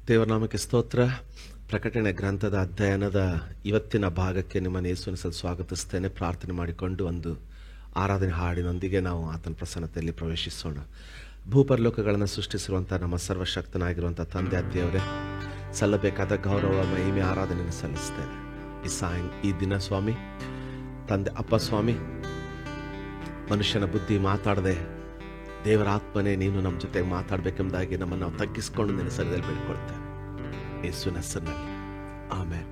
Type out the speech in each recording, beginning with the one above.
ದೇವರನಾಮಕ್ಕೆ ಸ್ತೋತ್ರ. ಪ್ರಕಟಣೆ ಗ್ರಂಥದ ಅಧ್ಯಯನದ ಇವತ್ತಿನ ಭಾಗಕ್ಕೆ ನಿಮ್ಮನ್ನು ಯೇಸುವಿನಲ್ಲಿ ಸ್ವಾಗತಿಸ್ತೇನೆ. ಪ್ರಾರ್ಥನೆ ಮಾಡಿಕೊಂಡು ಒಂದು ಆರಾಧನೆ ಹಾಡಿನೊಂದಿಗೆ ನಾವು ಆತನ ಪ್ರಸನ್ನತೆಯಲ್ಲಿ ಪ್ರವೇಶಿಸೋಣ. ಭೂಪರಲೋಕಗಳನ್ನು ಸೃಷ್ಟಿಸಿರುವಂಥ ನಮ್ಮ ಸರ್ವಶಕ್ತನಾಗಿರುವಂಥ ತಂದೆ ದೇವರೇ, ಸಲ್ಲಬೇಕಾದ ಗೌರವ ಮಹಿಮೆ ಆರಾಧನೆಯನ್ನು ಸಲ್ಲಿಸ್ತೇನೆ. ಈ ದಿನ ಸ್ವಾಮಿ, ತಂದೆ ಅಪ್ಪ ಸ್ವಾಮಿ, ಮನುಷ್ಯನ ಬುದ್ಧಿ ಮಾತಾಡದೆ ದೇವರ ಆತ್ಮನೇ ನೀನು ನಮ್ಮ ಜೊತೆಗೆ ಮಾತಾಡಬೇಕೆಂಬುದಾಗಿ ನಮ್ಮನ್ನು ನಾವು ತಗ್ಗಿಸ್ಕೊಂಡು ನಿನ್ನ ಸರಿದಲ್ಲಿ ಬೇಡ್ಕೊಳ್ತೇವೆ ಯೇಸುವಿನ ಹೆಸರಿನಲ್ಲಿ, ಆಮೆನ್.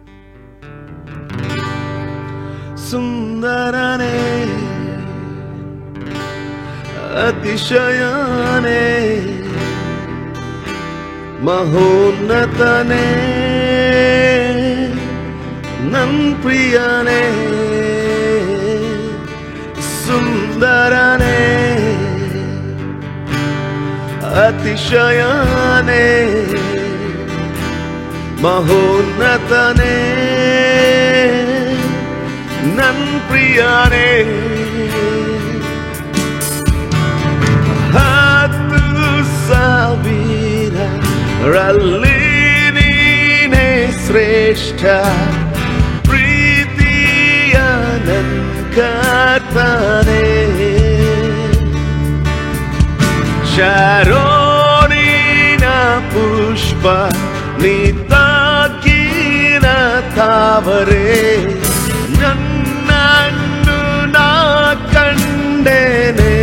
ಸುಂದರನೇ, ಅತಿಶಯನೇ, ಮಹೋನ್ನತನೇ, ನನ್ ಪ್ರಿಯನೇ, ಸುಂದರನೇ, ಅತಿಶಯನೇ, ಮಹೋನ್ನತನೇ, ನನ್ ಪ್ರಿಯನೇ. 10,000ರಲ್ಲಿ ನೀನೇ ಶ್ರೇಷ್ಠ, ಪ್ರೀತಿಯ ನನ್ ಕರ್ತನೇ. ಶಾರೋನಿನ ಪುಷ್ಪ ನೀತಾಕಿನ ತಾವರೆ, ನನ್ನನ್ನು ನಾ ಕಂಡೇನೆ.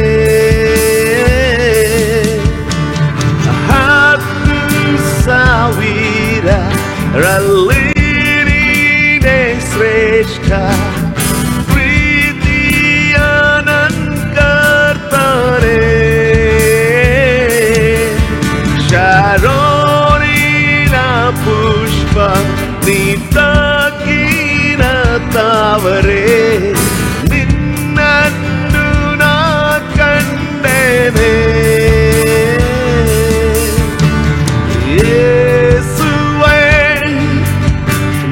10,000ರಲ್ಲಿ ನೀನೇ ಶ್ರೇಷ್ಠ, ಪ್ರೀತಿಯ ನನ್ ಕರ್ತನೇ. ಶಾರೋನಿನ ಪುಷ್ಪ ನೀತಾಕಿನ ತಾವರೆ, ನಿನ್ನನ್ನು ನಾ ಕಂಡೇನೆ. ಯೇಸುವೇ,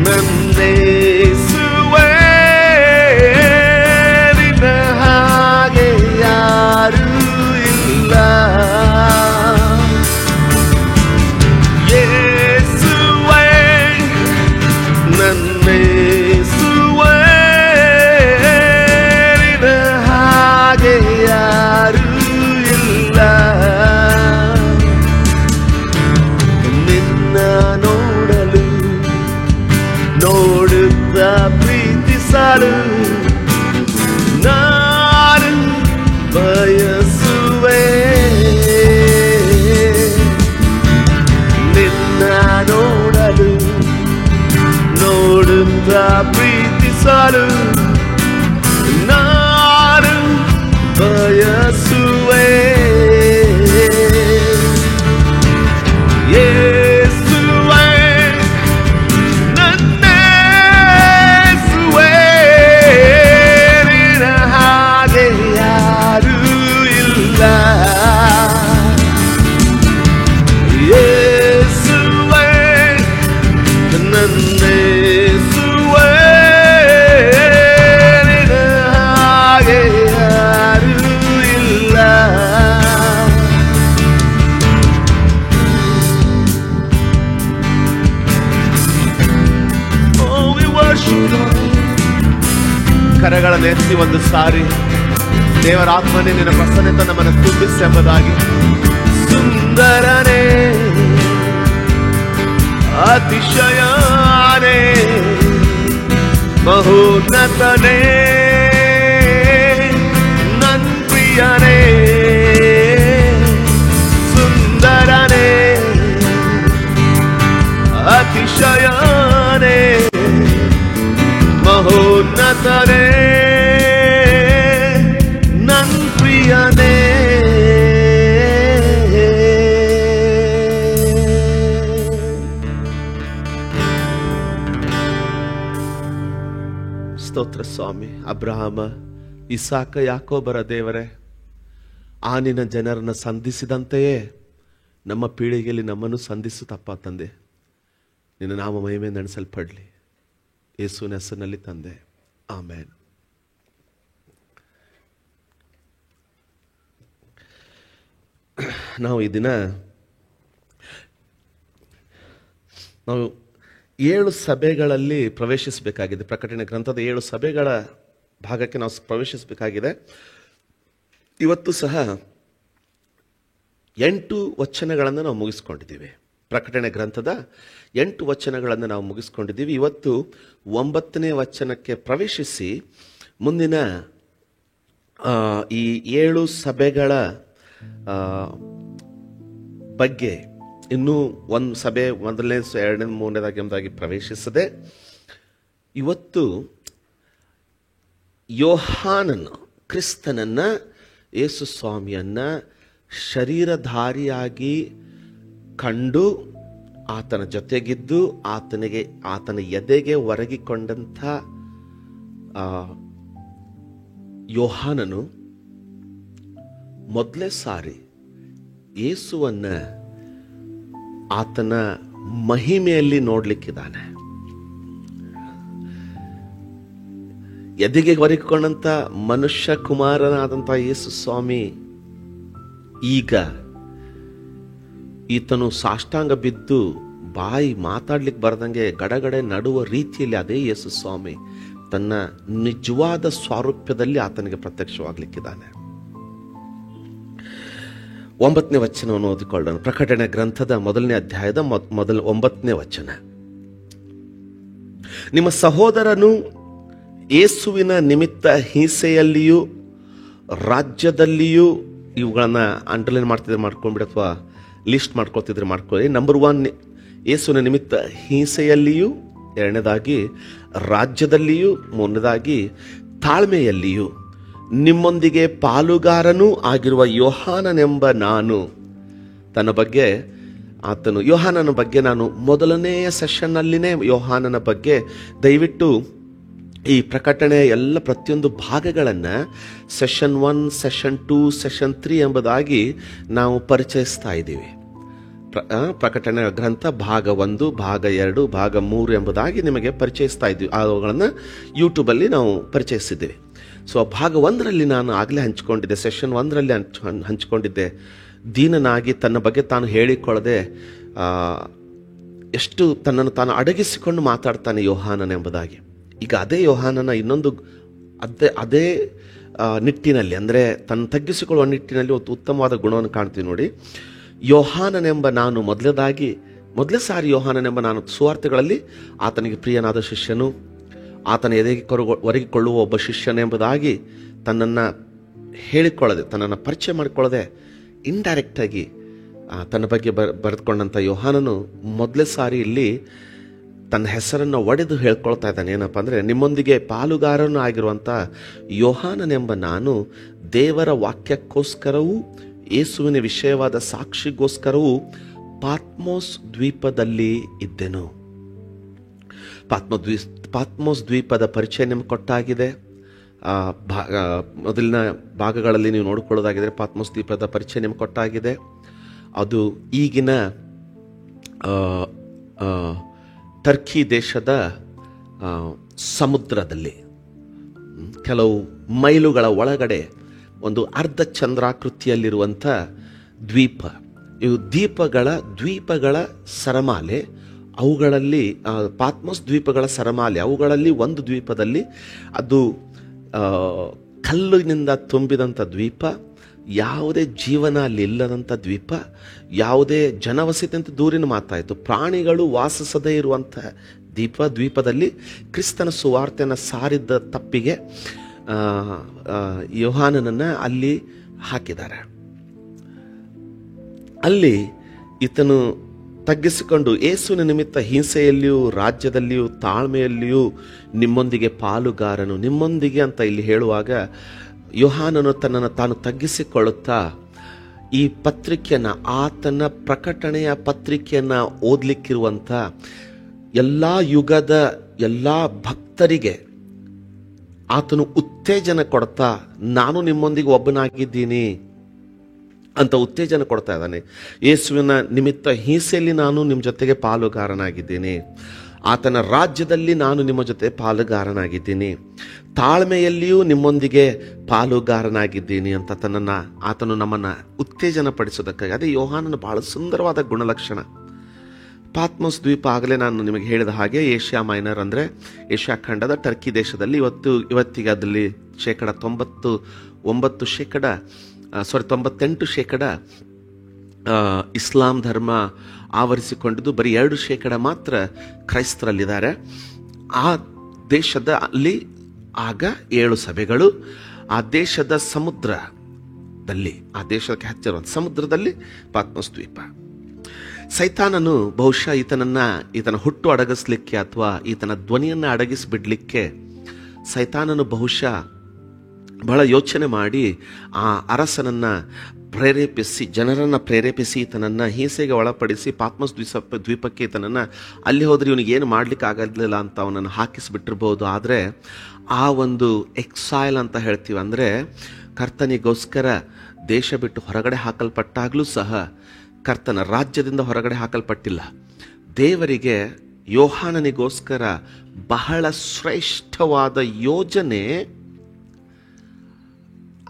ನನ್ನೇಸುವೇ, ನಿನ್ನ ಹಾಗೆ ಯಾರೂ ಇಲ್ಲ. ಯೇಸುವೇ, ನನ್ನೇಸುವೇ, ನಿನ್ನ ಹಾಗೆ ಯಾರೂ ಇಲ್ಲ. ನಿನ್ನ ನೋಡಲು ನೋಡುತ್ತಾ ಪ್ರೀತಿಸಲು ನಾನು ಬಯಸುವೆ. ನಿನ್ನ ನೋಡಲು ನೋಡುತ್ತಾ ಪ್ರೀತಿಸಲು ನಾನು ಬಯಸುವೆ. ಯೇಸುವೇ, ನನ್ನೇಸುವೇ, ನಿನ್ನ ಹಾಗೆ ಯಾರೂ ಇಲ್ಲ. ಯೇಸುವೇ, ನನ್ನೇಸುವೇ, ನಿನ್ನ ಹಾಗೆ ಯಾರೂ ಇಲ್ಲ. ಕರಗಳನ್ನೆತ್ತಿ ಒಂದು ಸಾರಿ ದೇವರ ಆತ್ಮನೇ ನಿನ್ನ ಪ್ರಸನ್ನತೆ ನಮ್ಮನ್ನು ತುಂಬಿಸಿ ಎಂಬುದಾಗಿ. ಸುಂದರನೇ, ಅತಿಶಯನೇ, ಮಹೋನ್ನತನೇ, ನನ್ ಪ್ರಿಯನೇ. ಸುಂದರನೇ, ಅತಿಶಯನೇ, ಮಹೋನ್ನತನೇ, ನನ್ ಪ್ರಿಯನೇ. ಸ್ತೋತ್ರ ಸ್ವಾಮಿ. ಅಬ್ರಹಾಮ, ಇಸಾಕ, ಯಾಕೋಬರ ದೇವರೇ, ಆ ನಿನ್ನ ಜನರನ್ನು ಸಂಧಿಸಿದಂತೆಯೇ ನಮ್ಮ ಪೀಳಿಗೆಯಲ್ಲಿ ನಮ್ಮನ್ನು ಸಂಧಿಸುತ್ತಪ್ಪ ತಂದೆ. ನಿನ್ನ ನಾಮ ಮಹಿಮೆ ನಡೆಸಲ್ಪಡಲಿ ಯೇಸುವಿನ ಹೆಸರಿನಲ್ಲಿ ತಂದೆ, ಆಮೇನ್. ನಾವು ಈ ದಿನ ನಾವು 7 ಸಭೆಗಳಲ್ಲಿ ಪ್ರವೇಶಿಸಬೇಕಾಗಿದೆ. ಪ್ರಕಟಣೆ ಗ್ರಂಥದ 7 ಸಭೆಗಳ ಭಾಗಕ್ಕೆ ನಾವು ಪ್ರವೇಶಿಸಬೇಕಾಗಿದೆ. ಇವತ್ತು ಸಹ 8 ವಚನಗಳನ್ನು ನಾವು ಮುಗಿಸ್ಕೊಂಡಿದ್ದೀವಿ. ಪ್ರಕಟಣೆ ಗ್ರಂಥದ 8 ವಚನಗಳನ್ನು ನಾವು ಮುಗಿಸ್ಕೊಂಡಿದ್ದೀವಿ. ಇವತ್ತು 9ನೇ ವಚನಕ್ಕೆ ಪ್ರವೇಶಿಸಿ ಮುಂದಿನ ಈ 7 ಸಭೆಗಳ ಬಗ್ಗೆ ಇನ್ನೂ ಒಂದು ಸಭೆ ಮೊದಲನೇ, ಎರಡನೇ, ಮೂರನೇದಾಗಿ ಪ್ರವೇಶಿಸದೆ ಇವತ್ತು ಯೋಹಾನನು ಕ್ರಿಸ್ತನನ್ನ, ಯೇಸು ಸ್ವಾಮಿಯನ್ನ ಶರೀರಧಾರಿಯಾಗಿ ಕಂಡು ಆತನ ಜೊತೆಗಿದ್ದು ಆತನ ಎದೆಗೆ ಒರಗಿಕೊಂಡಂಥ ಯೋಹಾನನು ಮೊದಲೇ ಸಾರಿ ಯೇಸುವನ್ನ ಆತನ ಮಹಿಮೆಯಲ್ಲಿ ನೋಡ್ಲಿಕ್ಕಿದ್ದಾನೆ. ಎದೆಗೆ ಒರಗಿಕೊಂಡಂಥ ಮನುಷ್ಯ ಕುಮಾರನಾದಂಥ ಯೇಸು ಸ್ವಾಮಿ ಈಗ ಈತನು ಸಾಷ್ಟಾಂಗ ಬಿದ್ದು ಬಾಯಿ ಮಾತಾಡ್ಲಿಕ್ಕೆ ಬರ್ದಂಗೆ ಗಡಗಡೆ ನಡುವ ರೀತಿಯಲ್ಲಿ ಅದೇ ಯೇಸು ಸ್ವಾಮಿ ತನ್ನ ನಿಜವಾದ ಸ್ವಾರೂಪ್ಯದಲ್ಲಿ ಆತನಿಗೆ ಪ್ರತ್ಯಕ್ಷವಾಗ್ಲಿಕ್ಕಿದ್ದಾನೆ. 9ನೇ ವಚನವನ್ನು ಓದಿಕೊಳ್ಳೋಣ. ಪ್ರಕಟಣೆ ಗ್ರಂಥದ 1ನೇ ಅಧ್ಯಾಯದ 9ನೇ ವಚನ. ನಿಮ್ಮ ಸಹೋದರನು ಯೇಸುವಿನ ನಿಮಿತ್ತ ಹಿಂಸೆಯಲ್ಲಿಯೂ ರಾಜ್ಯದಲ್ಲಿಯೂ, ಇವುಗಳನ್ನ ಅಂಡರ್ಲೈನ್ ಮಾಡ್ಕೊಂಡ್ಬಿಡಿ ಅಥವಾ ಲಿಸ್ಟ್ ಮಾಡ್ಕೊಳ್ತಿದ್ರೆ ಮಾಡ್ಕೊಳ್ಳಿ. ನಂಬರ್ 1 ಯೇಸುವಿನ ನಿಮಿತ್ತ ಹಿಂಸೆಯಲ್ಲಿಯೂ, ಎರಡನೇದಾಗಿ ರಾಜ್ಯದಲ್ಲಿಯೂ, ಮೂರನೇದಾಗಿ ತಾಳ್ಮೆಯಲ್ಲಿಯೂ ನಿಮ್ಮೊಂದಿಗೆ ಪಾಲುಗಾರನೂ ಆಗಿರುವ ಯೋಹಾನನೆಂಬ ನಾನು. ತನ್ನ ಬಗ್ಗೆ ಯೋಹಾನನ ಬಗ್ಗೆ ನಾನು ಮೊದಲನೆಯ ಸೆಷನ್ನಲ್ಲಿನೇ ಯೋಹಾನನ ಬಗ್ಗೆ ದಯವಿಟ್ಟು ಈ ಪ್ರಕಟಣೆಯ ಎಲ್ಲ ಪ್ರತಿಯೊಂದು ಭಾಗಗಳನ್ನು ಸೆಷನ್ 1, ಸೆಷನ್ 2, ಸೆಷನ್ 3 ಎಂಬುದಾಗಿ ನಾವು ಪರಿಚಯಿಸ್ತಾ ಇದ್ದೀವಿ. ಪ್ರಕಟಣೆ ಗ್ರಂಥ ಭಾಗ 1, ಭಾಗ 2, ಭಾಗ 3 ಎಂಬುದಾಗಿ ನಿಮಗೆ ಪರಿಚಯಿಸ್ತಾ ಇದ್ದೀವಿ. ಅವುಗಳನ್ನು ಯೂಟ್ಯೂಬಲ್ಲಿ ನಾವು ಪರಿಚಯಿಸಿದ್ದೀವಿ. ಸೊ ಭಾಗ 1ರಲ್ಲಿ ನಾನು ಆಗಲೇ ಹಂಚಿಕೊಂಡಿದ್ದೆ, ಸೆಷನ್ 1ರಲ್ಲಿ ಹಂಚಿಕೊಂಡಿದ್ದೆ. ದೀನನಾಗಿ ತನ್ನ ಬಗ್ಗೆ ತಾನು ಹೇಳಿಕೊಳ್ಳದೆ ಎಷ್ಟು ತನ್ನನ್ನು ತಾನು ಅಡಗಿಸಿಕೊಂಡು ಮಾತಾಡ್ತಾನೆ ಯೋಹಾನನೆಂಬುದಾಗಿ. ಈಗ ಅದೇ ಯೋಹಾನನ ಇನ್ನೊಂದು ಅದೇ ನಿಟ್ಟಿನಲ್ಲಿ, ಅಂದರೆ ತನ್ನ ತಗ್ಗಿಸಿಕೊಳ್ಳುವ ನಿಟ್ಟಿನಲ್ಲಿ ಒಂದು ಉತ್ತಮವಾದ ಗುಣವನ್ನು ಕಾಣ್ತೀವಿ ನೋಡಿ. ಯೋಹಾನನೆಂಬ ನಾನು ಮೊದಲೇ ಸಾರಿ ಯೋಹಾನನೆಂಬ ನಾನು ಸುವಾರ್ತೆಗಳಲ್ಲಿ ಆತನಿಗೆ ಪ್ರಿಯನಾದ ಶಿಷ್ಯನು, ಆತನ ಎದೆಗೆ ಒರಗಿಕೊಳ್ಳುವ ಒಬ್ಬ ಶಿಷ್ಯನೆಂಬುದಾಗಿ ತನ್ನನ್ನು ಹೇಳಿಕೊಳ್ಳದೆ, ತನ್ನನ್ನು ಪರಿಚಯ ಮಾಡಿಕೊಳ್ಳದೆ ಇಂಡೈರೆಕ್ಟಾಗಿ ತನ್ನ ಬಗ್ಗೆ ಬರೆದುಕೊಂಡಂಥ ಯೋಹಾನನು ಮೊದಲೇ ಸಾರಿ ಇಲ್ಲಿ ತನ್ನ ಹೆಸರನ್ನು ಒಡೆದು ಹೇಳ್ಕೊಳ್ತಾ ಇದ್ದಾನೆ. ಏನಪ್ಪ ಅಂದರೆ, ನಿಮ್ಮೊಂದಿಗೆ ಪಾಲುಗಾರನು ಆಗಿರುವಂಥ ಯೋಹಾನನೆಂಬ ನಾನು ದೇವರ ವಾಕ್ಯಕ್ಕೋಸ್ಕರವೂ ಯೇಸುವಿನ ವಿಷಯವಾದ ಸಾಕ್ಷಿಗೋಸ್ಕರವೂ ಪಾತ್ಮೋಸ್ ದ್ವೀಪದಲ್ಲಿ ಇದ್ದೆನು. ಪಾತ್ಮೋಸ್ ದ್ವೀಪದ ಪರಿಚಯ ನಿಮಗೆ ಕೊಟ್ಟಾಗಿದೆ. ಮೊದಲಿನ ಭಾಗಗಳಲ್ಲಿ ನೀವು ನೋಡಿಕೊಳ್ಳೋದಾಗಿದ್ದರೆ ಪಾತ್ಮೋಸ್ ದ್ವೀಪದ ಪರಿಚಯ ನಿಮಗೆ ಕೊಟ್ಟಾಗಿದೆ. ಅದು ಈಗಿನ ಟರ್ಕಿ ದೇಶದ ಸಮುದ್ರದಲ್ಲಿ ಕೆಲವು ಮೈಲುಗಳ ಒಳಗಡೆ ಒಂದು ಅರ್ಧ ಚಂದ್ರಾಕೃತಿಯಲ್ಲಿರುವಂಥ ದ್ವೀಪ. ಇವು ದ್ವೀಪಗಳ ಸರಮಾಲೆ. ಅವುಗಳಲ್ಲಿ ಪಾತ್ಮೋಸ್ ದ್ವೀಪಗಳ ಸರಮಾಲೆ, ಅವುಗಳಲ್ಲಿ ಒಂದು ದ್ವೀಪದಲ್ಲಿ ಅದು ಕಲ್ಲಿನಿಂದ ತುಂಬಿದಂಥ ದ್ವೀಪ, ಯಾವುದೇ ಜೀವನ ಅಲ್ಲಿ ಇಲ್ಲದಂಥ ದ್ವೀಪ, ಯಾವುದೇ ಜನವಸತಿ ಅಂತ ದೂರಿನ ಮಾತಾಯಿತು, ಪ್ರಾಣಿಗಳು ವಾಸಿಸದೇ ಇರುವಂಥ ದ್ವೀಪದಲ್ಲಿ ಕ್ರಿಸ್ತನ ಸುವಾರ್ತೆಯನ್ನು ಸಾರಿದ್ದ ತಪ್ಪಿಗೆ ಯೋಹಾನನನ್ನು ಅಲ್ಲಿ ಹಾಕಿದ್ದಾರೆ. ಅಲ್ಲಿ ಈತನು ತಗ್ಗಿಸಿಕೊಂಡು ಯೇಸುವಿನ ನಿಮಿತ್ತ ಹಿಂಸೆಯಲ್ಲಿಯೂ ರಾಜ್ಯದಲ್ಲಿಯೂ ತಾಳ್ಮೆಯಲ್ಲಿಯೂ ನಿಮ್ಮೊಂದಿಗೆ ಪಾಲುಗಾರನು. ನಿಮ್ಮೊಂದಿಗೆ ಅಂತ ಇಲ್ಲಿ ಹೇಳುವಾಗ ಯೋಹಾನನು ತನ್ನನ್ನು ತಾನು ತಗ್ಗಿಸಿಕೊಳ್ಳುತ್ತಾ ಈ ಪತ್ರಿಕೆಯನ್ನು, ಆತನ ಪ್ರಕಟಣೆಯ ಪತ್ರಿಕೆಯನ್ನು ಓದಲಿಕ್ಕಿರುವಂಥ ಎಲ್ಲ ಯುಗದ ಎಲ್ಲ ಭಕ್ತರಿಗೆ ಆತನು ಉತ್ತೇಜನ ಕೊಡ್ತಾ, ನಾನು ನಿಮ್ಮೊಂದಿಗೆ ಒಬ್ಬನಾಗಿದ್ದೀನಿ ಅಂತ ಉತ್ತೇಜನ ಕೊಡ್ತಾ ಇದ್ದಾನೆ. ಯೇಸುವಿನ ನಿಮಿತ್ತ ಹಿಂಸೆಯಲ್ಲಿ ನಾನು ನಿಮ್ಮ ಜೊತೆಗೆ ಪಾಲುಗಾರನಾಗಿದ್ದೀನಿ, ಆತನ ರಾಜ್ಯದಲ್ಲಿ ನಾನು ನಿಮ್ಮ ಜೊತೆ ಪಾಲುಗಾರನಾಗಿದ್ದೀನಿ, ತಾಳ್ಮೆಯಲ್ಲಿಯೂ ನಿಮ್ಮೊಂದಿಗೆ ಪಾಲುಗಾರನಾಗಿದ್ದೀನಿ ಅಂತ ಆತನು ನಮ್ಮನ್ನು ಉತ್ತೇಜನ ಪಡಿಸೋದಕ್ಕಾಗಿ. ಅದೇ ಯೋಹಾನನ ಬಹಳ ಸುಂದರವಾದ ಗುಣಲಕ್ಷಣ. ಪಾತ್ಮೋಸ್ ದ್ವೀಪ ಆಗಲೇ ನಾನು ನಿಮಗೆ ಹೇಳಿದ ಹಾಗೆ ಏಷ್ಯಾ ಮೈನರ್ ಅಂದರೆ ಏಷ್ಯಾ ಖಂಡದ ಟರ್ಕಿ ದೇಶದಲ್ಲಿ ಇವತ್ತಿಗೆ ಅದರಲ್ಲಿ 98% ಇಸ್ಲಾಂ ಧರ್ಮ ಆವರಿಸಿಕೊಂಡಿದ್ದು, ಬರೀ 2% ಮಾತ್ರ ಕ್ರೈಸ್ತರಲ್ಲಿದ್ದಾರೆ. ಆ ದೇಶದಲ್ಲಿ ಆಗ 7 ಸಭೆಗಳು. ಆ ದೇಶದ ಸಮುದ್ರದಲ್ಲಿ, ಆ ದೇಶಕ್ಕೆ ಹತ್ತಿರ ಸಮುದ್ರದಲ್ಲಿ ಪಾತ್ಮೋಸ್ ದ್ವೀಪ. ಸೈತಾನನು ಬಹುಶಃ ಈತನ ಹುಟ್ಟು ಅಡಗಿಸ್ಲಿಕ್ಕೆ ಅಥವಾ ಈತನ ಧ್ವನಿಯನ್ನು ಅಡಗಿಸಿಬಿಡ್ಲಿಕ್ಕೆ ಸೈತಾನನು ಬಹುಶಃ ಬಹಳ ಯೋಚನೆ ಮಾಡಿ ಆ ಅರಸನನ್ನು ಪ್ರೇರೇಪಿಸಿ, ಜನರನ್ನು ಪ್ರೇರೇಪಿಸಿ ಈತನನ್ನು ಹಿಂಸೆಗೆ ಒಳಪಡಿಸಿ ಪಾತ್ಮೋಸ್ ದ್ವೀಪಕ್ಕೆ ಈತನನ್ನು ಅಲ್ಲಿ ಹೋದರೆ ಇವನಿಗೆ ಏನು ಮಾಡಲಿಕ್ಕೆ ಆಗಲಿಲ್ಲ ಅಂತ ಅವನನ್ನು ಹಾಕಿಸಿಬಿಟ್ಟಿರ್ಬೋದು. ಆದರೆ ಆ ಒಂದು ಎಕ್ಸೈಲ್ ಅಂತ ಹೇಳ್ತೀವಿ, ಅಂದರೆ ಕರ್ತನಿಗೋಸ್ಕರ ದೇಶ ಬಿಟ್ಟು ಹೊರಗಡೆ ಹಾಕಲ್ಪಟ್ಟಾಗಲೂ ಸಹ ಕರ್ತನ ರಾಜ್ಯದಿಂದ ಹೊರಗಡೆ ಹಾಕಲ್ಪಟ್ಟಿಲ್ಲ. ದೇವರಿಗೆ ಯೋಹಾನನಿಗೋಸ್ಕರ ಬಹಳ ಶ್ರೇಷ್ಠವಾದ ಯೋಜನೆ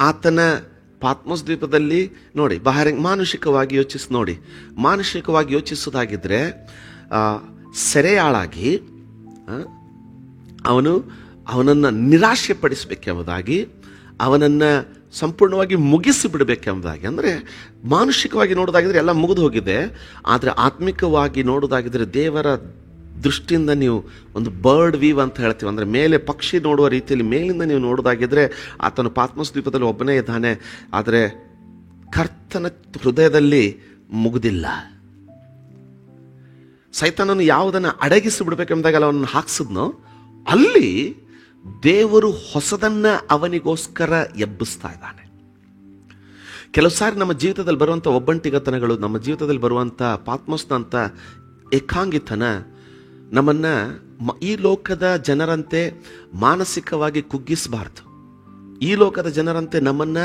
ಆತನ ಪಾತ್ಮೋಸ್ ದ್ವೀಪದಲ್ಲಿ ನೋಡಿ. ಮಾನುಷಿಕವಾಗಿ ಯೋಚಿಸೋದಾಗಿದ್ದರೆ ಸೆರೆಯಾಳಾಗಿ ಅವನನ್ನು ನಿರಾಶೆ ಪಡಿಸಬೇಕೆಂಬುದಾಗಿ, ಅವನನ್ನು ಸಂಪೂರ್ಣವಾಗಿ ಮುಗಿಸಿ ಬಿಡಬೇಕೆಂಬುದಾಗಿ. ಅಂದರೆ ಮಾನುಷಿಕವಾಗಿ ನೋಡೋದಾಗಿದ್ರೆ ಎಲ್ಲ ಮುಗಿದು ಹೋಗಿದೆ. ಆದರೆ ಆತ್ಮಿಕವಾಗಿ ನೋಡೋದಾಗಿದ್ರೆ ದೇವರ ದೃಷ್ಟಿಯಿಂದ ನೀವು ಒಂದು ಬರ್ಡ್ ವೀವ್ ಅಂತ ಹೇಳ್ತೀವಿ, ಅಂದರೆ ಮೇಲೆ ಪಕ್ಷಿ ನೋಡುವ ರೀತಿಯಲ್ಲಿ ಮೇಲಿಂದ ನೀವು ನೋಡೋದಾಗಿದ್ರೆ ಆತನು ಪಾತ್ಮೋಸ್ ದ್ವೀಪದಲ್ಲಿ ಒಬ್ಬನೇ ಇದ್ದಾನೆ. ಆದರೆ ಕರ್ತನ ಹೃದಯದಲ್ಲಿ ಮುಗಿದಿಲ್ಲ. ಸೈತಾನನು ಯಾವುದನ್ನು ಅಡಗಿಸಿ ಬಿಡಬೇಕೆಂಬುದಾಗಲ್ಲ ಅವನನ್ನು ಹಾಕ್ಸಿದ್ನೋ ಅಲ್ಲಿ ದೇವರು ಹೊಸದನ್ನ ಅವನಿಗೋಸ್ಕರ ಎಬ್ಬಿಸ್ತಾ ಇದ್ದಾನೆ. ಕೆಲವು ಸಾರಿ ನಮ್ಮ ಜೀವಿತದಲ್ಲಿ ಬರುವಂಥ ಒಬ್ಬಂಟಿಗತನಗಳು, ನಮ್ಮ ಜೀವಿತದಲ್ಲಿ ಬರುವಂಥ ಪಾತ್ಮೋಸ್ನಂಥ ಏಕಾಂಗಿತನ ನಮ್ಮನ್ನು ಈ ಲೋಕದ ಜನರಂತೆ ಮಾನಸಿಕವಾಗಿ ಕುಗ್ಗಿಸಬಾರ್ದು. ಈ ಲೋಕದ ಜನರಂತೆ ನಮ್ಮನ್ನು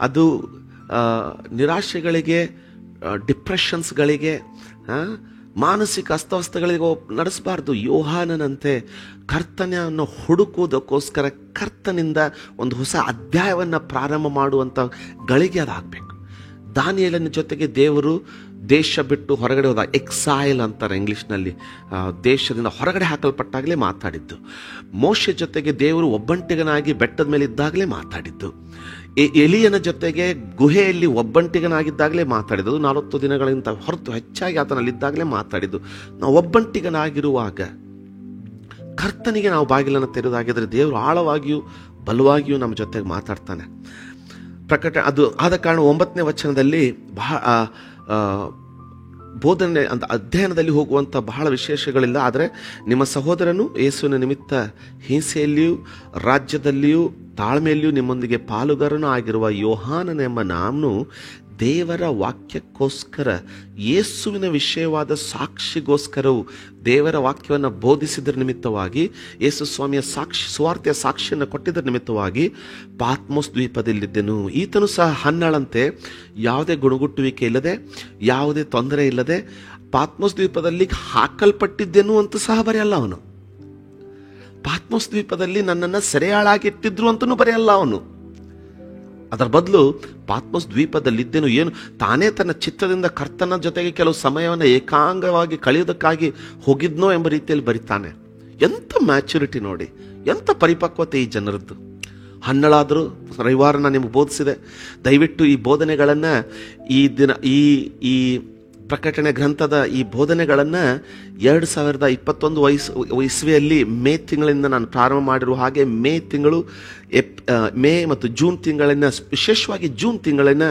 ಅದು ನಿರಾಶೆಗಳಿಗೆ, ಡಿಪ್ರೆಷನ್ಸ್ಗಳಿಗೆ, ಮಾನಸಿಕ ಅಸ್ತವ್ಯಸ್ತಗಳಿಗೆ ನಡೆಸಬಾರ್ದು. ಯೋಹಾನನಂತೆ ಕರ್ತನನ್ನು ಹುಡುಕುವುದಕ್ಕೋಸ್ಕರ ಕರ್ತನಿಂದ ಒಂದು ಹೊಸ ಅಧ್ಯಾಯವನ್ನು ಪ್ರಾರಂಭ ಮಾಡುವಂಥ ಗಳಿಗೆ ಅದಾಗಬೇಕು. ದಾನಿಯೇಲನ ಜೊತೆಗೆ ದೇವರು ದೇಶ ಬಿಟ್ಟು ಹೊರಗಡೆ ಹೋದ, ಎಕ್ಸೈಲ್ ಅಂತಾರೆ ಇಂಗ್ಲೀಷ್ನಲ್ಲಿ, ದೇಶದಿಂದ ಹೊರಗಡೆ ಹಾಕಲ್ಪಟ್ಟಾಗಲೇ ಮಾತಾಡಿದ್ದು. ಮೋಶೆ ಜೊತೆಗೆ ದೇವರು ಒಬ್ಬಂಟಿಗನಾಗಿ ಬೆಟ್ಟದ ಮೇಲೆ ಇದ್ದಾಗಲೇ ಮಾತಾಡಿದ್ದು. ಎಲಿಯನ ಜೊತೆಗೆ ಗುಹೆಯಲ್ಲಿ ಒಬ್ಬಂಟಿಗನಾಗಿದ್ದಾಗಲೇ ಮಾತಾಡಿದ್ದು. 40 ದಿನಗಳಿಂದ ಹೊರತು ಹೆಚ್ಚಾಗಿ ಆತನಲ್ಲಿದ್ದಾಗಲೇ ಮಾತಾಡಿದ್ದು. ನಾವು ಒಬ್ಬಂಟಿಗನಾಗಿರುವಾಗ ಕರ್ತನಿಗೆ ನಾವು ಬಾಗಿಲನ್ನು ತೆರೆದಾಗಿದ್ದರೆ ದೇವರು ಆಳವಾಗಿಯೂ ಬಲವಾಗಿಯೂ ನಮ್ಮ ಜೊತೆಗೆ ಮಾತಾಡ್ತಾನೆ. ಅದು ಆದ ಕಾರಣ 9ನೇ ವಚನದಲ್ಲಿ ಬೋಧನೆ ಅಂತ ಅಧ್ಯಯನದಲ್ಲಿ ಹೋಗುವಂಥ ಬಹಳ ವಿಶೇಷಗಳಿಲ್ಲ. ಆದರೆ ನಿಮ್ಮ ಸಹೋದರನು ಯೇಸುವಿನ ನಿಮಿತ್ತ ಹಿಂಸೆಯಲ್ಲಿಯೂ ರಾಜ್ಯದಲ್ಲಿಯೂ ತಾಳ್ಮೆಯಲ್ಲಿಯೂ ನಿಮ್ಮೊಂದಿಗೆ ಪಾಲುಗಾರನೂ ಆಗಿರುವ ಯೋಹಾನನೆಂಬ ನಾನು ದೇವರ ವಾಕ್ಯಕ್ಕೋಸ್ಕರ, ಯೇಸುವಿನ ವಿಷಯವಾದ ಸಾಕ್ಷಿಗೋಸ್ಕರವು ದೇವರ ವಾಕ್ಯವನ್ನು ಬೋಧಿಸಿದ್ರ ನಿಮಿತ್ತವಾಗಿ, ಯೇಸು ಸ್ವಾಮಿಯ ಸುವಾರ್ತೆಯ ಸಾಕ್ಷಿಯನ್ನು ಕೊಟ್ಟಿದ್ದರ ನಿಮಿತ್ತವಾಗಿ ಪಾತ್ಮೋಸ್ ದ್ವೀಪದಲ್ಲಿದ್ದೆನು. ಈತನು ಸಹ ಹನ್ನಳಂತೆ ಯಾವುದೇ ಗುಣಗುಟ್ಟುವಿಕೆ ಇಲ್ಲದೆ, ಯಾವುದೇ ತೊಂದರೆ ಇಲ್ಲದೆ ಪಾತ್ಮೋಸ್ ದ್ವೀಪದಲ್ಲಿ ಹಾಕಲ್ಪಟ್ಟಿದ್ದೆನು ಅಂತ ಸಹ ಬರೆಯಲ್ಲ ಅವನು. ಪಾತ್ಮೋಸ್ ದ್ವೀಪದಲ್ಲಿ ನನ್ನನ್ನು ಸೆರೆಯಾಳಾಗಿಟ್ಟಿದ್ರು ಅಂತಲೂ ಬರೆಯಲ್ಲ ಅವನು. ಅದರ ಬದಲು ಪಾತ್ಮೋಸ್ ದ್ವೀಪದಲ್ಲಿದ್ದೇನು, ಏನು ತಾನೇ ತನ್ನ ಚಿತ್ತದಿಂದ ಕರ್ತನ ಜೊತೆಗೆ ಕೆಲವು ಸಮಯವನ್ನು ಏಕಾಂಗವಾಗಿ ಕಳೆಯೋದಕ್ಕಾಗಿ ಹೋಗಿದ್ನೋ ಎಂಬ ರೀತಿಯಲ್ಲಿ ಬರಿತಾನೆ. ಎಂಥ ಮ್ಯಾಚುರಿಟಿ ನೋಡಿ, ಎಂಥ ಪರಿಪಕ್ವತೆ ಈ ಜನರದ್ದು. ಹನ್ನಳಾದರೂ ರವಿವಾರ ನಾನು ನಿಮಗೆ ಬೋಧಿಸಿದೆ. ದಯವಿಟ್ಟು ಈ ಬೋಧನೆಗಳನ್ನು ಈ ಪ್ರಕಟಣೆ ಗ್ರಂಥದ ಈ ಬೋಧನೆಗಳನ್ನು 2021 ಇಸ್ವಿಯಲ್ಲಿ ಮೇ ತಿಂಗಳಿಂದ ನಾನು ಪ್ರಾರಂಭ ಮಾಡಿರುವ ಹಾಗೆ ಮೇ ಮತ್ತು ಜೂನ್ ತಿಂಗಳಿನ, ವಿಶೇಷವಾಗಿ ಜೂನ್ ತಿಂಗಳಿನ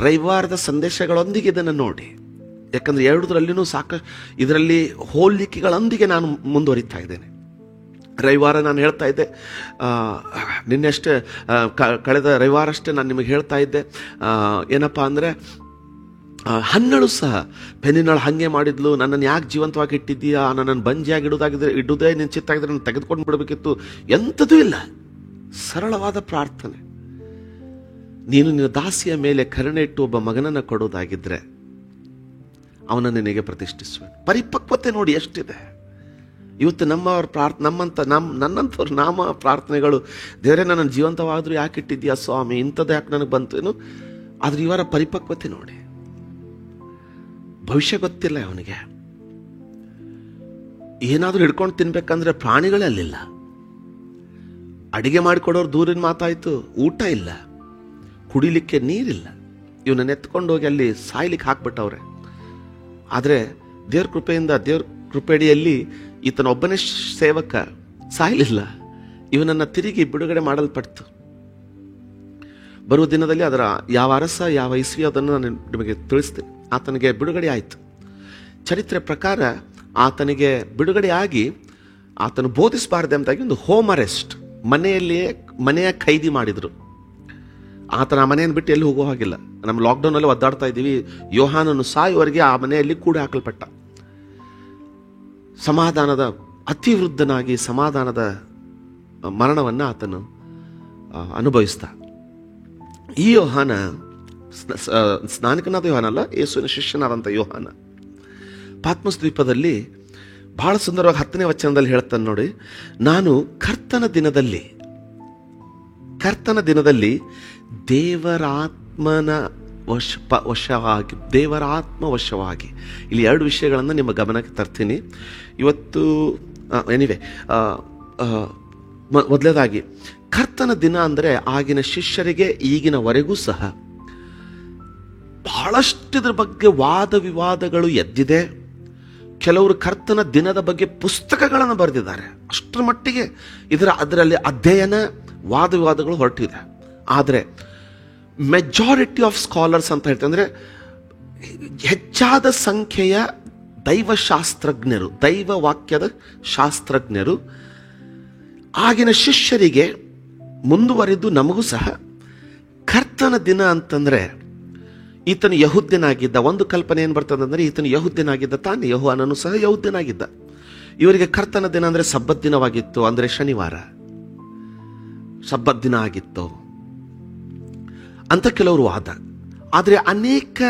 ರವಿವಾರದ ಸಂದೇಶಗಳೊಂದಿಗೆ ಇದನ್ನು ನೋಡಿ. ಯಾಕಂದರೆ ಎರಡರಲ್ಲಿನೂ ಇದರಲ್ಲಿ ಹೋಲಿಕೆಗಳೊಂದಿಗೆ ನಾನು ಮುಂದುವರಿತಾ ಇದ್ದೇನೆ. ರವಿವಾರ ನಾನು ಹೇಳ್ತಾ ಇದ್ದೆ, ನಿನ್ನೆಷ್ಟೇ ಕಳೆದ ರವಿವಾರ ಅಷ್ಟೇ ನಾನು ನಿಮಗೆ ಹೇಳ್ತಾ ಇದ್ದೆ, ಏನಪ್ಪ ಅಂದರೆ ಹನ್ನಳು ಸಹ ಪೆನ್ನಿನಳು ಹಾಗೆ ಮಾಡಿದ್ಲು, ನನ್ನನ್ನು ಯಾಕೆ ಜೀವಂತವಾಗಿ ಇಟ್ಟಿದ್ದೀಯಾ, ನನ್ನನ್ನು ಬಂಜಿಯಾಗಿ ಇಡುವುದೇ ನಿನ್ನ ಚಿತ್ತಾಗಿದ್ರೆ ನಾನು ತೆಗೆದುಕೊಂಡು ಬಿಡಬೇಕಿತ್ತು. ಎಂಥದೂ ಇಲ್ಲ, ಸರಳವಾದ ಪ್ರಾರ್ಥನೆ. ನೀನು ನಿನ್ನ ದಾಸಿಯ ಮೇಲೆ ಕರುಣೆ ಇಟ್ಟು ಒಬ್ಬ ಮಗನನ್ನು ಕೊಡೋದಾಗಿದ್ದರೆ ಅವನನ್ನು ನಿನಗೆ ಪ್ರತಿಷ್ಠಿಸುವೆ. ಪರಿಪಕ್ವತೆ ನೋಡಿ ಎಷ್ಟಿದೆ ಇವತ್ತು. ನನ್ನಂಥವ್ರು ನಾಮ ಪ್ರಾರ್ಥನೆಗಳು, ದೇವರೇ ನನ್ನನ್ನು ಜೀವಂತವಾದರೂ ಯಾಕೆ ಇಟ್ಟಿದ್ದೀಯಾ ಸ್ವಾಮಿ, ಇಂಥದ್ದು ಯಾಕೆ ನನಗೆ ಬಂತು ಏನು. ಆದರೆ ಇವರ ಪರಿಪಕ್ವತೆ ನೋಡಿ, ಭವಿಷ್ಯ ಗೊತ್ತಿಲ್ಲ ಅವನಿಗೆ, ಏನಾದರೂ ಹಿಡ್ಕೊಂಡು ತಿನ್ಬೇಕಂದ್ರೆ ಪ್ರಾಣಿಗಳೇ ಅಲ್ಲಿಲ್ಲ. ಅಡಿಗೆ ಮಾಡಿಕೊಡೋರು ದೂರಿನ ಮಾತಾಯ್ತು, ಊಟ ಇಲ್ಲ, ಕುಡಿಲಿಕ್ಕೆ ನೀರಿಲ್ಲ. ಇವನನ್ನ ಎತ್ಕೊಂಡು ಹೋಗಿ ಅಲ್ಲಿ ಸಾಯ್ಲಿಕ್ಕೆ ಹಾಕ್ಬಿಟ್ಟವ್ರೆ. ಆದರೆ ದೇವ್ರ ಕೃಪೆಯಿಂದ, ದೇವ್ರ ಕೃಪೆಡಿಯಲ್ಲಿ ಈತನೊಬ್ಬನೇ ಸೇವಕ ಸಾಯಲಿಲ್ಲ. ಇವನನ್ನು ತಿರುಗಿ ಬಿಡುಗಡೆ ಮಾಡಲ್ಪಡ್ತು. ಬರುವ ದಿನದಲ್ಲಿ ಅದರ ಯಾವ ಅರಸ, ಯಾವ ಇಸ್ವಿ ಅದನ್ನು ನಾನು ನಿಮಗೆ ತಿಳಿಸ್ತೀನಿ. ಆತನಿಗೆ ಬಿಡುಗಡೆ ಆಯಿತು. ಚರಿತ್ರೆ ಪ್ರಕಾರ ಆತನಿಗೆ ಬಿಡುಗಡೆಯಾಗಿ ಆತನು ಬೋಧಿಸಬಾರ್ದು ಎಂಬುದಾಗಿ ಒಂದು ಹೋಮ್ ಅರೆಸ್ಟ್, ಮನೆಯ ಖೈದಿ ಮಾಡಿದರು. ಆತನ ಆ ಮನೆಯನ್ನು ಬಿಟ್ಟು ಎಲ್ಲಿ ಹೋಗೋ ಹಾಗಿಲ್ಲ. ನಮ್ಮ ಲಾಕ್ಡೌನಲ್ಲಿ ಒದ್ದಾಡ್ತಾ ಇದ್ದೀವಿ. ಯೋಹಾನನು ಸಾಯುವವರೆಗೆ ಆ ಮನೆಯಲ್ಲಿ ಕೂಡ ಹಾಕಲ್ಪಟ್ಟ. ಸಮಾಧಾನದ ಅತಿವೃದ್ಧನಾಗಿ ಸಮಾಧಾನದ ಮರಣವನ್ನು ಆತನು ಅನುಭವಿಸ್ತಾ. ಈ ಯೋಹಾನ ಸ್ನಾನಿಕನಾದ ಯೋಹಾನ ಅಲ್ಲ, ಯೇಸುವಿನ ಶಿಷ್ಯನಾದಂಥ ಯೋಹಾನ ಪಾತ್ಮಸ್ ದ್ವೀಪದಲ್ಲಿ ಬಹಳ ಸುಂದರವಾಗಿ 10ನೇ ವಚನದಲ್ಲಿ ಹೇಳ್ತಾನೆ ನೋಡಿ, ನಾನು ಕರ್ತನ ದಿನದಲ್ಲಿ ದೇವರಾತ್ಮ ವಶವಾಗಿ ಇಲ್ಲಿ 2 ವಿಷಯಗಳನ್ನು ನಿಮ್ಮ ಗಮನಕ್ಕೆ ತರ್ತೀನಿ ಇವತ್ತು. ಮೊದಲನೇದಾಗಿ ಕರ್ತನ ದಿನ ಅಂದರೆ ಆಗಿನ ಶಿಷ್ಯರಿಗೆ ಈಗಿನವರೆಗೂ ಸಹ ಬಹಳಷ್ಟು ಇದ್ರ ಬಗ್ಗೆ ವಾದ ವಿವಾದಗಳು ಎದ್ದಿದೆ. ಕೆಲವರು ಕರ್ತನ ದಿನದ ಬಗ್ಗೆ ಪುಸ್ತಕಗಳನ್ನು ಬರೆದಿದ್ದಾರೆ. ಅಷ್ಟರ ಮಟ್ಟಿಗೆ ಅದರಲ್ಲಿ ಅಧ್ಯಯನ, ವಾದ ವಿವಾದಗಳು ಹೊರಟಿದೆ. ಆದರೆ ಮೆಜಾರಿಟಿ ಆಫ್ ಸ್ಕಾಲರ್ಸ್ ಅಂತ ಹೇಳ್ತಾರೆ, ಅಂದರೆ ಹೆಚ್ಚಾದ ಸಂಖ್ಯೆಯ ದೈವಶಾಸ್ತ್ರಜ್ಞರು, ದೈವ ವಾಕ್ಯದ ಶಾಸ್ತ್ರಜ್ಞರು ಆಗಿನ ಶಿಷ್ಯರಿಗೆ ಮುಂದುವರಿದು ನಮಗೂ ಸಹ ಕರ್ತನ ದಿನ ಅಂತಂದರೆ ಈತನು ಯಹೂದ್ಯನಾಗಿದ್ದ. ಒಂದು ಕಲ್ಪನೆ ಏನು ಬರ್ತದೆ ಅಂದರೆ ಈತನು ಯಹೂದ್ಯನಾಗಿದ್ದ ತಾನೇ, ಯೋಹಾನನು ಸಹ ಯಹೂದ್ಯನಾಗಿದ್ದ. ಇವರಿಗೆ ಕರ್ತನ ದಿನ ಅಂದರೆ ಸಬ್ಬತ್ ದಿನವಾಗಿತ್ತು, ಅಂದರೆ ಶನಿವಾರ ಸಬ್ಬತ್ ದಿನ ಆಗಿತ್ತು ಅಂತ ಕೆಲವರು ವಾದ. ಆದರೆ ಅನೇಕ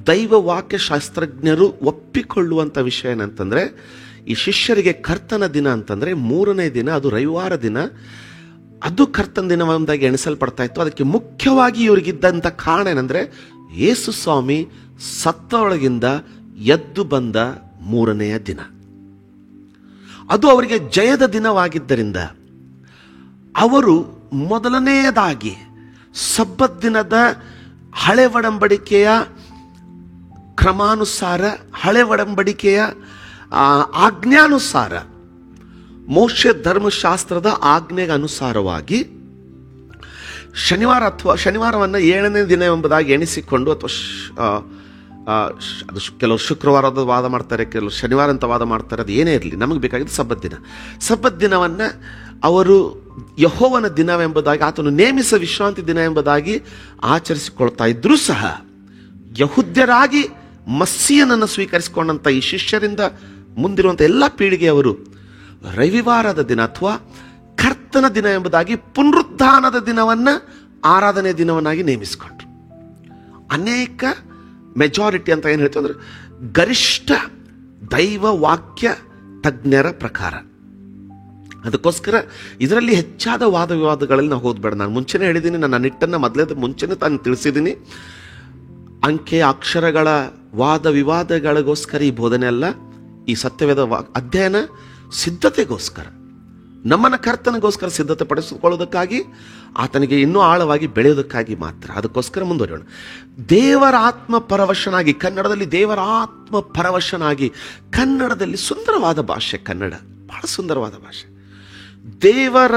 ದೈವ ವಾಕ್ಯ ಶಾಸ್ತ್ರಜ್ಞರು ಒಪ್ಪಿಕೊಳ್ಳುವಂಥ ವಿಷಯ ಏನಂತಂದರೆ, ಈ ಶಿಷ್ಯರಿಗೆ ಕರ್ತನ ದಿನ ಅಂತಂದರೆ 3ನೇ ದಿನ, ಅದು ರವಿವಾರ ದಿನ, ಅದು ಕರ್ತನ ದಿನವೊಂದಾಗಿ ಎಣಿಸಲ್ಪಡ್ತಾ ಇತ್ತು. ಅದಕ್ಕೆ ಮುಖ್ಯವಾಗಿ ಇವರಿಗಿದ್ದಂಥ ಕಾರಣ ಏನಂದರೆ, ಯೇಸು ಸ್ವಾಮಿ ಸತ್ತೊಳಗಿಂದ ಎದ್ದು ಬಂದ 3ನೆಯ ದಿನ. ಅದು ಅವರಿಗೆ ಜಯದ ದಿನವಾಗಿದ್ದರಿಂದ ಅವರು ಮೊದಲನೆಯದಾಗಿ ಸಬ್ಬತ್ ದಿನದ ಹಳೆ ಒಡಂಬಡಿಕೆಯ ಕ್ರಮಾನುಸಾರ, ಹಳೆ ಒಡಂಬಡಿಕೆಯ ಆಜ್ಞಾನುಸಾರ, ಮೋಶೆ ಧರ್ಮಶಾಸ್ತ್ರದ ಆಜ್ಞೆಗೆ ಅನುಸಾರವಾಗಿ ಶನಿವಾರವನ್ನು 7ನೇ ದಿನ ಎಂಬುದಾಗಿ ಎಣಿಸಿಕೊಂಡು, ಅಥವಾ ಅದು ಕೆಲವರು ಶುಕ್ರವಾರದ ವಾದ ಮಾಡ್ತಾರೆ, ಕೆಲವರು ಶನಿವಾರ ಅಂತ ವಾದ ಮಾಡ್ತಾರೆ. ಅದು ಏನೇ ಇರಲಿ, ನಮಗೆ ಬೇಕಾಗಿದ್ದು ಸಬ್ಬತ್ ದಿನ. ಸಬ್ಬತ್ ದಿನವನ್ನು ಅವರು ಯೆಹೋವನ ದಿನವೆಂಬುದಾಗಿ, ಆತನು ನೇಮಿಸ ವಿಶ್ರಾಂತಿ ದಿನ ಎಂಬುದಾಗಿ ಆಚರಿಸಿಕೊಳ್ತಾ ಇದ್ರೂ ಸಹ, ಯಹೂದ್ಯರಾಗಿ ಮಸ್ಸಿಯನನ್ನು ಸ್ವೀಕರಿಸಿಕೊಂಡಂಥ ಈ ಶಿಷ್ಯರಿಂದ ಮುಂದಿರುವಂಥ ಎಲ್ಲ ಪೀಳಿಗೆಯವರು ರವಿವಾರದ ದಿನ ಅಥವಾ ಕರ್ತನ ದಿನ ಎಂಬುದಾಗಿ ಪುನರುತ್ಥಾನದ ದಿನವನ್ನು ಆರಾಧನೆ ದಿನವನ್ನಾಗಿ ನೇಮಿಸಿಕೊಂಡ್ರು. ಅನೇಕ ಮೆಜಾರಿಟಿ ಅಂತ ಏನು ಹೇಳ್ತೀವಿ ಅಂದರೆ ಗರಿಷ್ಠ ದೈವ ವಾಕ್ಯ ತಜ್ಞರ ಪ್ರಕಾರ. ಅದಕ್ಕೋಸ್ಕರ ಇದರಲ್ಲಿ ಹೆಚ್ಚಾದ ವಾದ ವಿವಾದಗಳಲ್ಲಿ ನಾವು ಹೋದ್ಬೇಡ. ನಾನು ಮುಂಚೆನೇ ಹೇಳಿದ್ದೀನಿ, ನನ್ನ ನಿಟ್ಟನ್ನು ಮುಂಚೆನೇ ತಾನು ತಿಳಿಸಿದ್ದೀನಿ. ಅಂಕೆ ಅಕ್ಷರಗಳ ವಾದ ವಿವಾದಗಳಿಗೋಸ್ಕರ ಈ ಬೋಧನೆ ಅಲ್ಲ. ಈ ಸತ್ಯವೇದ ಅಧ್ಯಯನ ಸಿದ್ಧತೆಗೋಸ್ಕರ, ನಮ್ಮನ್ನ ಕರ್ತನಿಗೋಸ್ಕರ ಸಿದ್ಧತೆ ಪಡಿಸಿಕೊಳ್ಳೋದಕ್ಕಾಗಿ, ಆತನಿಗೆ ಇನ್ನೂ ಆಳವಾಗಿ ಬೆಳೆಯೋದಕ್ಕಾಗಿ ಮಾತ್ರ. ಅದಕ್ಕೋಸ್ಕರ ಮುಂದುವರಿಯೋಣ. ದೇವರ ಆತ್ಮ ಪರವಶನಾಗಿ, ಕನ್ನಡದಲ್ಲಿ ದೇವರ ಆತ್ಮ ಪರವಶನಾಗಿ, ಕನ್ನಡದಲ್ಲಿ ಸುಂದರವಾದ ಭಾಷೆ, ಕನ್ನಡ ಬಹಳ ಸುಂದರವಾದ ಭಾಷೆ. ದೇವರ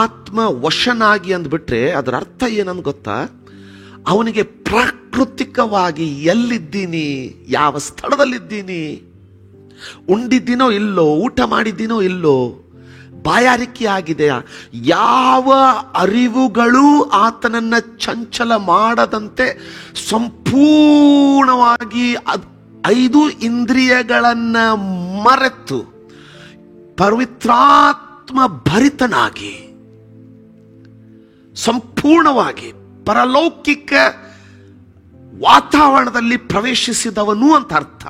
ಆತ್ಮ ವಶನಾಗಿ ಅಂದ್ಬಿಟ್ರೆ ಅದರ ಅರ್ಥ ಏನಂತ ಗೊತ್ತಾ? ಅವನಿಗೆ ಪ್ರಾಕೃತಿಕವಾಗಿ ಎಲ್ಲಿದ್ದೀನಿ, ಯಾವ ಸ್ಥಳದಲ್ಲಿದ್ದೀನಿ, ಉಂಡಿದ್ದೀನೋ ಇಲ್ಲೋ, ಊಟ ಮಾಡಿದ್ದೀನೋ ಇಲ್ಲೋ, ಬಾಯಾರಿಕೆ ಆಗಿದೆಯಾ, ಯಾವ ಅರಿವುಗಳು ಆತನನ್ನ ಚಂಚಲ ಮಾಡದಂತೆ ಸಂಪೂರ್ಣವಾಗಿ 5 ಇಂದ್ರಿಯಗಳನ್ನ ಮರೆತು ಪವಿತ್ರಾತ್ಮ ಭರಿತನಾಗಿ ಸಂಪೂರ್ಣವಾಗಿ ಪರಲೌಕಿಕ ವಾತಾವರಣದಲ್ಲಿ ಪ್ರವೇಶಿಸಿದವನು ಅಂತ ಅರ್ಥ.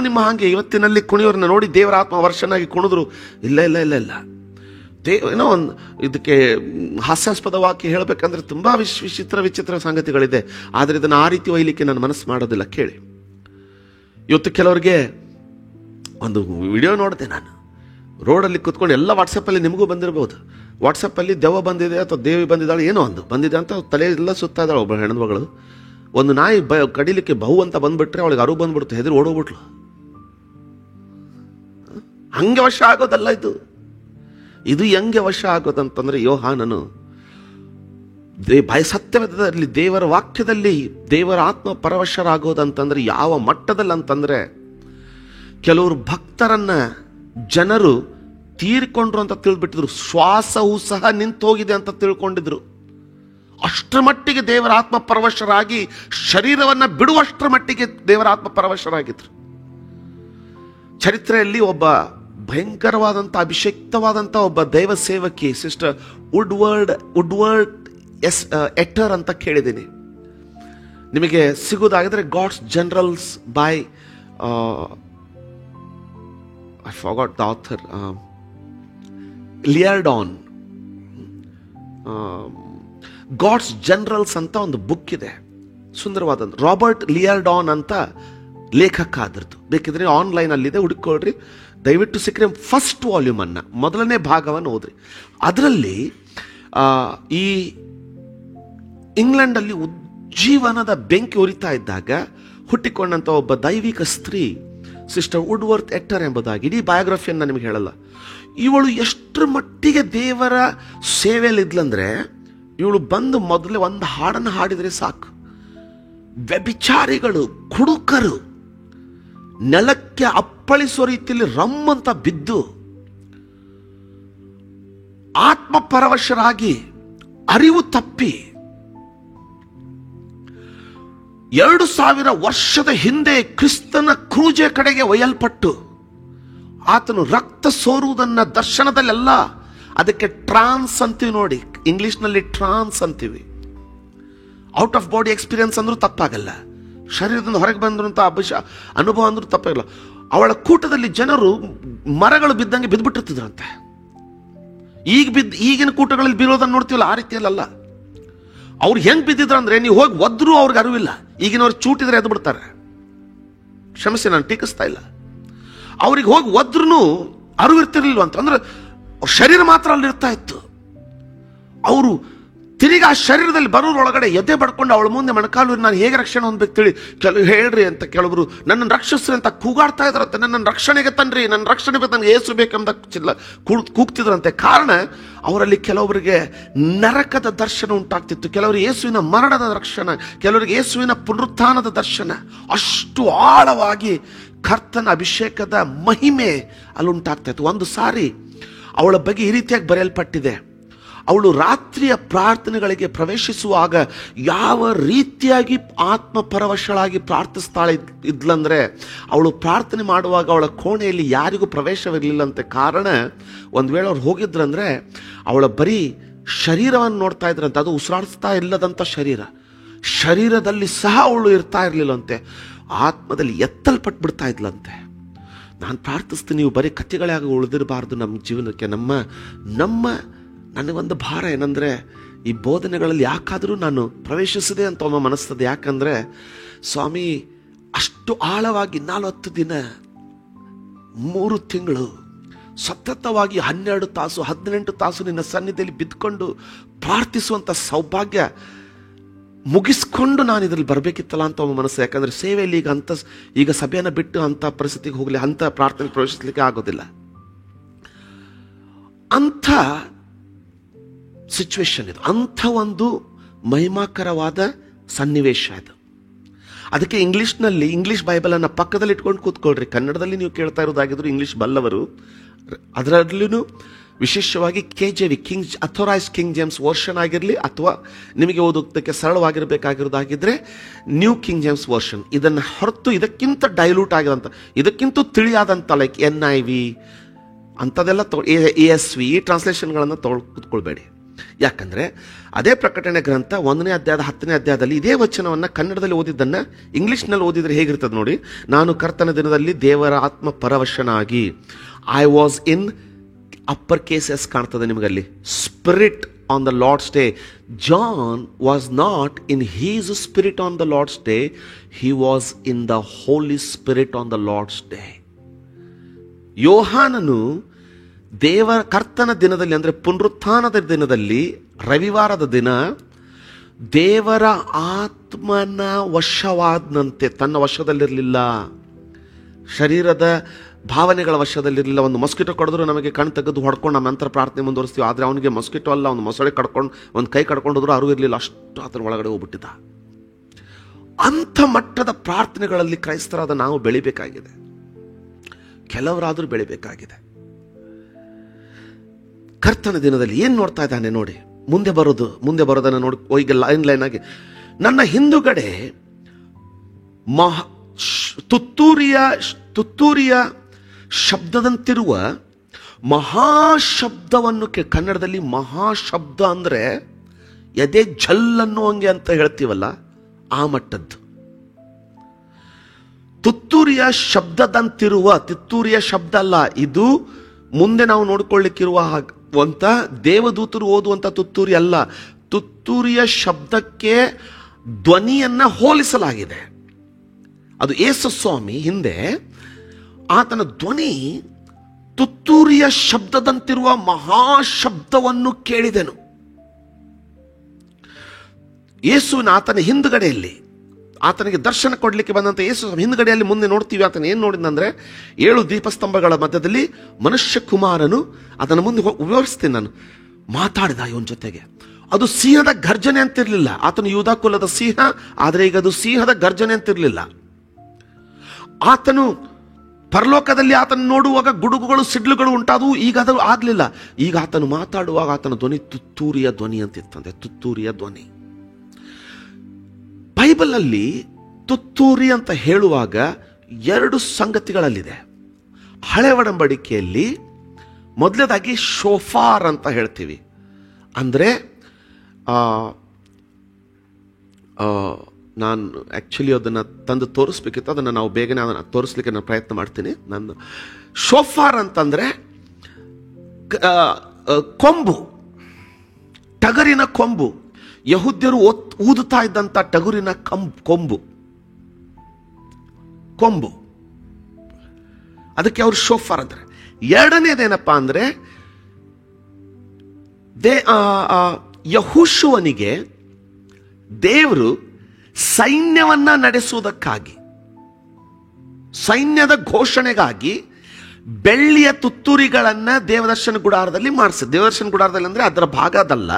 ನಿಮ್ಮ ಹಾಗೆ ಇವತ್ತಿನಲ್ಲಿ ಕುಣಿಯೋರನ್ನ ನೋಡಿ ದೇವರ ಆತ್ಮ ವರ್ಷನಾಗಿ ಕುಣಿದ್ರು ಇಲ್ಲ ಇಲ್ಲ ಇಲ್ಲ ಇಲ್ಲ. ಏನೋ ಒಂದು ಇದಕ್ಕೆ ಹಾಸ್ಯಾಸ್ಪದ ವಾಕ್ಯ ಹೇಳಬೇಕಂದ್ರೆ ತುಂಬಾ ವಿಚಿತ್ರ ಸಂಗತಿಗಳಿದೆ. ಆದರೆ ಇದನ್ನು ಆ ರೀತಿ ಒಯ್ಲಿಕ್ಕೆ ನನ್ನ ಮನಸ್ಸು ಮಾಡೋದಿಲ್ಲ. ಕೇಳಿ, ಇವತ್ತು ಕೆಲವರಿಗೆ ಒಂದು ವಿಡಿಯೋ ನೋಡಿದೆ ನಾನು, ರೋಡಲ್ಲಿ ಕೂತ್ಕೊಂಡು, ಎಲ್ಲ ವಾಟ್ಸಪ್ಪಲ್ಲಿ ನಿಮಗೂ ಬಂದಿರ್ಬೋದು, ವಾಟ್ಸಪ್ಪಲ್ಲಿ ದೆವ್ವ ಬಂದಿದೆ ಅಥವಾ ದೇವಿ ಬಂದಿದ್ದಾಳೆ ಏನೋ ಒಂದು ಬಂದಿದೆ ಅಂತ ತಲೆ ಎಲ್ಲ ಸುತ್ತಾ ಇದ್ದಾಳೆ ಒಬ್ಬ ಹೆಣ್ಮಗಳು. ಒಂದು ನಾಯಿ ಕಡಿಲಿಕ್ಕೆ ಬಹು ಅಂತ ಬಂದ್ಬಿಟ್ರೆ ಅವಳಿಗೆ ಅರು ಬಂದ್ಬಿಡ್ತು, ಹೆದರಿ ಓಡೋಗ್ಬಿಟ್ಲು. ಹಂಗೆ ವಶ ಆಗೋದಲ್ಲ ಇದು ಹೆಂಗೆ ವಶ ಆಗೋದಂತಂದ್ರೆ, ಯೋಹಾನನು ಸತ್ಯವೇದದಲ್ಲಿ ದೇವರ ವಾಕ್ಯದಲ್ಲಿ ದೇವರ ಆತ್ಮ ಪರವಶರಾಗೋದಂತಂದ್ರೆ ಯಾವ ಮಟ್ಟದಲ್ಲಿ ಅಂತಂದ್ರೆ, ಕೆಲವರು ಭಕ್ತರನ್ನ ಜನರು ತೀರ್ಕೊಂಡ್ರು ಅಂತ ತಿಳಿದ್ಬಿಟ್ಟಿದ್ರು, ಶ್ವಾಸವೂ ಸಹ ನಿಂತು ಹೋಗಿದೆ ಅಂತ ತಿಳ್ಕೊಂಡಿದ್ರು. ಅಷ್ಟರ ಮಟ್ಟಿಗೆ ದೇವರ ಆತ್ಮ ಪರವಶರಾಗಿ ಶರೀರವನ್ನ ಬಿಡುವಷ್ಟರ ಮಟ್ಟಿಗೆ ದೇವರ ಆತ್ಮ ಪರವಶರಾಗಿದ್ರು. ಚರಿತ್ರೆಯಲ್ಲಿ ಒಬ್ಬ ಭಯಂಕರವಾದಂಥ ಅಭಿಷಕ್ತವಾದಂಥ ಒಬ್ಬ ದೈವ ಸೇವಕಿ ಸಿಸ್ಟರ್ ವುಡ್ವರ್ಡ್ ಎಟ್ಟರ್ ಅಂತ ಕೇಳಿದ್ದೀನಿ. ನಿಮಗೆ ಸಿಗುವುದಾಗಿದ್ರೆ God's generals by I forgot the author, Liardon, God's generals ಅಂತ ಒಂದು ಬುಕ್ ಇದೆ, ಸುಂದರವಾದ. ರಾಬರ್ಟ್ ಲಿಯರ್ಡಾನ್ ಅಂತ ಲೇಖಕ ಅದರದ್ದು, ಬೇಕಿದ್ರೆ ಆನ್ಲೈನ್ ಅಲ್ಲಿದೆ, ಹುಡುಕೊಳ್ರಿ, ದಯವಿಟ್ಟು ಸಿಕ್ಕರೆ ಫಸ್ಟ್ ವಾಲ್ಯೂಮ್ ಅನ್ನ ಮೊದಲನೇ ಭಾಗವನ್ನು ಓದ್ರಿ. ಅದರಲ್ಲಿ ಈ ಇಂಗ್ಲೆಂಡಲ್ಲಿ ಉಜ್ಜೀವನದ ಬೆಂಕಿ ಉರಿತಾ ಇದ್ದಾಗ ಹುಟ್ಟಿಕೊಂಡಂತ ಒಬ್ಬ ದೈವಿಕ ಸ್ತ್ರೀ ಸಿಸ್ಟರ್ ವುಡ್ವರ್ತ್ ಎಟ್ಟರ್ ಎಂಬುದಾಗಿ, ಇಡೀ ಬಯೋಗ್ರಫಿಯನ್ನು ನಿಮಗೆ ಹೇಳಲ್ಲ. ಇವಳು ಎಷ್ಟರ ಮಟ್ಟಿಗೆ ದೇವರ ಸೇವೆಯಲ್ಲಿ ಇದ್ಲಂದ್ರೆ, ಇವಳು ಬಂದು ಮೊದಲೇ ಒಂದು ಹಾಡನ್ನು ಹಾಡಿದರೆ ಸಾಕು, ವ್ಯಭಿಚಾರಿಗಳು, ಕುಡುಕರು ನೆಲಕ್ಕೆ ಅಪ್ಪಳಿಸೋ ರೀತಿಯಲ್ಲಿ ರಮ್ಮಂತ ಬಿದ್ದು ಆತ್ಮ ಪರವಶರಾಗಿ ಅರಿವು ತಪ್ಪಿ 2000 ವರ್ಷದ ಹಿಂದೆ ಕ್ರಿಸ್ತನ ಕ್ರೂಜೆ ಕಡೆಗೆ ಒಯ್ಯಲ್ಪಟ್ಟು ಆತನು ರಕ್ತ ಸೋರುವುದನ್ನ ದರ್ಶನದಲ್ಲೆಲ್ಲ, ಅದಕ್ಕೆ ಟ್ರಾನ್ಸ್ ಅಂತೀವಿ ನೋಡಿ, ಇಂಗ್ಲಿಷ್ನಲ್ಲಿ ಟ್ರಾನ್ಸ್ ಅಂತೀವಿ. ಔಟ್ ಆಫ್ ಬಾಡಿ ಎಕ್ಸ್ಪೀರಿಯನ್ಸ್ ಅಂದ್ರೂ ತಪ್ಪಾಗಲ್ಲ, ಶರೀರದಿಂದ ಹೊರಗೆ ಬಂದಂಥ ಅನುಭವ ಅಂದ್ರೂ ತಪ್ಪಾಗಲ್ಲ. ಅವಳ ಕೂಟದಲ್ಲಿ ಜನರು ಮರಗಳು ಬಿದ್ದಂಗೆ ಬಿದ್ದುಬಿಟ್ಟಿರ್ತಿದ್ರಂತೆ. ಈಗಿನ ಕೂಟಗಳಲ್ಲಿ ಬೀಳೋದನ್ನು ನೋಡ್ತೀವಲ್ಲ, ಆ ರೀತಿಯಲ್ಲ. ಅವ್ರು ಹೆಂಗ್ ಬಿದ್ದಿದ್ರು ಅಂದ್ರೆ, ನೀವು ಹೋಗಿ ಒದ್ರೂ ಅವ್ರಿಗೆ ಅರಿವಿಲ್ಲ. ಈಗಿನವ್ರು ಚೂಟಿದ್ರೆ ಎದ್ದು ಬಿಡ್ತಾರೆ, ಕ್ಷಮಿಸಿ ನಾನು ಟೀಕಿಸ್ತಾ ಇಲ್ಲ. ಅವ್ರಿಗೆ ಹೋಗಿ ಒದ್ರೂ ಅರಿವಿರ್ತಿರ್ಲಿಲ್ವ ಅಂದ್ರೆ ಶರೀರ ಮಾತ್ರ ಅಲ್ಲಿ ಇರ್ತಾ ಇತ್ತು. ಅವರು ತಿರುಗಿ ಆ ಶರೀರದಲ್ಲಿ ಬರೋರೊಳಗಡೆ ಎದೆ ಬಡ್ಕೊಂಡು ಅವಳ ಮುಂದೆ ಮಣಕಾಲು, ನಾನು ಹೇಗೆ ರಕ್ಷಣೆ ಹೊಂದಬೇಕು ತಿಳಿ, ಹೇಳ್ರಿ ಅಂತ ಕೆಲವರು ನನ್ನನ್ನು ರಕ್ಷಿಸ್ರಿ ಅಂತ ಕೂಗಾಡ್ತಾ ಇದ್ರಂತೆ. ನನ್ನ ರಕ್ಷಣೆಗೆ ತನ್ರಿ, ನನ್ನ ರಕ್ಷಣೆ ಬೇಕು, ನನಗೆ ಏಸು ಬೇಕೆಂಬ ಕೂಗ್ತಿದ್ರಂತೆ. ಕಾರಣ ಅವರಲ್ಲಿ ಕೆಲವರಿಗೆ ನರಕದ ದರ್ಶನ ಉಂಟಾಗ್ತಿತ್ತು, ಕೆಲವರಿಗೆ ಯೇಸುವಿನ ಮರಣದ ದರ್ಶನ, ಕೆಲವರಿಗೆ ಯೇಸುವಿನ ಪುನರುತ್ಥಾನದ ದರ್ಶನ. ಅಷ್ಟು ಆಳವಾಗಿ ಕರ್ತನ ಅಭಿಷೇಕದ ಮಹಿಮೆ ಅಲ್ಲಿ ಉಂಟಾಗ್ತಾ ಇತ್ತು. ಒಂದು ಸಾರಿ ಅವಳ ಬಗ್ಗೆ ಈ ರೀತಿಯಾಗಿ ಬರೆಯಲ್ಪಟ್ಟಿದೆ, ಅವಳು ರಾತ್ರಿಯ ಪ್ರಾರ್ಥನೆಗಳಿಗೆ ಪ್ರವೇಶಿಸುವಾಗ ಯಾವ ರೀತಿಯಾಗಿ ಆತ್ಮ ಪರವಶಳಾಗಿ ಪ್ರಾರ್ಥಿಸ್ತಾಳೆ ಇದ್ಲಂದ್ರೆ, ಅವಳು ಪ್ರಾರ್ಥನೆ ಮಾಡುವಾಗ ಅವಳ ಕೋಣೆಯಲ್ಲಿ ಯಾರಿಗೂ ಪ್ರವೇಶವಿರಲಿಲ್ಲಂತೆ. ಕಾರಣ, ಒಂದು ವೇಳೆ ಅವ್ರು ಹೋಗಿದ್ರಂದ್ರೆ ಅವಳ ಬರೀ ಶರೀರವನ್ನು ನೋಡ್ತಾ ಇದ್ರಂತೆ, ಅದು ಉಸಿರಾಡಿಸ್ತಾ ಇಲ್ಲದಂಥ ಶರೀರದಲ್ಲಿ ಸಹ ಅವಳು ಇರ್ತಾ ಇರಲಿಲ್ಲಂತೆ, ಆತ್ಮದಲ್ಲಿ ಎತ್ತಲ್ಪಟ್ಬಿಡ್ತಾ ಇದ್ಲಂತೆ. ನಾನು ಪ್ರಾರ್ಥಿಸ್ತೀನಿ, ನೀವು ಬರೀ ಕಥೆಗಳೇ ಆಗಿ ಉಳಿದಿರಬಾರ್ದು ನಮ್ಮ ಜೀವನಕ್ಕೆ. ನನಗೊಂದು ಭಾರ ಏನಂದರೆ, ಈ ಬೋಧನೆಗಳಲ್ಲಿ ಯಾಕಾದರೂ ನಾನು ಪ್ರವೇಶಿಸಿದೆ ಅಂತ ಒಮ್ಮೆ ಮನಸ್ತದೆ. ಯಾಕಂದರೆ ಸ್ವಾಮಿ, ಅಷ್ಟು ಆಳವಾಗಿ 40 ದಿನ 3 ತಿಂಗಳು ಸತತವಾಗಿ 12 ತಾಸು 18 ತಾಸು ನಿನ್ನ ಸನ್ನಿಧಿಯಲ್ಲಿ ಬಿದ್ದುಕೊಂಡು ಪ್ರಾರ್ಥಿಸುವಂಥ ಸೌಭಾಗ್ಯ ಮುಗಿಸ್ಕೊಂಡು ನಾನು ಇದರಲ್ಲಿ ಬರಬೇಕಿತ್ತಲ್ಲ ಅಂತ ಒಮ್ಮೆ ಮನಸ್ಸು. ಯಾಕಂದರೆ ಸೇವೆಯಲ್ಲಿ ಈಗ ಸಭೆಯನ್ನು ಬಿಟ್ಟು ಅಂಥ ಪರಿಸ್ಥಿತಿಗೆ ಹೋಗಲಿ, ಅಂಥ ಪ್ರಾರ್ಥನೆ ಪ್ರವೇಶಿಸಲಿಕ್ಕೆ ಆಗೋದಿಲ್ಲ. ಅಂಥ ಸಿಚುವೇಶನ್ ಇದು, ಅಂಥ ಒಂದು ಮಹಿಮಾಕರವಾದ ಸನ್ನಿವೇಶ ಇದು. ಅದಕ್ಕೆ ಇಂಗ್ಲಿಷ್ ಬೈಬಲನ್ನು ಪಕ್ಕದಲ್ಲಿ ಇಟ್ಕೊಂಡು ಕೂತ್ಕೊಳ್ರಿ. ಕನ್ನಡದಲ್ಲಿ ನೀವು ಕೇಳ್ತಾ ಇರೋದಾಗಿದ್ರು ಇಂಗ್ಲಿಷ್ ಬಲ್ಲವರು, ಅದರಲ್ಲೂ ವಿಶೇಷವಾಗಿ KJV, authorised king James version ಆಗಿರಲಿ, ಅಥವಾ ನಿಮಗೆ ಓದೋದಕ್ಕೆ ಸರಳವಾಗಿರಬೇಕಾಗಿರೋದಾಗಿದ್ರೆ ನ್ಯೂ ಕಿಂಗ್ ಜೇಮ್ಸ್ ವರ್ಷನ್, ಇದನ್ನು ಹೊರತು ಇದಕ್ಕಿಂತ ಡೈಲ್ಯೂಟ್ ಆಗಿರೋಂಥ, ಇದಕ್ಕಿಂತ ತಿಳಿಯಾದಂಥ ಲೈಕ್ NIV ಅಂಥದ್ದೆಲ್ಲ ASV ಈ ಟ್ರಾನ್ಸ್ಲೇಷನ್ಗಳನ್ನು ಕೂತ್ಕೊಳ್ಬೇಡಿ. ಯಾಕಂದರೆ ಅದೇ ಪ್ರಕಟಣೆ ಗ್ರಂಥ 1ನೇ ಅಧ್ಯಾಯದ 10ನೇ ಅಧ್ಯಾಯದಲ್ಲಿ ಇದೇ ವಚನವನ್ನು ಕನ್ನಡದಲ್ಲಿ ಓದಿದ್ದನ್ನು ಇಂಗ್ಲಿಷ್ನಲ್ಲಿ ಓದಿದರೆ ಹೇಗಿರ್ತದೆ ನೋಡಿ. ನಾನು ಕರ್ತನ ದಿನದಲ್ಲಿ ದೇವರ ಆತ್ಮ ಪರವಶನಾಗಿ, I was in upper cases ಕಾಣ್ತದೆ ನಿಮಗಲ್ಲಿ, spirit on the Lord's day. John was not in his spirit on the Lord's day, he was in the holy spirit on the Lord's day. ಯೋಹಾನನು ಕರ್ತನ ದಿನದಲ್ಲಿ, ಅಂದರೆ ಪುನರುತ್ಥಾನದ ದಿನದಲ್ಲಿ, ರವಿವಾರದ ದಿನ ದೇವರ ಆತ್ಮನ ವಶವಾದನಂತೆ. ತನ್ನ ವಶದಲ್ಲಿರಲಿಲ್ಲ, ಶರೀರದ ಭಾವನೆಗಳ ವಶದಲ್ಲಿರಲಿಲ್ಲ. ಒಂದು ಮೊಸ್ಕಿಟೋ ಕಡಿದ್ರು ನಮಗೆ ಕಣ್ ತೆಗೆದು ಹೊಡ್ಕೊಂಡು ನಮ್ಮ ನಂತರ ಪ್ರಾರ್ಥನೆ ಮುಂದುವರಿಸ್ತೀವಿ. ಆದರೆ ಅವನಿಗೆ ಮೊಸ್ಕಿಟೋ ಅಲ್ಲ, ಒಂದು ಮೊಸಳೆ ಕಡ್ಕೊಂಡು ಒಂದು ಕೈ ಕಡ್ಕೊಂಡೋದ್ರು ಅರಿವು ಇರಲಿಲ್ಲ, ಅಷ್ಟು ಆತನ ಒಳಗಡೆ ಹೋಗ್ಬಿಟ್ಟಿದ್ದ. ಅಂಥ ಮಟ್ಟದ ಪ್ರಾರ್ಥನೆಗಳಲ್ಲಿ ಕ್ರೈಸ್ತರಾದ ನಾವು ಬೆಳಿಬೇಕಾಗಿದೆ. ಕೆಲವರಾದರೂ ಬೆಳಿಬೇಕಾಗಿದೆ. ಕರ್ತನ ದಿನದಲ್ಲಿ ಏನು ನೋಡ್ತಾ ಇದ್ದಾನೆ ನೋಡಿ, ಮುಂದೆ ಬರೋದನ್ನು ನೋಡಿ. ಈಗ ಲೈನ್ ಆಗಿ ನನ್ನ ಹಿಂದುಗಡೆ ತುತ್ತೂರಿಯ ಶಬ್ದದಂತಿರುವ ಮಹಾಶಬ್ದವನ್ನು ಕನ್ನಡದಲ್ಲಿ ಮಹಾಶಬ್ದ ಅಂದರೆ ಎದೆ ಜಲ್ಲನ್ನು ಹಂಗೆ ಅಂತ ಹೇಳ್ತೀವಲ್ಲ, ಆ ಮಟ್ಟದ್ದು. ತುತ್ತೂರಿಯ ಶಬ್ದ ಅಲ್ಲ ಇದು. ಮುಂದೆ ನಾವು ನೋಡಿಕೊಳ್ಳಿಕ್ಕಿರುವ ದೇವದೂತರು ಓದುವಂಥ ತುತ್ತೂರಿ ಅಲ್ಲ. ತುತ್ತೂರಿಯ ಶಬ್ದಕ್ಕೆ ಧ್ವನಿಯನ್ನ ಹೋಲಿಸಲಾಗಿದೆ. ಅದು ಯೇಸು ಸ್ವಾಮಿ ಹಿಂದೆ ಆತನ ಧ್ವನಿ ತುತ್ತೂರಿಯ ಶಬ್ದದಂತಿರುವ ಮಹಾಶಬ್ದವನ್ನು ಕೇಳಿದೆನು. ಯೇಸುವಿನ ಆತನ ಹಿಂದುಗಡೆಯಲ್ಲಿ, ಆತನಿಗೆ ದರ್ಶನ ಕೊಡಲಿಕ್ಕೆ ಬಂದಂಥ ಯೇಸು ಹಿಂದುಗಡೆಯಲ್ಲಿ ಮುಂದೆ ನೋಡ್ತೀವಿ. ಆತನ ಏನು ನೋಡಿದಂದ್ರೆ 7 ದೀಪಸ್ತಂಭಗಳ ಮಧ್ಯದಲ್ಲಿ ಮನುಷ್ಯ ಕುಮಾರನು, ಅದನ್ನು ಮುಂದೆ ವಿವರಿಸ್ತೀನಿ ನಾನು, ಮಾತಾಡಿದ ಇವನ ಜೊತೆಗೆ. ಅದು ಸಿಂಹದ ಗರ್ಜನೆ ಅಂತಿರಲಿಲ್ಲ. ಆತನು ಯೂದ ಕುಲದ ಸಿಂಹ, ಆದರೆ ಈಗ ಅದು ಸಿಂಹದ ಗರ್ಜನೆ ಅಂತಿರಲಿಲ್ಲ. ಆತನು ಪರಲೋಕದಲ್ಲಿ ಆತನು ನೋಡುವಾಗ ಗುಡುಗುಗಳು ಸಿಡ್ಲುಗಳು ಉಂಟಾದವು, ಈಗ ಅದು ಆಗಲಿಲ್ಲ. ಈಗ ಆತನು ಮಾತಾಡುವಾಗ ಆತನ ಧ್ವನಿ ತುತ್ತೂರಿಯ ಧ್ವನಿ ಅಂತಿತ್ತಂತೆ. ತುತ್ತೂರಿಯ ಧ್ವನಿ. ಬೈಬಲಲ್ಲಿ ತುತ್ತೂರಿ ಅಂತ ಹೇಳುವಾಗ 2 ಸಂಗತಿಗಳಲ್ಲಿದೆ. ಹಳೆ ಒಡಂಬಡಿಕೆಯಲ್ಲಿ ಮೊದಲನೇದಾಗಿ ಶೋಫಾರ್ ಅಂತ ಹೇಳ್ತೀವಿ. ಅಂದರೆ ನಾನು ಆ್ಯಕ್ಚುಲಿ ಅದನ್ನು ತಂದು ತೋರಿಸ್ಬೇಕಿತ್ತು, ಅದನ್ನು ನಾವು ಬೇಗನೆ ಅದನ್ನು ತೋರಿಸ್ಲಿಕ್ಕೆ ನಾನು ಪ್ರಯತ್ನ ಮಾಡ್ತೀನಿ. ನಾನು ಶೋಫಾರ್ ಅಂತಂದರೆ ಕೊಂಬು, ಟಗರಿನ ಕೊಂಬು. ಯಹೂದ್ಯರು ಊದುತ್ತಾ ಇದ್ದಂಥ ಟಗರಿನ ಕೊಂಬು, ಅದಕ್ಕೆ ಅವರು ಶೋಫಾರ್ ಅಂತಾರೆ. ಎರಡನೇದೇನಪ್ಪ ಅಂದರೆ ಯೆಹೋಶುವನಿಗೆ ದೇವರು ಸೈನ್ಯವನ್ನ ನಡೆಸುವುದಕ್ಕಾಗಿ, ಸೈನ್ಯದ ಘೋಷಣೆಗಾಗಿ ಬೆಳ್ಳಿಯ ತುತ್ತೂರಿಗಳನ್ನ ದೇವದರ್ಶನ ಗುಡಾರದಲ್ಲಿ ಮಾಡಿಸಿದ. ದೇವದರ್ಶನ ಗುಡಾರದಲ್ಲಿ ಅಂದ್ರೆ ಅದರ ಭಾಗದಲ್ಲ.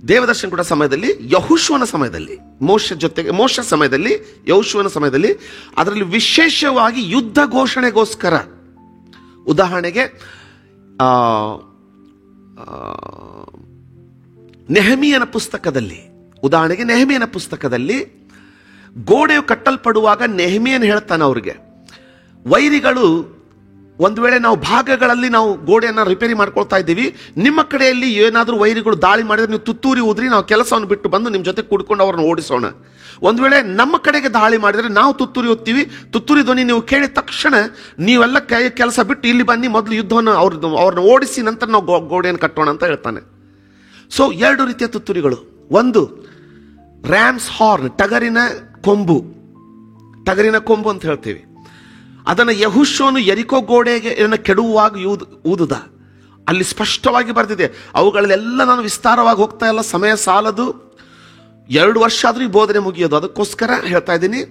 ದೇವದರ್ಶನ ಗುಡ ಸಮಯದಲ್ಲಿ, ಯೆಹೋಶುವನ ಸಮಯದಲ್ಲಿ, ಮೋಶ ಸಮಯದಲ್ಲಿ, ಯೆಹೋಶುವನ ಸಮಯದಲ್ಲಿ ಅದರಲ್ಲಿ ವಿಶೇಷವಾಗಿ ಯುದ್ಧ ಘೋಷಣೆಗೋಸ್ಕರ, ಉದಾಹರಣೆಗೆ ನೆಹೆಮೀಯನ ಪುಸ್ತಕದಲ್ಲಿ ಗೋಡೆಯು ಕಟ್ಟಲ್ಪಡುವಾಗ ನೆಹೆಮೀಯನು ಹೇಳ್ತಾನೆ ಅವ್ರಿಗೆ, ವೈರಿಗಳು ಒಂದು ವೇಳೆ ನಾವು ಭಾಗಗಳಲ್ಲಿ ನಾವು ಗೋಡೆಯನ್ನು ರಿಪೇರಿ ಮಾಡ್ಕೊಳ್ತಾ ಇದ್ದೀವಿ, ನಿಮ್ಮ ಕಡೆಯಲ್ಲಿ ಏನಾದರೂ ವೈರಿಗಳು ದಾಳಿ ಮಾಡಿದ್ರೆ ನೀವು ತುತ್ತೂರಿ ಊದ್ರಿ, ನಾವು ಕೆಲಸವನ್ನು ಬಿಟ್ಟು ಬಂದು ನಿಮ್ಮ ಜೊತೆ ಕೂಡ್ಕೊಂಡು ಅವ್ರನ್ನ ಓಡಿಸೋಣ. ಒಂದು ವೇಳೆ ನಮ್ಮ ಕಡೆಗೆ ದಾಳಿ ಮಾಡಿದರೆ ನಾವು ತುತ್ತೂರಿ ಓದ್ತೀವಿ, ತುತ್ತೂರಿ ಧ್ವನಿ ನೀವು ಕೇಳಿದ ತಕ್ಷಣ ನೀವೆಲ್ಲ ಕೆಲಸ ಬಿಟ್ಟು ಇಲ್ಲಿ ಬನ್ನಿ, ಮೊದಲು ಯುದ್ಧವನ್ನು ಅವ್ರನ್ನ ಓಡಿಸಿ ನಂತರ ನಾವು ಗೋಡೆಯನ್ನು ಕಟ್ಟೋಣ ಅಂತ ಹೇಳ್ತಾನೆ. ಸೊ 2 ರೀತಿಯ ತುತ್ತೂರಿಗಳು. ಒಂದು ರ್ಯಾಮ್ಸ್ ಹಾರ್ನ್, ಟಗರಿನ ಕೊಂಬು ಅಂತ ಹೇಳ್ತೀವಿ. ಅದನ್ನು ಯೆಹೋಶುವನು ಯೆರಿಕೋ ಗೋಡೆಗೆ ಕೆಡುವಾಗ ಊದುದ. ಅಲ್ಲಿ ಸ್ಪಷ್ಟವಾಗಿ ಬರೆದಿದೆ. ಅವುಗಳಲ್ಲೆಲ್ಲ ನಾನು ವಿಸ್ತಾರವಾಗಿ ಹೋಗ್ತಾ ಇಲ್ಲ, ಸಮಯ ಸಾಲದು. 2 ವರ್ಷ ಆದರೂ ಈ ಬೋಧನೆ ಮುಗಿಯೋದು. ಅದಕ್ಕೋಸ್ಕರ ಹೇಳ್ತಾ ಇದ್ದೀನಿ,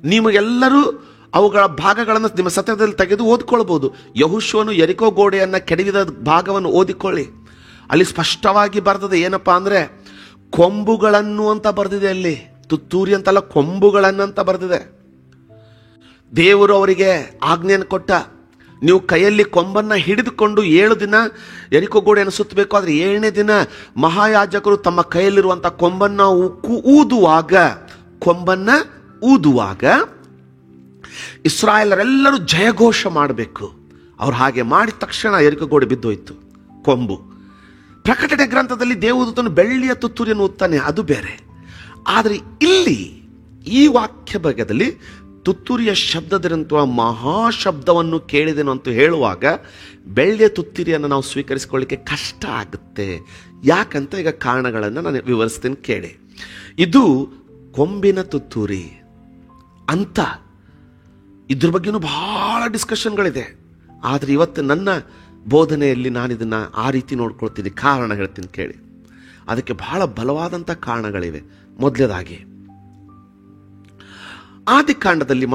ನಿಮಗೆಲ್ಲರೂ ಅವುಗಳ ಭಾಗಗಳನ್ನು ನಿಮ್ಮ ಸತ್ಯದಲ್ಲಿ ತೆಗೆದು ಓದ್ಕೊಳ್ಬಹುದು. ಯೆಹೋಶುವನು ಯೆರಿಕೋ ಗೋಡೆಯನ್ನ ಕೆಡವಿದ ಭಾಗವನ್ನು ಓದಿಕೊಳ್ಳಿ. ಅಲ್ಲಿ ಸ್ಪಷ್ಟವಾಗಿ ಬರ್ತದೆ. ಏನಪ್ಪಾ ಅಂದ್ರೆ ಕೊಂಬುಗಳನ್ನು ಅಂತ ಬರೆದಿದೆ. ಅಲ್ಲಿ ತುತ್ತೂರಿ ಅಂತಲ್ಲ, ಕೊಂಬುಗಳನ್ನಂತ ಬರೆದಿದೆ. ದೇವರು ಅವರಿಗೆ ಆಜ್ಞೆಯನ್ನು ಕೊಟ್ಟ, ನೀವು ಕೈಯಲ್ಲಿ ಕೊಂಬನ್ನ ಹಿಡಿದುಕೊಂಡು 7 ದಿನ ಯೆರಿಕೋ ಗೋಡೆಯನ್ನು ಸುತ್ತಬೇಕು. ಆದರೆ 7ನೇ ದಿನ ಮಹಾಯಾಜಕರು ತಮ್ಮ ಕೈಯಲ್ಲಿರುವಂಥ ಕೊಂಬನ್ನ ಊದುವಾಗ ಇಸ್ರಾಯೇಲರೆಲ್ಲರೂ ಜಯಘೋಷ ಮಾಡಬೇಕು. ಅವ್ರು ಹಾಗೆ ಮಾಡಿದ ತಕ್ಷಣ ಯೆರಿಕೋ ಗೋಡೆ ಬಿದ್ದೋಯ್ತು. ಕೊಂಬು. ಪ್ರಕಟಣೆ ಗ್ರಂಥದಲ್ಲಿ ದೇವದೂತನು ಬೆಳ್ಳಿಯ ತುತ್ತೂರಿಯನ್ನು ಊದ್ತಾನೆ, ಅದು ಬೇರೆ. ಆದರೆ ಇಲ್ಲಿ ಈ ವಾಕ್ಯ ಭಾಗದಲ್ಲಿ ತುತ್ತೂರಿಯ ಶಬ್ದದಿರಂತಹ ಮಹಾಶಬ್ದವನ್ನು ಕೇಳಿದೆನು ಅಂತ ಹೇಳುವಾಗ ಬೆಳ್ಳಿಯ ತುತ್ತೂರಿಯನ್ನು ನಾವು ಸ್ವೀಕರಿಸಿಕೊಳ್ಳಿಕ್ಕೆ ಕಷ್ಟ ಆಗುತ್ತೆ. ಯಾಕಂತ ಈಗ ಕಾರಣಗಳನ್ನು ನಾನು ವಿವರಿಸ್ತೀನಿ ಕೇಳಿ. ಇದು ಕೊಂಬಿನ ತುತ್ತೂರಿ ಅಂತ, ಇದ್ರ ಬಗ್ಗೆನೂ ಬಹಳ ಡಿಸ್ಕಷನ್ಗಳಿದೆ. ಆದರೆ ಇವತ್ತು ನನ್ನ ಬೋಧನೆಯಲ್ಲಿ ನಾನು ಇದನ್ನು ಆ ರೀತಿ ನೋಡ್ಕೊಳ್ತೀನಿ. ಕಾರಣ ಹೇಳ್ತೀನಿ ಕೇಳಿ. ಅದಕ್ಕೆ ಬಹಳ ಬಲವಾದಂಥ ಕಾರಣಗಳಿವೆ. ಮೊದಲನೇದಾಗಿ ಆದಿಕಾಂಡದಲ್ಲಿ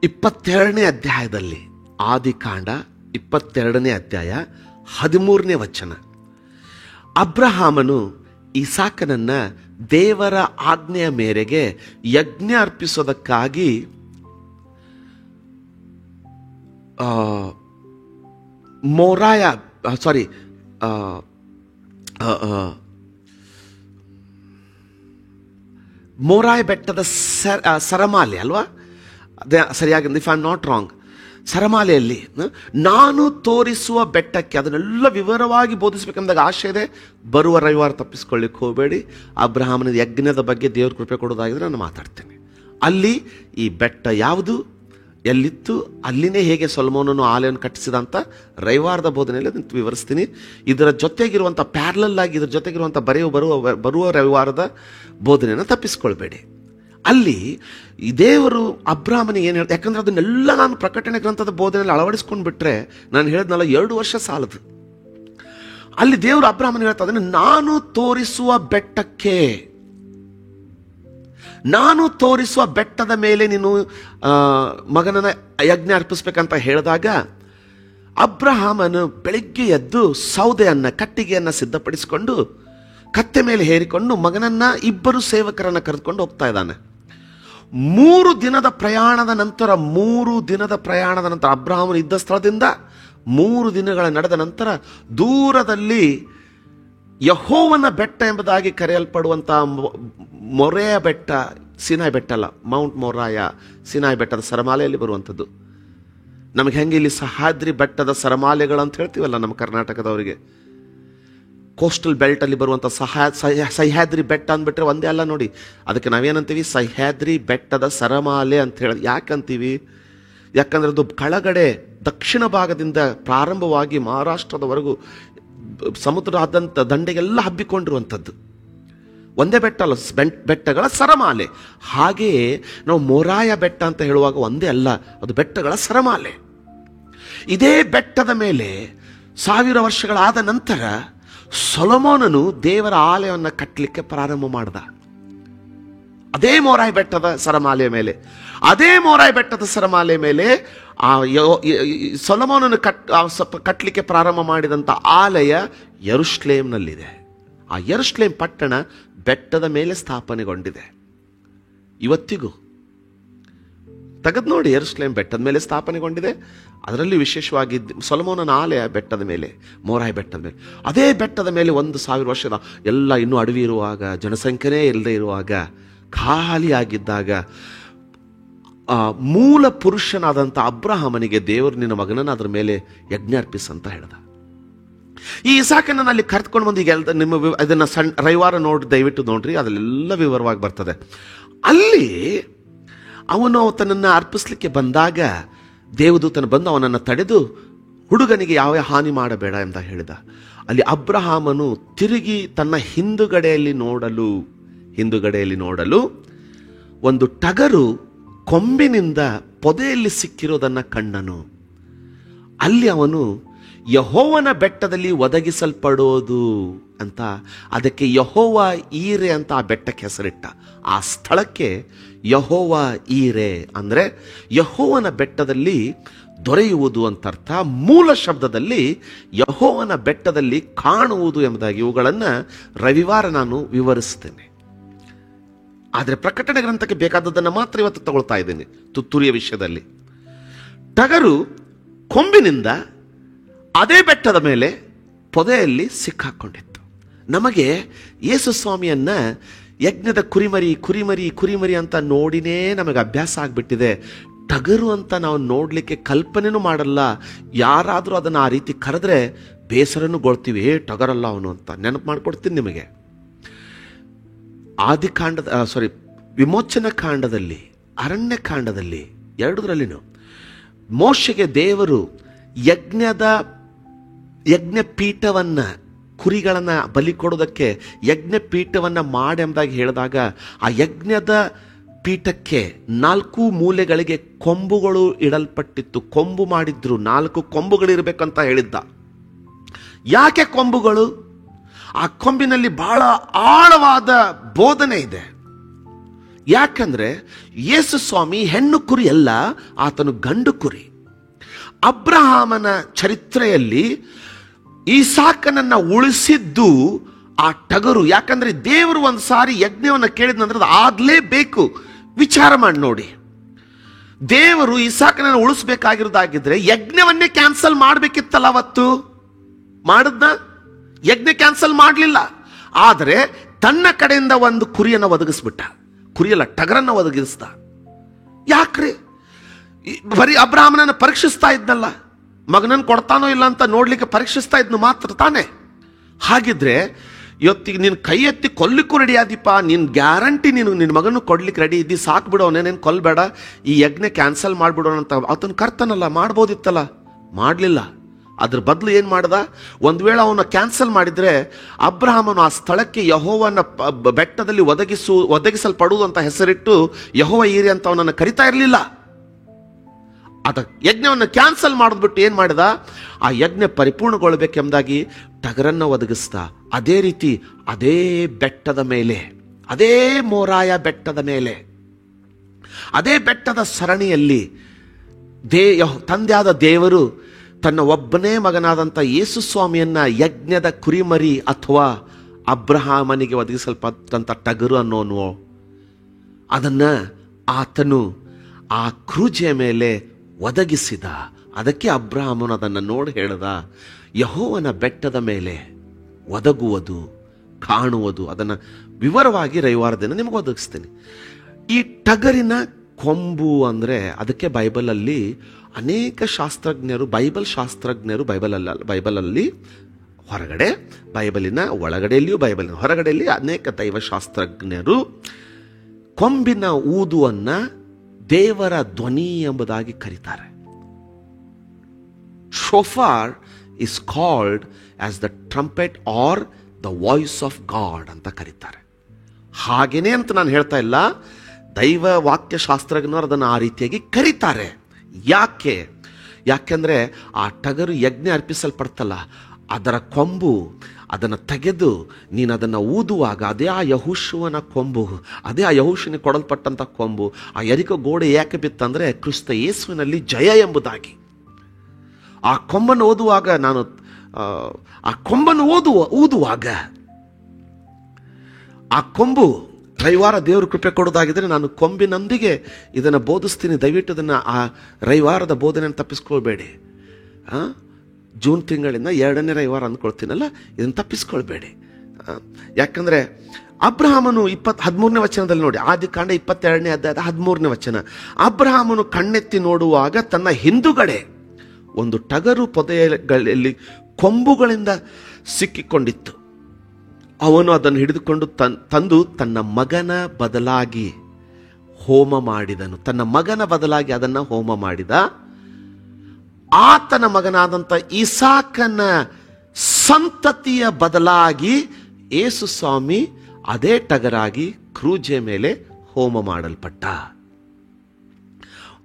22ನೇ ಅಧ್ಯಾಯದಲ್ಲಿ, ಆದಿಕಾಂಡ 22ನೇ ಅಧ್ಯಾಯ 13ನೇ ವಚನ, ಅಬ್ರಹಾಮನು ಇಸಾಕನನ್ನ ದೇವರ ಆಜ್ಞೆಯ ಮೇರೆಗೆ ಯಜ್ಞ ಅರ್ಪಿಸೋದಕ್ಕಾಗಿ ಮೋರಾಯ ಬೆಟ್ಟದ ಸರಮಾಲೆ ಅಲ್ವಾ, ಅದೇ ಸರಿಯಾಗಿ, if I am not wrong, ಸರಮಾಲೆಯಲ್ಲಿ ನಾನು ತೋರಿಸುವ ಬೆಟ್ಟಕ್ಕೆ, ಅದನ್ನೆಲ್ಲ ವಿವರವಾಗಿ ಬೋಧಿಸಬೇಕೆಂದಾಗ ಆಶೆ ಇದೆ. ಬರುವ ರವಿವಾರ ತಪ್ಪಿಸ್ಕೊಳ್ಳಿಕ್ಕೆ ಹೋಗಬೇಡಿ. ಅಬ್ರಹಾಮನ ಯಜ್ಞದ ಬಗ್ಗೆ ದೇವ್ರ ಕೃಪೆ ಕೊಡೋದಾಗಿದ್ರೆ ನಾನು ಮಾತಾಡ್ತೇನೆ. ಅಲ್ಲಿ ಈ ಬೆಟ್ಟ ಯಾವುದು, ಎಲ್ಲಿತ್ತು, ಅಲ್ಲಿನೇ ಹೇಗೆ ಸೊಲೊಮೋನನು ಆಲಯವನ್ನು ಕಟ್ಟಿಸಿದ ಅಂತ ರವಿವಾರದ ಬೋಧನೆಯಲ್ಲಿ ಅದನ್ನು ವಿವರಿಸ್ತೀನಿ. ಇದರ ಜೊತೆಗಿರುವಂಥ ಪ್ಯಾರಲಲ್ ಆಗಿ ಇದರ ಜೊತೆಗಿರುವಂಥ ಬರುವ ರವಿವಾರದ ಬೋಧನೆಯನ್ನು ತಪ್ಪಿಸ್ಕೊಳ್ಬೇಡಿ. ಅಲ್ಲಿ ಈ ದೇವರು ಅಬ್ರಹಾಮನಿಗೆ ಏನು ಹೇಳ್ತಾರೆ, ಯಾಕಂದ್ರೆ ಅದನ್ನೆಲ್ಲ ನಾನು ಪ್ರಕಟಣೆ ಗ್ರಂಥದ ಬೋಧನೆಯಲ್ಲಿ ಅಳವಡಿಸ್ಕೊಂಡು ಬಿಟ್ರೆ ನಾನು ಹೇಳಿದ್ನಲ್ಲ 2 ವರ್ಷ ಸಾಲದು. ಅಲ್ಲಿ ದೇವರು ಅಬ್ರಹಾಮನಿಗೆ ಹೇಳ್ತಾ ಇದ್ದಾನೆ, ನಾನು ತೋರಿಸುವ ಬೆಟ್ಟದ ಮೇಲೆ ನೀನು ಮಗನನ್ನ ಯಜ್ಞ ಅರ್ಪಿಸ್ಬೇಕಂತ ಹೇಳಿದಾಗ ಅಬ್ರಹಾಮನು ಬೆಳಿಗ್ಗೆ ಎದ್ದು ಕಟ್ಟಿಗೆಯನ್ನು ಸಿದ್ಧಪಡಿಸಿಕೊಂಡು ಕತ್ತೆ ಮೇಲೆ ಹೇರಿಕೊಂಡು ಮಗನನ್ನ 2 ಸೇವಕರನ್ನ ಕರೆದುಕೊಂಡು ಹೋಗ್ತಾ ಇದ್ದಾನೆ. 3 ದಿನದ ಪ್ರಯಾಣದ ನಂತರ ಅಬ್ರಹಾಮನು ಇದ್ದ ಸ್ಥಳದಿಂದ 3 ದಿನಗಳ ನಡೆದ ನಂತರ ದೂರದಲ್ಲಿ ಯೆಹೋವನ ಬೆಟ್ಟ ಎಂಬುದಾಗಿ ಕರೆಯಲ್ಪಡುವಂತಹ ಮೊರೆಯ ಬೆಟ್ಟ, ಸಿನಾಯ್ ಬೆಟ್ಟ ಅಲ್ಲ, ಮೌಂಟ್ ಮೊರಾಯ, ಸಿನಾಯ್ ಬೆಟ್ಟದ ಸರಮಾಲೆಯಲ್ಲಿ ಬರುವಂಥದ್ದು. ನಮಗೆ ಹೆಂಗೆ ಇಲ್ಲಿ ಸಹ್ಯಾದ್ರಿ ಬೆಟ್ಟದ ಸರಮಾಲೆಗಳು ಅಂತ ಹೇಳ್ತೀವಲ್ಲ ನಮ್ಮ ಕರ್ನಾಟಕದವರಿಗೆ, ಕೋಸ್ಟಲ್ ಬೆಲ್ಟ್ ಅಲ್ಲಿ ಬರುವಂಥ ಸಹ್ಯಾದ್ರಿ ಬೆಟ್ಟ ಅಂದ್ಬಿಟ್ರೆ ಒಂದೇ ಅಲ್ಲ ನೋಡಿ. ಅದಕ್ಕೆ ನಾವೇನಂತೀವಿ, ಸಹ್ಯಾದ್ರಿ ಬೆಟ್ಟದ ಸರಮಾಲೆ ಅಂತ ಹೇಳಿ. ಯಾಕಂತೀವಿ? ಯಾಕಂದ್ರೆ ಅದು ಕೆಳಗಡೆ ದಕ್ಷಿಣ ಭಾಗದಿಂದ ಪ್ರಾರಂಭವಾಗಿ ಮಹಾರಾಷ್ಟ್ರದವರೆಗೂ ಸಮುದ್ರದಾದ್ಯಂತ ದಂಡೆಗೆಲ್ಲ ಹಬ್ಬಿಕೊಂಡಿರುವಂಥದ್ದು. ಒಂದೇ ಬೆಟ್ಟ ಅಲ್ಲ, ಬೆಟ್ಟಗಳ ಸರಮಾಲೆ. ಹಾಗೆಯೇ ನಾವು ಮೊರಾಯ ಬೆಟ್ಟ ಅಂತ ಹೇಳುವಾಗ ಒಂದೇ ಅಲ್ಲ, ಅದು ಬೆಟ್ಟಗಳ ಸರಮಾಲೆ. ಇದೇ ಬೆಟ್ಟದ ಮೇಲೆ 1000 ವರ್ಷಗಳಾದ ನಂತರ ಸೊಲೊಮೋನನು ದೇವರ ಆಲಯವನ್ನು ಕಟ್ಟಲಿಕ್ಕೆ ಪ್ರಾರಂಭ ಮಾಡಿದ. ಅದೇ ಮೊರಾಯ ಬೆಟ್ಟದ ಸರಮಾಲೆ ಮೇಲೆ ಸೊಲೊಮೋನನು ಕಟ್ಟಲಿಕ್ಕೆ ಪ್ರಾರಂಭ ಮಾಡಿದಂಥ ಆಲಯ ಯೆರೂಸಲೇಮಿನಲ್ಲಿದೆ. ಆ ಯೆರೂಸಲೇಮ್ ಪಟ್ಟಣ ಬೆಟ್ಟದ ಮೇಲೆ ಸ್ಥಾಪನೆಗೊಂಡಿದೆ. ಇವತ್ತಿಗೂ ತೆಗೆದು ನೋಡಿ, ಯೆರೂಸಲೇಮ್ ಬೆಟ್ಟದ ಮೇಲೆ ಸ್ಥಾಪನೆಗೊಂಡಿದೆ. ಅದರಲ್ಲಿ ವಿಶೇಷವಾಗಿ ಸೊಲೊಮೋನನ ಆಲಯ ಬೆಟ್ಟದ ಮೇಲೆ, ಮೊರಾಯ ಬೆಟ್ಟದ ಮೇಲೆ. ಅದೇ ಬೆಟ್ಟದ ಮೇಲೆ 1000 ವರ್ಷದ ಎಲ್ಲ ಇನ್ನೂ ಅಡವಿ ಇರುವಾಗ, ಜನಸಂಖ್ಯೆನೇ ಇಲ್ಲದೆ ಇರುವಾಗ, ಖಾಲಿಯಾಗಿದ್ದಾಗ ಮೂಲ ಪುರುಷನಾದಂಥ ಅಬ್ರಹಾಮನಿಗೆ ದೇವರು ನಿನ್ನ ಮಗನನ್ನು ಅದರ ಮೇಲೆ ಯಜ್ಞ ಅರ್ಪಿಸಂತ ಹೇಳ್ದ. ಈ ಇಸಾಕನನ್ನು ಅಲ್ಲಿ ಕರೆದುಕೊಂಡು ಬಂದು ಈಗ ನಿಮ್ಮ ಇದನ್ನ ರವಿವಾರ ದಯವಿಟ್ಟು ನೋಡ್ರಿ, ಅದಲ್ಲೆಲ್ಲ ವಿವರವಾಗಿ ಬರ್ತದೆ. ಅಲ್ಲಿ ಅವನು ತನ್ನನ್ನು ಅರ್ಪಿಸ್ಲಿಕ್ಕೆ ಬಂದಾಗ ದೇವದೂತನ ಬಂದು ಅವನನ್ನು ತಡೆದು ಹುಡುಗನಿಗೆ ಯಾವ ಹಾನಿ ಮಾಡಬೇಡ ಅಂತ ಹೇಳಿದ. ಅಲ್ಲಿ ಅಬ್ರಹಾಮನು ತಿರುಗಿ ತನ್ನ ಹಿಂದುಗಡೆಯಲ್ಲಿ ನೋಡಲು ಒಂದು ಟಗರು ಕೊಂಬಿನಿಂದ ಪೊದೆಯಲ್ಲಿ ಸಿಕ್ಕಿರೋದನ್ನು ಕಂಡನು. ಅಲ್ಲಿ ಅವನು ಯೆಹೋವನ ಬೆಟ್ಟದಲ್ಲಿ ಒದಗಿಸಲ್ಪಡೋದು ಅಂತ, ಅದಕ್ಕೆ ಯೆಹೋವ ಈರೆ ಅಂತ ಆ ಬೆಟ್ಟಕ್ಕೆ ಹೆಸರಿಟ್ಟ. ಆ ಸ್ಥಳಕ್ಕೆ ಯೆಹೋವ ಈರೆ ಅಂದರೆ ಯೆಹೋವನ ಬೆಟ್ಟದಲ್ಲಿ ದೊರೆಯುವುದು ಅಂತ ಅರ್ಥ. ಮೂಲ ಶಬ್ದದಲ್ಲಿ ಯೆಹೋವನ ಬೆಟ್ಟದಲ್ಲಿ ಕಾಣುವುದು ಎಂಬುದಾಗಿ. ಇವುಗಳನ್ನು ರವಿವಾರ ನಾನು ವಿವರಿಸ್ತೇನೆ. ಆದರೆ ಪ್ರಕಟಣೆ ಗ್ರಂಥಕ್ಕೆ ಬೇಕಾದದ್ದನ್ನು ಮಾತ್ರ ಇವತ್ತು ತಗೊಳ್ತಾ ಇದ್ದೇನೆ. ತುತ್ತೂರಿಯ ವಿಷಯದಲ್ಲಿ ಟಗರು ಕೊಂಬಿನಿಂದ ಅದೇ ಬೆಟ್ಟದ ಮೇಲೆ ಪೊದೆಯಲ್ಲಿ ಸಿಕ್ಕಾಕೊಂಡಿತ್ತು. ನಮಗೆ ಯೇಸು ಸ್ವಾಮಿಯನ್ನ ಯಜ್ಞದ ಕುರಿಮರಿ ಅಂತ ನೋಡಿನೇ ನಮಗೆ ಅಭ್ಯಾಸ ಆಗ್ಬಿಟ್ಟಿದೆ. ಟಗರು ಅಂತ ನಾವು ನೋಡ್ಲಿಕ್ಕೆ ಕಲ್ಪನೆನೂ ಮಾಡಲ್ಲ. ಯಾರಾದರೂ ಅದನ್ನು ಆ ರೀತಿ ಕರೆದ್ರೆ ಬೇಸರನು ಗೊಳ್ತೀವಿ, ಟಗರಲ್ಲ ಅವನು ಅಂತ. ನೆನಪು ಮಾಡ್ಕೊಡ್ತೀನಿ ನಿಮಗೆ. ವಿಮೋಚನ ಕಾಂಡದಲ್ಲಿ, ಅರಣ್ಯ ಕಾಂಡದಲ್ಲಿ, ಎರಡರಲ್ಲಿನೂ ಮೋಶೆಗೆ ದೇವರು ಯಜ್ಞ ಪೀಠವನ್ನ, ಕುರಿಗಳನ್ನ ಬಲಿ ಕೊಡೋದಕ್ಕೆ ಯಜ್ಞ ಪೀಠವನ್ನ ಮಾಡೆಂಬುದಾಗಿ ಹೇಳಿದಾಗ ಆ ಯಜ್ಞದ ಪೀಠಕ್ಕೆ 4 ಮೂಲೆಗಳಿಗೆ ಕೊಂಬುಗಳು ಇಡಲ್ಪಟ್ಟಿತ್ತು. ಕೊಂಬು ಮಾಡಿದ್ರು, 4 ಕೊಂಬುಗಳಿರ್ಬೇಕಂತ ಹೇಳಿದ್ದ. ಯಾಕೆ ಕೊಂಬುಗಳು? ಆ ಕೊಂಬಿನಲ್ಲಿ ಬಹಳ ಆಳವಾದ ಬೋಧನೆ ಇದೆ. ಯಾಕಂದ್ರೆ ಯೇಸು ಸ್ವಾಮಿ ಹೆಣ್ಣು ಕುರಿ ಅಲ್ಲ, ಆತನು ಗಂಡು ಕುರಿ. ಅಬ್ರಹಾಮನ ಚರಿತ್ರೆಯಲ್ಲಿ ಈಸಾಕನನ್ನ ಉಳಿಸಿದ್ದು ಆ ಟಗರು. ಯಾಕಂದ್ರೆ ದೇವರು ಒಂದು ಸಾರಿ ಯಜ್ಞವನ್ನು ಕೇಳಿದ್ನಂದ್ರೆ ಅದು ಆಗ್ಲೇಬೇಕು. ವಿಚಾರ ಮಾಡಿ ನೋಡಿ, ದೇವರು ಈಸಾಕನನ್ನು ಉಳಿಸ್ಬೇಕಾಗಿರೋದಾಗಿದ್ರೆ ಯಜ್ಞವನ್ನೇ ಕ್ಯಾನ್ಸಲ್ ಮಾಡ್ಬೇಕಿತ್ತಲ್ಲ. ಅವತ್ತು ಮಾಡಿದ್ನ? ಯಜ್ಞ ಕ್ಯಾನ್ಸಲ್ ಮಾಡಲಿಲ್ಲ. ಆದರೆ ತನ್ನ ಕಡೆಯಿಂದ ಒಂದು ಕುರಿಯನ್ನು ಒದಗಿಸ್ಬಿಟ್ಟ. ಕುರಿಯಲ್ಲ, ಟಗರನ್ನ ಒದಗಿಸ್ದ. ಯಾಕ್ರಿ? ಬರೀ ಅಬ್ರಹಾಮನನ್ನು ಪರೀಕ್ಷಿಸ್ತಾ ಇದ್ನಲ್ಲ, ಮಗನನ್ನು ಕೊಡ್ತಾನೋ ಇಲ್ಲ ಅಂತ ನೋಡ್ಲಿಕ್ಕೆ ಪರೀಕ್ಷಿಸ್ತಾ ಇದ್ನು ಮಾತ್ರ ತಾನೆ. ಹಾಗಿದ್ರೆ ಇವತ್ತಿಗೆ ನೀನು ಕೈ ಎತ್ತಿ ಕೊಲ್ಲಿಕ್ಕೂ ರೆಡಿ ಆದಿಪ್ಪ, ನೀನು ಗ್ಯಾರಂಟಿ ನೀನು ನಿನ್ನ ಮಗನನ್ನು ಕೊಡ್ಲಿಕ್ಕೆ ರೆಡಿ ಇದ್ದಿ, ಸಾಕು ಬಿಡು, ಅವನೇನೇನು ಕೊಲ್ಬೇಡ, ಈ ಯಜ್ಞ ಕ್ಯಾನ್ಸಲ್ ಮಾಡಿಬಿಡೋಣ ಅಂತ ಆತನ ಕರ್ತನಲ್ಲ, ಮಾಡ್ಬೋದಿತ್ತಲ್ಲ. ಮಾಡಲಿಲ್ಲ. ಅದ್ರ ಬದಲು ಏನು ಮಾಡ್ದ? ಒಂದು ವೇಳೆ ಅವನ ಕ್ಯಾನ್ಸಲ್ ಮಾಡಿದ್ರೆ ಅಬ್ರಹಾಮನು ಆ ಸ್ಥಳಕ್ಕೆ ಯೆಹೋವನ ಬೆಟ್ಟದಲ್ಲಿ ಒದಗಿಸಲ್ಪಡುವುದು ಅಂತ ಹೆಸರಿಟ್ಟು ಯೆಹೋವ ಈರಿ ಅಂತ ಅವನನ್ನು ಕರಿತಾ ಇರಲಿಲ್ಲ. ಅದ ಯಜ್ಞವನ್ನು ಕ್ಯಾನ್ಸಲ್ ಮಾಡಿದ್ಬಿಟ್ಟು ಏನು ಮಾಡಿದ? ಆ ಯಜ್ಞ ಪರಿಪೂರ್ಣಗೊಳ್ಳಬೇಕೆಂಬುದಾಗಿ ಟಗರನ್ನ ಒದಗಿಸ್ದ. ಅದೇ ರೀತಿ ಅದೇ ಬೆಟ್ಟದ ಮೇಲೆ, ಅದೇ ಮೋರಾಯ ಬೆಟ್ಟದ ಮೇಲೆ, ಅದೇ ಬೆಟ್ಟದ ಸರಣಿಯಲ್ಲಿ ತಂದೆಯಾದ ದೇವರು ತನ್ನ ಒಬ್ಬನೇ ಮಗನಾದಂಥ ಯೇಸು ಸ್ವಾಮಿಯನ್ನ ಯಜ್ಞದ ಕುರಿಮರಿ ಅಥವಾ ಅಬ್ರಹಾಮನಿಗೆ ಒದಗಿಸಲ್ಪಟ್ಟಂಥ ಟಗರು ಅನ್ನೋನು ಅದನ್ನ ಆತನು ಆ ಕ್ರೂಜೆಯ ಮೇಲೆ ಒದಗಿಸಿದ. ಅದಕ್ಕೆ ಅಬ್ರಹಾಮನು ಅದನ್ನು ನೋಡಿ ಹೇಳ್ದ, ಯೆಹೋವನ ಬೆಟ್ಟದ ಮೇಲೆ ಒದಗುವುದು, ಕಾಣುವುದು. ಅದನ್ನು ವಿವರವಾಗಿ ರವಿವಾರ ದಿನ ನಿಮಗೆ ಒದಗಿಸ್ತೀನಿ. ಈ ಟಗರಿನ ಕೊಂಬು ಅಂದರೆ ಅದಕ್ಕೆ ಬೈಬಲಲ್ಲಿ ಅನೇಕ ಶಾಸ್ತ್ರಜ್ಞರು, ಬೈಬಲಲ್ಲಿ ಹೊರಗಡೆ, ಬೈಬಲಿನ ಒಳಗಡೆಯಲ್ಲಿಯೂ ಬೈಬಲಿನ ಹೊರಗಡೆಯಲ್ಲಿ ಅನೇಕ ದೈವಶಾಸ್ತ್ರಜ್ಞರು ಕೊಂಬಿನ ಊದುವನ್ನ ದೇವರ ಧ್ವನಿ ಎಂಬುದಾಗಿ ಕರೀತಾರೆ. Shofar is called as the trumpet or the voice of God ಅಂತ ಕರೀತಾರೆ. ಹಾಗೇನೆ ಅಂತ ನಾನು ಹೇಳ್ತಾ ಇಲ್ಲ, ದೈವ ವಾಕ್ಯಶಾಸ್ತ್ರಜ್ಞರು ಅದನ್ನು ಆ ರೀತಿಯಾಗಿ ಕರೀತಾರೆ. ಯಾಕೆಂದ್ರೆ ಆ ಟಗರು ಯಜ್ಞ ಅರ್ಪಿಸಲ್ಪಡ್ತಲ್ಲ, ಅದರ ಕೊಂಬು ಅದನ್ನು ತೆಗೆದು ನೀನು ಅದನ್ನು ಊದುವಾಗ ಅದೇ ಆ ಯೆಹೋಶುವನ ಕೊಂಬು, ಅದೇ ಆ ಯೆಹೋಶುವಿಗೆ ಕೊಡಲ್ಪಟ್ಟಂಥ ಕೊಂಬು. ಆ ಯೆರಿಕೋ ಗೋಡೆ ಯಾಕೆ ಬಿತ್ತಂದ್ರೆ ಕ್ರಿಸ್ತ ಯೇಸುವಿನಲ್ಲಿ ಜಯ ಎಂಬುದಾಗಿ. ಆ ಕೊಂಬನ್ನು ಊದುವಾಗ ಊದುವಾಗ ಆ ಕೊಂಬು, ರವಿವಾರ ದೇವರು ಕೃಪೆ ಕೊಡೋದಾಗಿದ್ರೆ ನಾನು ಕೊಂಬಿನೊಂದಿಗೆ ಇದನ್ನು ಬೋಧಿಸ್ತೀನಿ. ದಯವಿಟ್ಟು ಇದನ್ನು ಆ ರವಿವಾರದ ಬೋಧನೆಯನ್ನು ತಪ್ಪಿಸ್ಕೊಳ್ಬೇಡಿ. ಜೂನ್ ತಿಂಗಳಿಂದ 2ನೇ ರವಿವಾರ ಅಂದ್ಕೊಳ್ತೀನಲ್ಲ, ಇದನ್ನು ತಪ್ಪಿಸ್ಕೊಳ್ಬೇಡಿ. ಯಾಕಂದರೆ ಅಬ್ರಹಾಮನು 13ನೇ ವಚನದಲ್ಲಿ ನೋಡಿ, ಆದಿಕಾಂಡ 22ನೇ ಅಧ್ಯಾಯದ 13ನೇ ವಚನ. ಅಬ್ರಹಾಮನು ಕಣ್ಣೆತ್ತಿ ನೋಡುವಾಗ ತನ್ನ ಹಿಂದುಗಡೆ ಒಂದು ಟಗರು ಪೊದೆಗಳಲ್ಲಿ ಕೊಂಬುಗಳಿಂದ ಸಿಕ್ಕಿಕೊಂಡಿತ್ತು. ಅವನು ಅದನ್ನು ಹಿಡಿದುಕೊಂಡು ತಂದು ತನ್ನ ಮಗನ ಬದಲಾಗಿ ಹೋಮ ಮಾಡಿದನು. ತನ್ನ ಮಗನ ಬದಲಾಗಿ ಅದನ್ನು ಹೋಮ ಮಾಡಿದ. ಆತನ ಮಗನಾದಂಥ ಇಸಾಕನ ಸಂತತಿಯ ಬದಲಾಗಿ ಯೇಸು ಸ್ವಾಮಿ ಅದೇ ಟಗರಾಗಿ ಕ್ರೂಜೆ ಮೇಲೆ ಹೋಮ ಮಾಡಲ್ಪಟ್ಟ.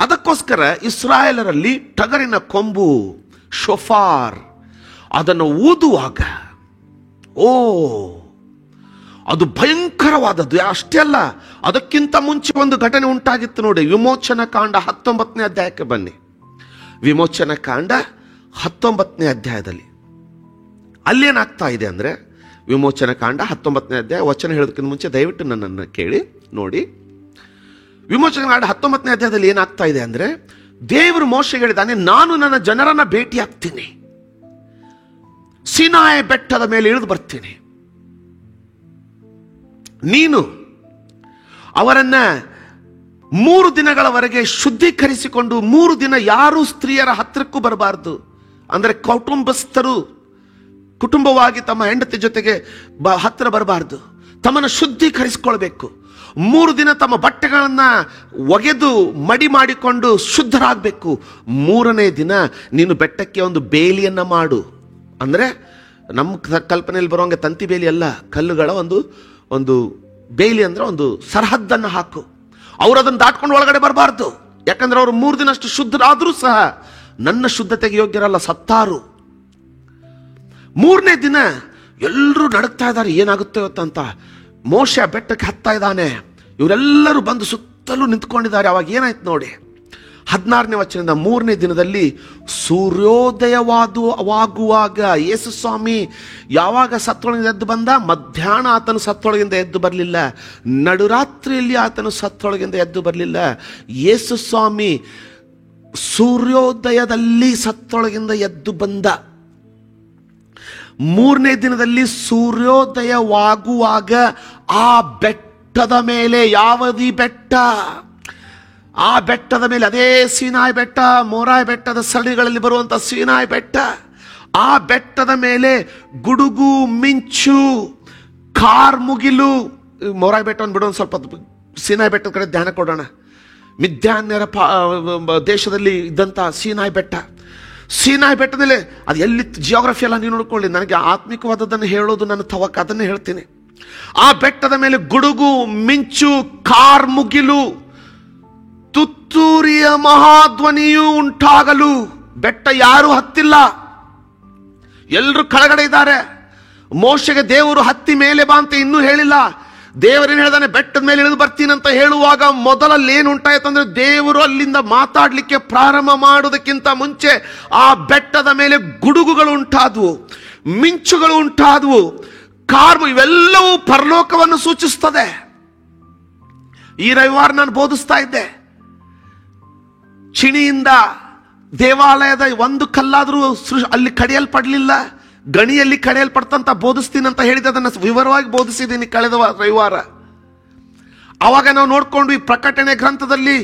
ಅದಕ್ಕೋಸ್ಕರ ಇಸ್ರಾಯೇಲರಲ್ಲಿ ಟಗರಿನ ಕೊಂಬು, ಶೋಫಾರ್, ಅದನ್ನು ಊದುವಾಗ ಅದು ಭಯಂಕರವಾದದ್ದು. ಅಷ್ಟೇ ಅಲ್ಲ, ಅದಕ್ಕಿಂತ ಮುಂಚೆ ಒಂದು ಘಟನೆ ಉಂಟಾಗಿತ್ತು ನೋಡಿ. ವಿಮೋಚನ ಕಾಂಡ 19ನೇ ಅಧ್ಯಾಯಕ್ಕೆ ಬನ್ನಿ. ವಿಮೋಚನ ಕಾಂಡ 19ನೇ ಅಧ್ಯಾಯದಲ್ಲಿ ಅಲ್ಲೇನಾಗ್ತಾ ಇದೆ ಅಂದರೆ, ವಿಮೋಚನ ಕಾಂಡ 19ನೇ ಅಧ್ಯಾಯ ವಚನ ಹೇಳೋದಕ್ಕಿಂತ ಮುಂಚೆ ದಯವಿಟ್ಟು ನನ್ನನ್ನು ಕೇಳಿ ನೋಡಿ. ವಿಮೋಚನ ಕಾಂಡ 19ನೇ ಅಧ್ಯಾಯದಲ್ಲಿ ಏನಾಗ್ತಾ ಇದೆ ಅಂದರೆ, ದೇವರು ಮೋಶೆಗೆ ಹೇಳಿದಾನೆ, ನಾನು ನನ್ನ ಜನರನ್ನ ಭೇಟಿ ಆಗ್ತೀನಿ, ಸೀನಾಯ ಬೆಟ್ಟದ ಮೇಲೆ ಇಳಿದು ಬರ್ತೀನಿ, ನೀನು ಅವರನ್ನ 3 ದಿನಗಳವರೆಗೆ ಶುದ್ಧೀಕರಿಸಿಕೊಂಡು 3 ದಿನ ಯಾರೂ ಸ್ತ್ರೀಯರ ಹತ್ತಿರಕ್ಕೂ ಬರಬಾರದು. ಅಂದರೆ ಕೌಟುಂಬಸ್ಥರು ಕುಟುಂಬವಾಗಿ ತಮ್ಮ ಹೆಂಡತಿ ಜೊತೆಗೆ ಹತ್ತಿರ ಬರಬಾರದು, ತಮ್ಮನ್ನು ಶುದ್ಧೀಕರಿಸಿಕೊಳ್ಬೇಕು. 3 ದಿನ ತಮ್ಮ ಬಟ್ಟೆಗಳನ್ನ ಒಗೆದು ಮಡಿ ಮಾಡಿಕೊಂಡು ಶುದ್ಧರಾಗಬೇಕು. 3ನೇ ದಿನ ನೀನು ಬೆಟ್ಟಕ್ಕೆ ಒಂದು ಬೇಲಿಯನ್ನ ಮಾಡು. ಅಂದರೆ ನಮ್ಮ ಕಲ್ಪನೆಯಲ್ಲಿ ಬರುವಂಗೆ ತಂತಿ ಬೇಲಿ ಅಲ್ಲ, ಕಲ್ಲುಗಳ ಒಂದು ಬೇಲಿ, ಅಂದರೆ ಒಂದು ಸರಹದ್ದನ್ನು ಹಾಕು. ಅವರು ಅದನ್ನು ದಾಟ್ಕೊಂಡು ಒಳಗಡೆ ಬರಬಾರ್ದು. ಯಾಕಂದ್ರೆ ಅವರು 3 ದಿನ ಅಷ್ಟು ಶುದ್ಧರಾದರೂ ಸಹ ನನ್ನ ಶುದ್ಧತೆಗೆ ಯೋಗ್ಯರಲ್ಲ, ಸತ್ತಾರು. 3ನೇ ದಿನ ಎಲ್ಲರೂ ನಡುಕ್ತಾ ಇದ್ದಾರೆ, ಏನಾಗುತ್ತೆ ಅಂತ. ಮೋಶೆ ಬೆಟ್ಟಕ್ಕೆ ಹತ್ತಾ ಇದ್ದಾನೆ, ಇವರೆಲ್ಲರೂ ಬಂದು ಸುತ್ತಲೂ ನಿಂತ್ಕೊಂಡಿದ್ದಾರೆ. ಅವಾಗ ಏನಾಯ್ತು ನೋಡಿ, 16ನೇ ವಚನದಿಂದ 3ನೇ ದಿನದಲ್ಲಿ ಸೂರ್ಯೋದಯವಾಗುವಾಗ ಯೇಸು ಸ್ವಾಮಿ ಯಾವಾಗ ಸತ್ತೊಳಗಿಂದ ಎದ್ದು ಬಂದ? ಮಧ್ಯಾಹ್ನ ಆತನು ಸತ್ತೊಳಗಿಂದ ಎದ್ದು ಬರಲಿಲ್ಲ, ನಡುರಾತ್ರಿಯಲ್ಲಿ ಆತನು ಸತ್ತೊಳಗಿಂದ ಎದ್ದು ಬರಲಿಲ್ಲ. ಯೇಸು ಸ್ವಾಮಿ ಸೂರ್ಯೋದಯದಲ್ಲಿ ಸತ್ತೊಳಗಿಂದ ಎದ್ದು ಬಂದ. 3ನೇ ದಿನದಲ್ಲಿ ಸೂರ್ಯೋದಯವಾಗುವಾಗ ಆ ಬೆಟ್ಟದ ಮೇಲೆ, ಯಾವದಿ ಬೆಟ್ಟ? ಆ ಬೆಟ್ಟದ ಮೇಲೆ, ಅದೇ ಸೀನಾಯಿ ಬೆಟ್ಟ, ಮೋರಾಯ್ ಬೆಟ್ಟದ ಸರಣಿಗಳಲ್ಲಿ ಬರುವಂತ ಸೀನಾಯಿ ಬೆಟ್ಟ. ಆ ಬೆಟ್ಟದ ಮೇಲೆ ಗುಡುಗು ಮಿಂಚು, ಕಾರ್ಮುಗಿಲು. ಮೋರಾಯ್ ಬೆಟ್ಟವನ್ನು ಬಿಡೋಣ, ಸ್ವಲ್ಪ ಸೀನಾಯಿ ಬೆಟ್ಟದ ಕಡೆ ಧ್ಯಾನ ಕೊಡೋಣ. ಮಿದ್ಯಾನ್ಯರ ದೇಶದಲ್ಲಿ ಇದ್ದಂತ ಸೀನಾಯಿ ಬೆಟ್ಟ. ಸೀನಾಯಿ ಬೆಟ್ಟದಲ್ಲಿ ಅದು ಎಲ್ಲಿತ್ತು, ಜಿಯೋಗ್ರಫಿ ಎಲ್ಲ ನೀವು ನೋಡ್ಕೊಳ್ಳಿ. ನನಗೆ ಆತ್ಮಿಕವಾದದ್ದನ್ನು ಹೇಳೋದು ನನ್ನ ತವಕ, ಅದನ್ನೇ ಹೇಳ್ತೀನಿ. ಆ ಬೆಟ್ಟದ ಮೇಲೆ ಗುಡುಗು ಮಿಂಚು, ಕಾರ್ಮುಗಿಲು, ತುತ್ತೂರಿಯ ಮಹಾಧ್ವನಿಯು ಉಂಟಾಗಲು. ಬೆಟ್ಟ ಯಾರು ಹತ್ತಿಲ್ಲ, ಎಲ್ಲರೂ ಕೆಳಗಡೆ ಇದ್ದಾರೆ. ಮೋಶೆಗೆ ದೇವರು ಹತ್ತಿ ಮೇಲೆ ಬಾ ಅಂತ ಇನ್ನೂ ಹೇಳಿಲ್ಲ. ದೇವರೇನು ಹೇಳ್ದಾನೆ, ಬೆಟ್ಟದ ಮೇಲೆ ಇಳಿದು ಬರ್ತೀನಂತ ಹೇಳುವಾಗ ಮೊದಲಲ್ಲಿ ಏನು ಉಂಟಾಯ್ತಂದ್ರೆ, ದೇವರು ಅಲ್ಲಿಂದ ಮಾತಾಡ್ಲಿಕ್ಕೆ ಪ್ರಾರಂಭ ಮಾಡೋದಕ್ಕಿಂತ ಮುಂಚೆ ಆ ಬೆಟ್ಟದ ಮೇಲೆ ಗುಡುಗುಗಳು ಉಂಟಾದವು, ಮಿಂಚುಗಳು ಉಂಟಾದವು, ಇವೆಲ್ಲವೂ ಪರಲೋಕವನ್ನು ಸೂಚಿಸ್ತದೆ. ಈ ರವಿವಾರ ನಾನು ಬೋಧಿಸ್ತಾ ಇದ್ದೆ, ಚಿಣಿಯಿಂದ ದೇವಾಲಯದ ಒಂದು ಕಲ್ಲಾದರೂ ಅಲ್ಲಿ ಕಡಿಯಲ್ಪಡಲಿಲ್ಲ, ಗಣಿಯಲ್ಲಿ ಕಡಿಯಲ್ಪಡ್ತಂತ ಬೋಧಿಸ್ತೀನಿ ಅಂತ ಹೇಳಿದೆ. ಅದನ್ನು ವಿವರವಾಗಿ ಬೋಧಿಸಿದ್ದೀನಿ ಕಳೆದ ರವಿವಾರ. ಅವಾಗ ನಾವು ನೋಡ್ಕೊಂಡ್ವಿ, ಪ್ರಕಟಣೆ ಗ್ರಂಥದಲ್ಲಿ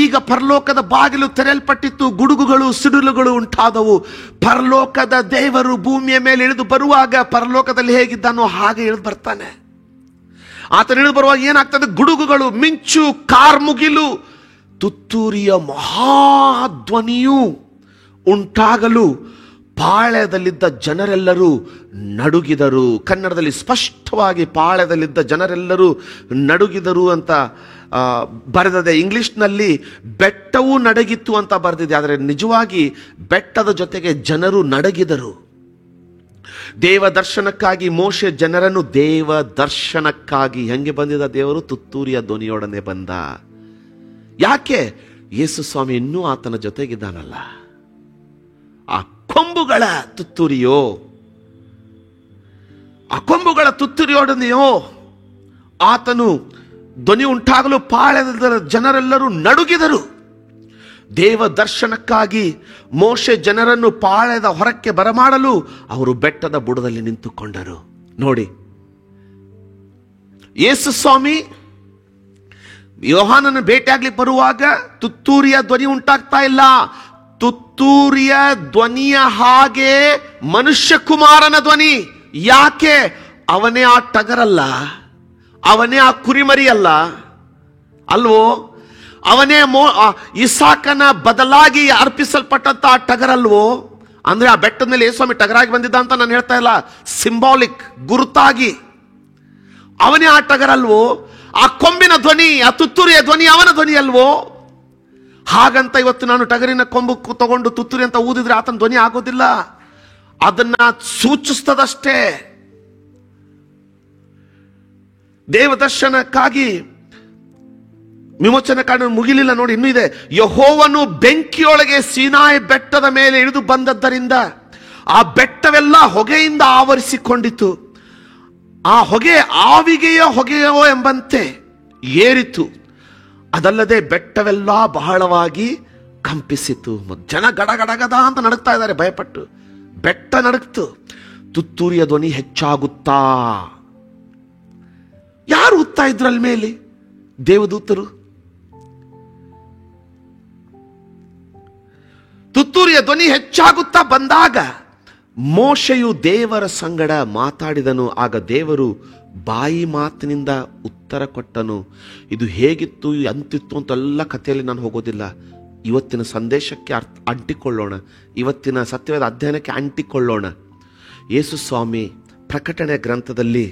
ಈಗ ಪರಲೋಕದ ಬಾಗಿಲು ತೆರೆಯಲ್ಪಟ್ಟಿತ್ತು, ಗುಡುಗುಗಳು ಸಿಡಿಲುಗಳು ಉಂಟಾದವು. ಪರಲೋಕದ ದೇವರು ಭೂಮಿಯ ಮೇಲೆ ಇಳಿದು ಬರುವಾಗ ಪರಲೋಕದಲ್ಲಿ ಹೇಗಿದ್ದಾನೋ ಹಾಗೆ ಇಳಿದು ಬರ್ತಾನೆ. ಆತನ ಇಳಿದು ಬರುವಾಗ ಏನಾಗ್ತದೆ? ಗುಡುಗುಗಳು, ಮಿಂಚು, ಕಾರ್ಮುಗಿಲು, ತುತ್ತೂರಿಯ ಮಹಾಧ್ವನಿಯು ಉಂಟಾಗಲು ಪಾಳ್ಯದಲ್ಲಿದ್ದ ಜನರೆಲ್ಲರೂ ನಡುಗಿದರು. ಕನ್ನಡದಲ್ಲಿ ಸ್ಪಷ್ಟವಾಗಿ ಪಾಳ್ಯದಲ್ಲಿದ್ದ ಜನರೆಲ್ಲರೂ ನಡುಗಿದರು ಅಂತ ಬರೆದಿದೆ. ಇಂಗ್ಲಿಷ್ನಲ್ಲಿ ಬೆಟ್ಟವೂ ನಡಗಿತ್ತು ಅಂತ ಬರೆದಿದೆ. ಆದರೆ ನಿಜವಾಗಿ ಬೆಟ್ಟದ ಜೊತೆಗೆ ಜನರು ನಡಗಿದರು. ದೇವ ದರ್ಶನಕ್ಕಾಗಿ ಮೋಶೆ ಜನರನ್ನು ದೇವ ದರ್ಶನಕ್ಕಾಗಿ ಹೆಂಗೆ ಬಂದಿದ್ದ ದೇವರು? ತುತ್ತೂರಿಯ ಧ್ವನಿಯೊಡನೆ ಬಂದ. ಯಾಕೆ? ಯೇಸು ಸ್ವಾಮಿ ಇನ್ನೂ ಆತನ ಜೊತೆಗಿದ್ದಾನಲ್ಲ. ಆ ಕೊಂಬುಗಳ ತುತ್ತೂರಿಯೋ, ಆ ಕೊಂಬುಗಳ ತುತ್ತೂರಿಯೊಡನೆಯೋ ಆತನು ಧ್ವನಿ ಉಂಟಾಗಲು ಪಾಳ್ಯದ ಜನರೆಲ್ಲರೂ ನಡುಗಿದರು. ದೇವ ದರ್ಶನಕ್ಕಾಗಿ ಮೋಶೆ ಜನರನ್ನು ಪಾಳ್ಯದ ಹೊರಕ್ಕೆ ಬರಮಾಡಲು ಅವರು ಬೆಟ್ಟದ ಬುಡದಲ್ಲಿ ನಿಂತುಕೊಂಡರು. ನೋಡಿ, ಯೇಸು ಸ್ವಾಮಿ ಯೋಹಾನನ ಭೇಟಿಯಾಗ್ಲಿಕ್ಕೆ ಬರುವಾಗ ತುತ್ತೂರಿಯ ಧ್ವನಿ ಉಂಟಾಗ್ತಾ ಇಲ್ಲ. ತುತ್ತೂರಿಯ ಧ್ವನಿಯ ಹಾಗೆ ಮನುಷ್ಯ ಕುಮಾರನ ಧ್ವನಿ. ಯಾಕೆ? ಅವನೇ ಆ ಟಗರಲ್ಲ, ಅವನೇ ಆ ಕುರಿಮರಿ ಅಲ್ಲ ಅಲ್ವೋ, ಅವನೇ ಇಸಾಕನ ಬದಲಾಗಿ ಅರ್ಪಿಸಲ್ಪಟ್ಟಂತ ಆ ಟಗರಲ್ವೋ. ಅಂದ್ರೆ ಆ ಬೆಟ್ಟದ ಮೇಲೆ ಯೇಸುಸ್ವಾಮಿ ಟಗರಾಗಿ ಬಂದಿದ್ದ ಅಂತ ನಾನು ಹೇಳ್ತಾ ಇಲ್ಲ, ಸಿಂಬಾಲಿಕ್, ಗುರುತಾಗಿ ಅವನೇ ಆ ಟಗರಲ್ವೋ. ಆ ಕೊಂಬಿನ ಧ್ವನಿ, ಆ ತುತ್ತೂರಿಯ ಧ್ವನಿ ಅವನ ಧ್ವನಿ ಅಲ್ವೋ. ಹಾಗಂತ ಇವತ್ತು ನಾನು ಟಗರಿನ ಕೊಂಬು ತಗೊಂಡು ತುತ್ತೂರಿ ಅಂತ ಊದಿದ್ರೆ ಆತನ ಧ್ವನಿ ಆಗೋದಿಲ್ಲ, ಅದನ್ನ ಸೂಚಿಸ್ತದಷ್ಟೇ. ದೇವದರ್ಶನಕ್ಕಾಗಿ ವಿಮೋಚನ ಕಾರಣ ಮುಗಿಲಿಲ್ಲ ನೋಡಿ, ಇನ್ನೂ ಇದೆ. ಯೆಹೋವನು ಬೆಂಕಿಯೊಳಗೆ ಸೀನಾಯಿ ಬೆಟ್ಟದ ಮೇಲೆ ಇಳಿದು ಬಂದದ್ದರಿಂದ ಆ ಬೆಟ್ಟವೆಲ್ಲ ಹೊಗೆಯಿಂದ ಆವರಿಸಿಕೊಂಡಿತು. ಆ ಹೊಗೆ ಆವಿಗೆಯ ಹೊಗೆಯೋ ಎಂಬಂತೆ ಏರಿತು. ಅದಲ್ಲದೆ ಬೆಟ್ಟವೆಲ್ಲ ಬಹಳವಾಗಿ ಕಂಪಿಸಿತು. ಜನ ಗಡಗಡಗದ ಅಂತ ನಡುಗ್ತಾ ಇದ್ದಾರೆ ಭಯಪಟ್ಟು. ಬೆಟ್ಟ ನಡುಗ್ತು. ತುತ್ತೂರಿಯ ಧ್ವನಿ ಹೆಚ್ಚಾಗುತ್ತಾ. ಯಾರು ಉತ್ತಾ ಇದ್ರು ಅಲ್ಲಿ ಮೇಲೆ? ದೇವದೂತರು. ತುತ್ತೂರಿಯ ಧ್ವನಿ ಹೆಚ್ಚಾಗುತ್ತಾ ಬಂದಾಗ ಮೋಶೆಯು ದೇವರ ಸಂಗಡ ಮಾತಾಡಿದನು. ಆಗ ದೇವರು ಬಾಯಿ ಮಾತಿನಿಂದ ಉತ್ತರ ಕೊಟ್ಟನು. ಇದು ಹೇಗಿತ್ತು ಅಂತಿತ್ತು ಅಂತೆಲ್ಲ ಕಥೆಯಲ್ಲಿ ನಾನು ಹೋಗೋದಿಲ್ಲ. ಇವತ್ತಿನ ಸಂದೇಶಕ್ಕೆ ಅಂಟಿಕೊಳ್ಳೋಣ, ಇವತ್ತಿನ ಸತ್ಯವಾದ ಅಧ್ಯಯನಕ್ಕೆ ಅಂಟಿಕೊಳ್ಳೋಣ. ಯೇಸು ಸ್ವಾಮಿ ಪ್ರಕಟಣೆ ಗ್ರಂಥದಲ್ಲಿ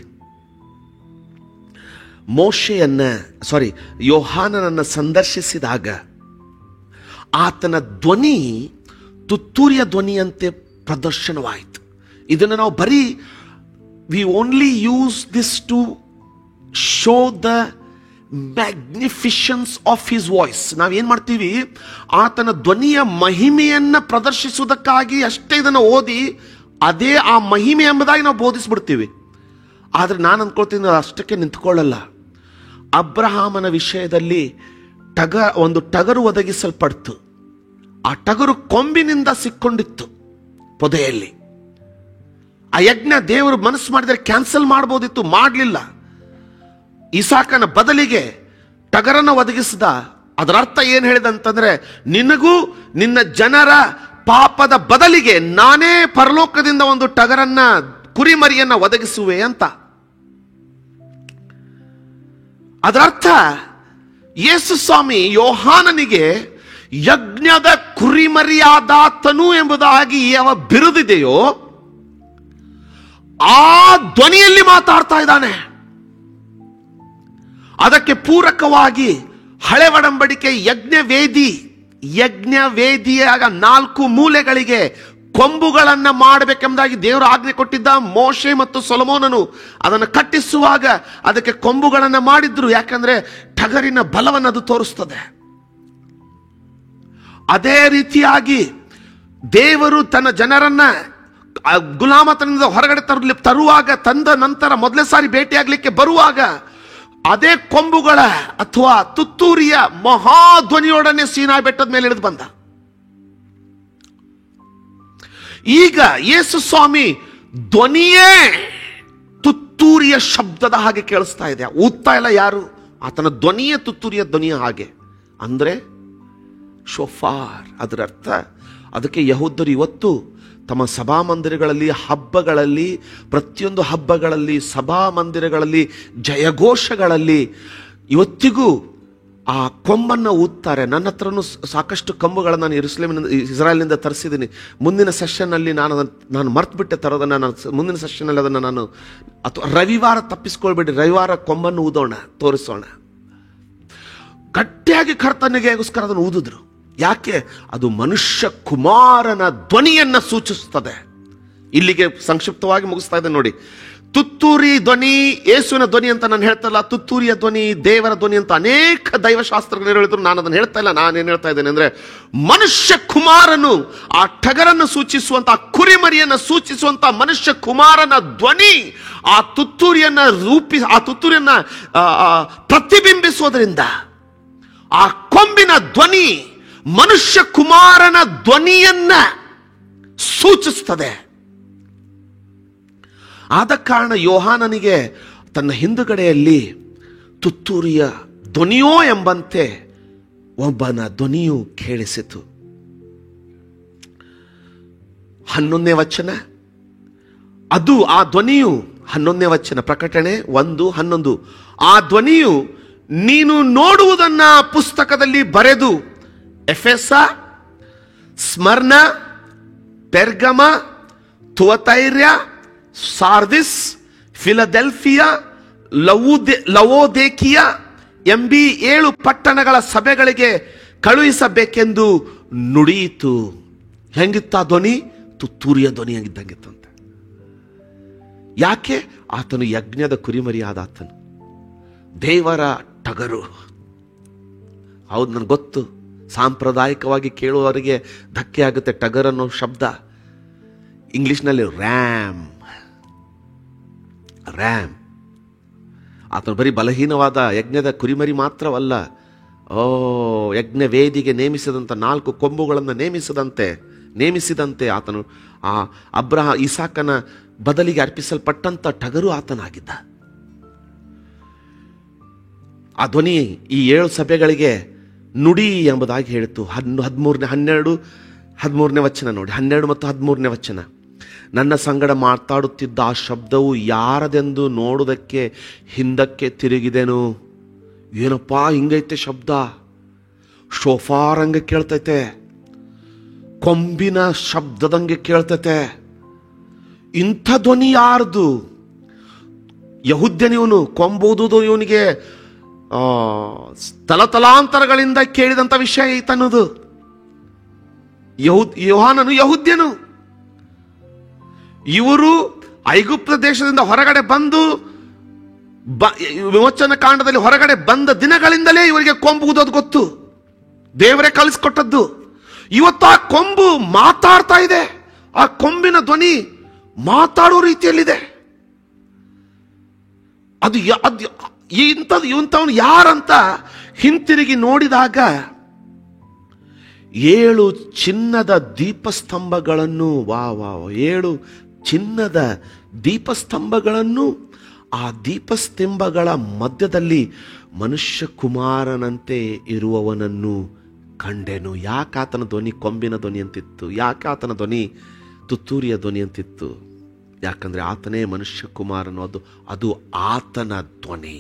ಯೋಹಾನನನ್ನು ಸಂದರ್ಶಿಸಿದಾಗ ಆತನ ಧ್ವನಿ ತುತ್ತೂರಿಯ ಧ್ವನಿಯಂತೆ ಪ್ರದರ್ಶನವಾಯಿತು. ಇದನ್ನು ನಾವು ಬರೀ we only use this to show the magnificence of his voice. ನಾವೇನ್ ಮಾಡ್ತೀವಿ, ಆತನ ಧ್ವನಿಯ ಮಹಿಮೆಯನ್ನ ಪ್ರದರ್ಶಿಸುವುದಕ್ಕಾಗಿ ಅಷ್ಟೇ ಇದನ್ನು ಓದಿ ಅದೇ ಆ ಮಹಿಮೆ ಎಂಬುದಾಗಿ ನಾವು ಬೋಧಿಸ್ಬಿಡ್ತೀವಿ. ಆದರೆ ನಾನು ಅಂದ್ಕೊಳ್ತೀನಿ ಅಷ್ಟಕ್ಕೆ ನಿಂತ್ಕೊಳ್ಳಲ್ಲ. ಅಬ್ರಹಾಮನ ವಿಷಯದಲ್ಲಿ ಒಂದು ಟಗರು ಒದಗಿಸಲ್ಪಡ್ತು. ಆ ಟಗರು ಕೊಂಬಿನಿಂದ ಸಿಕ್ಕೊಂಡಿತ್ತು ಪೊದೆಯಲ್ಲಿ. ಆ ಯಜ್ಞ ದೇವರು ಮನಸ್ಸು ಮಾಡಿದರೆ ಕ್ಯಾನ್ಸಲ್ ಮಾಡಬಹುದಿತ್ತು, ಮಾಡಲಿಲ್ಲ. ಇಸಾಕನ ಬದಲಿಗೆ ಟಗರನ್ನು ಒದಗಿಸಿದ. ಅದರ ಅರ್ಥ ಏನು ಹೇಳಿದಂತಂದ್ರೆ, ನಿನಗೂ ನಿನ್ನ ಜನರ ಪಾಪದ ಬದಲಿಗೆ ನಾನೇ ಪರಲೋಕದಿಂದ ಒಂದು ಟಗರನ್ನ, ಕುರಿಮರಿಯನ್ನ ಒದಗಿಸುವೆ ಅಂತ. ಅದರ ಅರ್ಥ ಯೇಸು ಸ್ವಾಮಿ ಯೋಹಾನನಿಗೆ ಯಜ್ಞದ ಕುರಿಮರಿಯಾದಾತನು ಎಂಬುದಾಗಿ ಯಾವ ಬಿರುದಿದೆಯೋ ಆ ಧ್ವನಿಯಲ್ಲಿ ಮಾತಾಡ್ತಾ ಇದ್ದಾನೆ. ಅದಕ್ಕೆ ಪೂರಕವಾಗಿ ಹಳೆ ಒಡಂಬಡಿಕೆ ಯಜ್ಞವೇದಿಯ 4 ಮೂಲೆಗಳಿಗೆ ಕೊಂಬುಗಳನ್ನ ಮಾಡಬೇಕೆಂಬುದಾಗಿ ದೇವರು ಆಜ್ಞೆ ಕೊಟ್ಟಿದ್ದ. ಮೋಶೆ ಮತ್ತು ಸೊಲೊಮೋನನು ಅದನ್ನು ಕಟ್ಟಿಸುವಾಗ ಅದಕ್ಕೆ ಕೊಂಬುಗಳನ್ನ ಮಾಡಿದ್ರು. ಯಾಕಂದ್ರೆ ಟಗರಿನ ಬಲವನ್ನು ಅದು ತೋರಿಸ್ತದೆ. ಅದೇ ರೀತಿಯಾಗಿ ದೇವರು ತನ್ನ ಜನರನ್ನ ಗುಲಾಮತನದಿಂದ ಹೊರಗಡೆ ತಂದ ನಂತರ ಮೊದಲೇ ಸಾರಿ ಭೇಟಿಯಾಗಲಿಕ್ಕೆ ಬರುವಾಗ ಅದೇ ಕೊಂಬುಗಳ ಅಥವಾ ತುತ್ತೂರಿಯ ಮಹಾಧ್ವನಿಯೊಡನೆ ಸೀನಾಯಿ ಬೆಟ್ಟದ ಮೇಲೆ ಇಳಿದು ಬಂದ. ಈಗ ಯೇಸು ಸ್ವಾಮಿ ಧ್ವನಿಯೇ ತುತ್ತೂರಿಯ ಶಬ್ದದ ಹಾಗೆ ಕೇಳಿಸ್ತಾ ಇದೆ. ಊದ್ತಾ ಇಲ್ಲ ಯಾರು, ಆತನ ಧ್ವನಿಯೇ ತುತ್ತೂರಿಯ ಧ್ವನಿಯ ಹಾಗೆ. ಅಂದ್ರೆ ಶೋಫಾರ್. ಅದರ ಅರ್ಥ, ಅದಕ್ಕೆ ಯಹೂದ್ಯರು ಇವತ್ತು ತಮ್ಮ ಸಭಾಮಂದಿರಗಳಲ್ಲಿ ಹಬ್ಬಗಳಲ್ಲಿ, ಪ್ರತಿಯೊಂದು ಹಬ್ಬಗಳಲ್ಲಿ, ಸಭಾಮಂದಿರಗಳಲ್ಲಿ, ಜಯಘೋಷಗಳಲ್ಲಿ ಇವತ್ತಿಗೂ ಆ ಕೊಂಬನ್ನು ಊದ್ತಾರೆ. ನನ್ನ ಹತ್ರನೂ ಸಾಕಷ್ಟು ಕಂಬುಗಳನ್ನು ನಾನು ಇಸ್ರಾಯೇಲ್ನಿಂದ ತರಿಸಿದ್ದೀನಿ. ಮುಂದಿನ ಸೆಷನ್ನಲ್ಲಿ ನಾನು ಮರ್ತುಬಿಟ್ಟೆ ತರೋದನ್ನು. ನಾನು ಮುಂದಿನ ಸೆಷನ್ನಲ್ಲಿ ಅದನ್ನು ನಾನು, ಅಥವಾ ರವಿವಾರ ತಪ್ಪಿಸ್ಕೊಳ್ಬೇಡಿ, ರವಿವಾರ ಕೊಂಬನ್ನು ಊದೋಣ, ತೋರಿಸೋಣ. ಗಟ್ಟಿಯಾಗಿ ಕರ್ತನಿಗೆಗೋಸ್ಕರ ಅದನ್ನು ಊದಿದ್ರು. ಯಾಕೆ? ಅದು ಮನುಷ್ಯ ಕುಮಾರನ ಧ್ವನಿಯನ್ನ ಸೂಚಿಸುತ್ತದೆ. ಇಲ್ಲಿಗೆ ಸಂಕ್ಷಿಪ್ತವಾಗಿ ಮುಗಿಸ್ತಾ ಇದ್ದೇನೆ ನೋಡಿ. ತುತ್ತೂರಿ ಧ್ವನಿ ಯೇಸುವಿನ ಧ್ವನಿ ಅಂತ ನಾನು ಹೇಳ್ತಲ್ಲ, ತುತ್ತೂರಿಯ ಧ್ವನಿ ದೇವರ ಧ್ವನಿ ಅಂತ ಅನೇಕ ದೈವಶಾಸ್ತ್ರಗಳು ಹೇಳಿದ್ರು. ನಾನು ಅದನ್ನು ಹೇಳ್ತಾ ಇಲ್ಲ. ನಾನೇನು ಹೇಳ್ತಾ ಇದ್ದೇನೆ ಅಂದ್ರೆ, ಮನುಷ್ಯ ಕುಮಾರನು ಆ ಟಗರನ್ನು ಸೂಚಿಸುವಂತ, ಕುರಿಮರಿಯನ್ನು ಸೂಚಿಸುವಂತ ಮನುಷ್ಯ ಕುಮಾರನ ಧ್ವನಿ ಆ ತುತ್ತೂರಿಯನ್ನ ಪ್ರತಿಬಿಂಬಿಸುವುದರಿಂದ ಆ ಕೊಂಬಿನ ಧ್ವನಿ ಮನುಷ್ಯ ಕುಮಾರನ ಧ್ವನಿಯನ್ನ ಸೂಚಿಸುತ್ತದೆ. ಆದ ಕಾರಣ ಯೋಹಾನನಿಗೆ ತನ್ನ ಹಿಂದುಗಡೆಯಲ್ಲಿ ತುತ್ತೂರಿಯ ಧ್ವನಿಯೋ ಎಂಬಂತೆ ಒಬ್ಬನ ಧ್ವನಿಯು ಕೇಳಿಸಿತು. 11ನೇ ವಚನ, ಅದು ಆ ಧ್ವನಿಯು 11ನೇ ವಚನ, ಪ್ರಕಟಣೆ 1:11. ಆ ಧ್ವನಿಯು ನೀನು ನೋಡುವುದನ್ನ ಪುಸ್ತಕದಲ್ಲಿ ಬರೆದು ಎಫೆಸ, ಸ್ಮರ್ನ, ಪೆರ್ಗಮ, ಥುವತೈರ್ಯ, ಸಾರ್ದಿಸ್, ಫಿಲಡೆಲ್ಫಿಯಾ, ಲವೋದೇಕಿಯಾ ಎಂಬೀ 7 ಪಟ್ಟಣಗಳ ಸಭೆಗಳಿಗೆ ಕಳುಹಿಸಬೇಕೆಂದು ನುಡಿಯಿತು. ಹೆಂಗಿತ್ತ ಧ್ವನಿ? ತುತ್ತೂರಿಯ ಧ್ವನಿ ಹೆಂಗಿದ್ದಂಗಿತ್ತಂತೆ. ಯಾಕೆ? ಆತನು ಯಜ್ಞದ ಕುರಿಮರಿಯಾದ ಆತನು, ದೇವರ ಟಗರು. ಹೌದು, ನನಗೆ ಗೊತ್ತು, ಸಾಂಪ್ರದಾಯಿಕವಾಗಿ ಕೇಳುವವರಿಗೆ ಧಕ್ಕೆ ಆಗುತ್ತೆ. ಟಗರ್ ಅನ್ನೋ ಶಬ್ದ ಇಂಗ್ಲಿಷ್ನಲ್ಲಿ ರ್ಯಾಮ್. ಆತನು ಬರೀ ಬಲಹೀನವಾದ ಯಜ್ಞದ ಕುರಿಮರಿ ಮಾತ್ರವಲ್ಲ, ಯಜ್ಞ ವೇದಿಗೆ ನೇಮಿಸಿದಂಥ 4 ಕೊಂಬುಗಳನ್ನು ನೇಮಿಸಿದಂತೆ ಆತನು ಆ ಇಸಾಕನ ಬದಲಿಗೆ ಅರ್ಪಿಸಲ್ಪಟ್ಟಂತ ಟಗರು ಆತನಾಗಿದ್ದ. ಆ ಧ್ವನಿ ಈ 7 ಸಭೆಗಳಿಗೆ ನುಡಿ ಎಂಬುದಾಗಿ ಹೇಳಿತು. 13ನೇ ವಚನ ನೋಡಿ, 12 ಮತ್ತು 13ನೇ ವಚನ. ನನ್ನ ಸಂಗಡ ಮಾತಾಡುತ್ತಿದ್ದ ಆ ಶಬ್ದವು ಯಾರದೆಂದು ನೋಡುವುದಕ್ಕೆ ಹಿಂದಕ್ಕೆ ತಿರುಗಿದೆನು. ಏನಪ್ಪಾ ಹಿಂಗೈತೆ ಶಬ್ದ? ಶೋಫಾರಂಗೆ ಕೇಳ್ತೈತೆ, ಕೊಂಬಿನ ಶಬ್ದದಂಗೆ ಕೇಳ್ತೈತೆ. ಇಂಥ ಧ್ವನಿ ಯಾರ್ದು? ಯಹುದ್ಯನಿವನು, ಕೊಂಬುವುದು ಇವನಿಗೆ ತಲತಲಾಂತರಗಳಿಂದ ಕೇಳಿದಂಥ ವಿಷಯ ಈತನದು. ಯೋಹಾನನು ಯಹುದ್ಯನು. ಇವರು ಐಗುಪ್ತ ದೇಶದಿಂದ ಹೊರಗಡೆ ಬಂದು ವಿಮೋಚನ ಕಾಂಡದಲ್ಲಿ ಹೊರಗಡೆ ಬಂದ ದಿನಗಳಿಂದಲೇ ಇವರಿಗೆ ಕೊಂಬುವುದು ಗೊತ್ತು. ದೇವರೇ ಕಲಿಸ್ಕೊಟ್ಟದ್ದು. ಇವತ್ತು ಆ ಕೊಂಬು ಮಾತಾಡ್ತಾ ಇದೆ. ಆ ಕೊಂಬಿನ ಧ್ವನಿ ಮಾತಾಡೋ ರೀತಿಯಲ್ಲಿದೆ. ಅದು ಇಂಥವನು ಯಾರಂತ ಹಿಂತಿರುಗಿ ನೋಡಿದಾಗ 7 ಚಿನ್ನದ ದೀಪಸ್ತಂಭಗಳನ್ನು 7 ಚಿನ್ನದ ದೀಪಸ್ತಂಭಗಳನ್ನು, ಆ ದೀಪಸ್ತಂಭಗಳ ಮಧ್ಯದಲ್ಲಿ ಮನುಷ್ಯ ಕುಮಾರನಂತೆ ಇರುವವನನ್ನು ಕಂಡೆನು. ಯಾಕೆ ಆತನ ಧ್ವನಿ ಕೊಂಬಿನ ಧ್ವನಿ ಅಂತಿತ್ತು? ಯಾಕೆ ಆತನ ಧ್ವನಿ ತುತ್ತೂರಿಯ ಧ್ವನಿ ಅಂತಿತ್ತು? ಯಾಕಂದ್ರೆ ಆತನೇ ಮನುಷ್ಯ ಕುಮಾರನು. ಅದು ಆತನ ಧ್ವನಿ.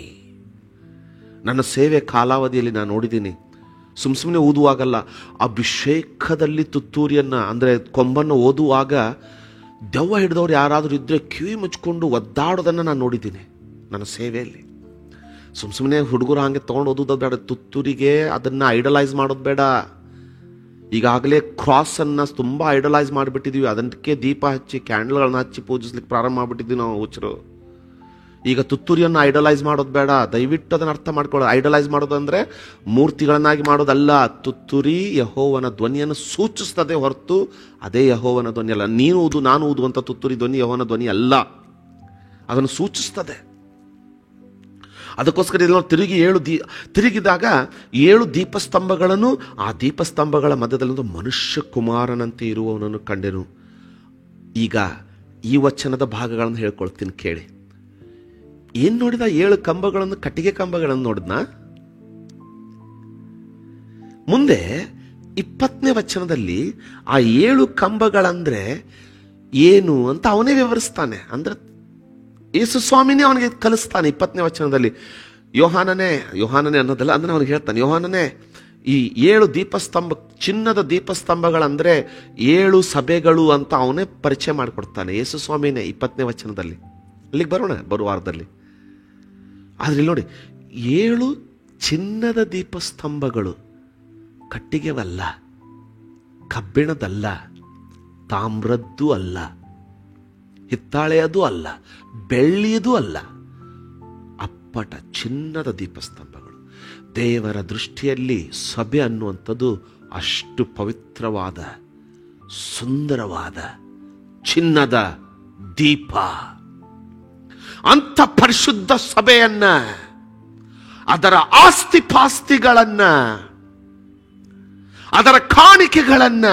ನನ್ನ ಸೇವೆ ಕಾಲಾವಧಿಯಲ್ಲಿ ನಾನು ನೋಡಿದ್ದೀನಿ, ಸುಮ್ಮನೆ ಊದುವಾಗಲ್ಲ, ಅಭಿಷೇಕದಲ್ಲಿ ತುತ್ತೂರಿಯನ್ನ ಅಂದರೆ ಕೊಂಬನ್ನು ಓದುವಾಗ ದೆವ್ವ ಹಿಡಿದವ್ರು ಯಾರಾದರೂ ಇದ್ರೆ ಕಿವಿ ಮುಚ್ಕೊಂಡು ಒದ್ದಾಡೋದನ್ನು ನಾನು ನೋಡಿದ್ದೀನಿ ನನ್ನ ಸೇವೆಯಲ್ಲಿ. ಸುಮ್ಮನೆ ಹುಡುಗರು ಹಾಗೆ ತೊಗೊಂಡು ಓದೋದು ಬೇಡ. ತುತ್ತೂರಿಗೆ ಅದನ್ನು ಐಡಲೈಸ್ ಮಾಡೋದು ಬೇಡ. ಈಗಾಗಲೇ ಕ್ರಾಸನ್ನು ತುಂಬ ಐಡಲೈಸ್ ಮಾಡಿಬಿಟ್ಟಿದ್ವಿ. ಅದಕ್ಕೆ ದೀಪ ಹಚ್ಚಿ ಕ್ಯಾಂಡಲ್ಗಳನ್ನ ಹಚ್ಚಿ ಪೂಜಿಸ್ಲಿಕ್ಕೆ ಪ್ರಾರಂಭ ಮಾಡಿಬಿಟ್ಟಿದ್ವಿ ನಾವು ಹುಚ್ಚರು. ಈಗ ತುತ್ತೂರಿಯನ್ನು ಐಡಲೈಸ್ ಮಾಡೋದು ಬೇಡ. ದಯವಿಟ್ಟು ಅದನ್ನು ಅರ್ಥ ಮಾಡ್ಕೊಳ್ಳೋದು. ಐಡಲೈಸ್ ಮಾಡೋದು ಅಂದರೆ ಮೂರ್ತಿಗಳನ್ನಾಗಿ ಮಾಡೋದಲ್ಲ. ತುತ್ತೂರಿ ಯೆಹೋವನ ಧ್ವನಿಯನ್ನು ಸೂಚಿಸ್ತದೆ ಹೊರತು ಅದೇ ಯೆಹೋವನ ಧ್ವನಿ ಅಲ್ಲ. ನೀನು ಊದು ನಾನು ಊದುವಂಥ ತುತ್ತೂರಿ ಧ್ವನಿ ಯೆಹೋವನ ಧ್ವನಿ ಅಲ್ಲ, ಅದನ್ನು ಸೂಚಿಸ್ತದೆ. ಅದಕ್ಕೋಸ್ಕರ ಇಲ್ಲಿ ತಿರುಗಿದಾಗ 7 ದೀಪಸ್ತಂಭಗಳನ್ನು, ಆ ದೀಪಸ್ತಂಭಗಳ ಮಧ್ಯದಲ್ಲಿ ಮನುಷ್ಯ ಕುಮಾರನಂತೆ ಇರುವವನನ್ನು ಕಂಡೆನು. ಈಗ ಈ ವಚನದ ಭಾಗಗಳನ್ನು ಹೇಳ್ಕೊಳ್ತೀನಿ ಕೇಳಿ. ಏನ್ ನೋಡಿದ? 7 ಕಂಬಗಳನ್ನು, ಕಟ್ಟಿಗೆ ಕಂಬಗಳನ್ನು ನೋಡಿದ್ನ. ಮುಂದೆ 20ನೇ ವಚನದಲ್ಲಿ ಆ 7 ಕಂಬಗಳಂದ್ರೆ ಏನು ಅಂತ ಅವನೇ ವಿವರಿಸ್ತಾನೆ. ಅಂದ್ರೆ ಯೇಸು ಸ್ವಾಮಿನೇ ಅವನಿಗೆ ಕಲಿಸ್ತಾನೆ 20ನೇ ವಚನದಲ್ಲಿ. ಯೋಹಾನನೇ ಅನ್ನೋದಲ್ಲ, ಅಂದ್ರೆ ಅವನಿಗೆ ಹೇಳ್ತಾನೆ, ಯೋಹಾನನೇ ಈ 7 ದೀಪಸ್ತಂಭ, ಚಿನ್ನದ ದೀಪಸ್ತಂಭಗಳಂದ್ರೆ 7 ಸಭೆಗಳು ಅಂತ ಅವನೇ ಪರಿಚಯ ಮಾಡಿಕೊಡ್ತಾನೆ ಯೇಸು ಸ್ವಾಮಿನೇ 20ನೇ ವಚನದಲ್ಲಿ. ಅಲ್ಲಿಗೆ ಬರೋಣ ಬರುವ ವಾರದಲ್ಲಿ. ಆದ್ರೆ ಇಲ್ಲಿ ನೋಡಿ, 7 ಚಿನ್ನದ ದೀಪಸ್ತಂಭಗಳು ಕಟ್ಟಿಗೆವಲ್ಲ, ಕಬ್ಬಿಣದಲ್ಲ, ತಾಮ್ರದ್ದು ಅಲ್ಲ, ಹಿತ್ತಾಳೆಯದು ಅಲ್ಲ, ಬೆಳ್ಳಿಯದು ಅಲ್ಲ, ಅಪ್ಪಟ ಚಿನ್ನದ ದೀಪಸ್ತಂಭಗಳು. ದೇವರ ದೃಷ್ಟಿಯಲ್ಲಿ ಸಭೆ ಅನ್ನುವಂಥದ್ದು ಅಷ್ಟು ಪವಿತ್ರವಾದ, ಸುಂದರವಾದ ಚಿನ್ನದ ದೀಪ. ಅಂಥ ಪರಿಶುದ್ಧ ಸಭೆಯನ್ನ, ಅದರ ಆಸ್ತಿ ಪಾಸ್ತಿಗಳನ್ನ, ಅದರ ಕಾಣಿಕೆಗಳನ್ನ,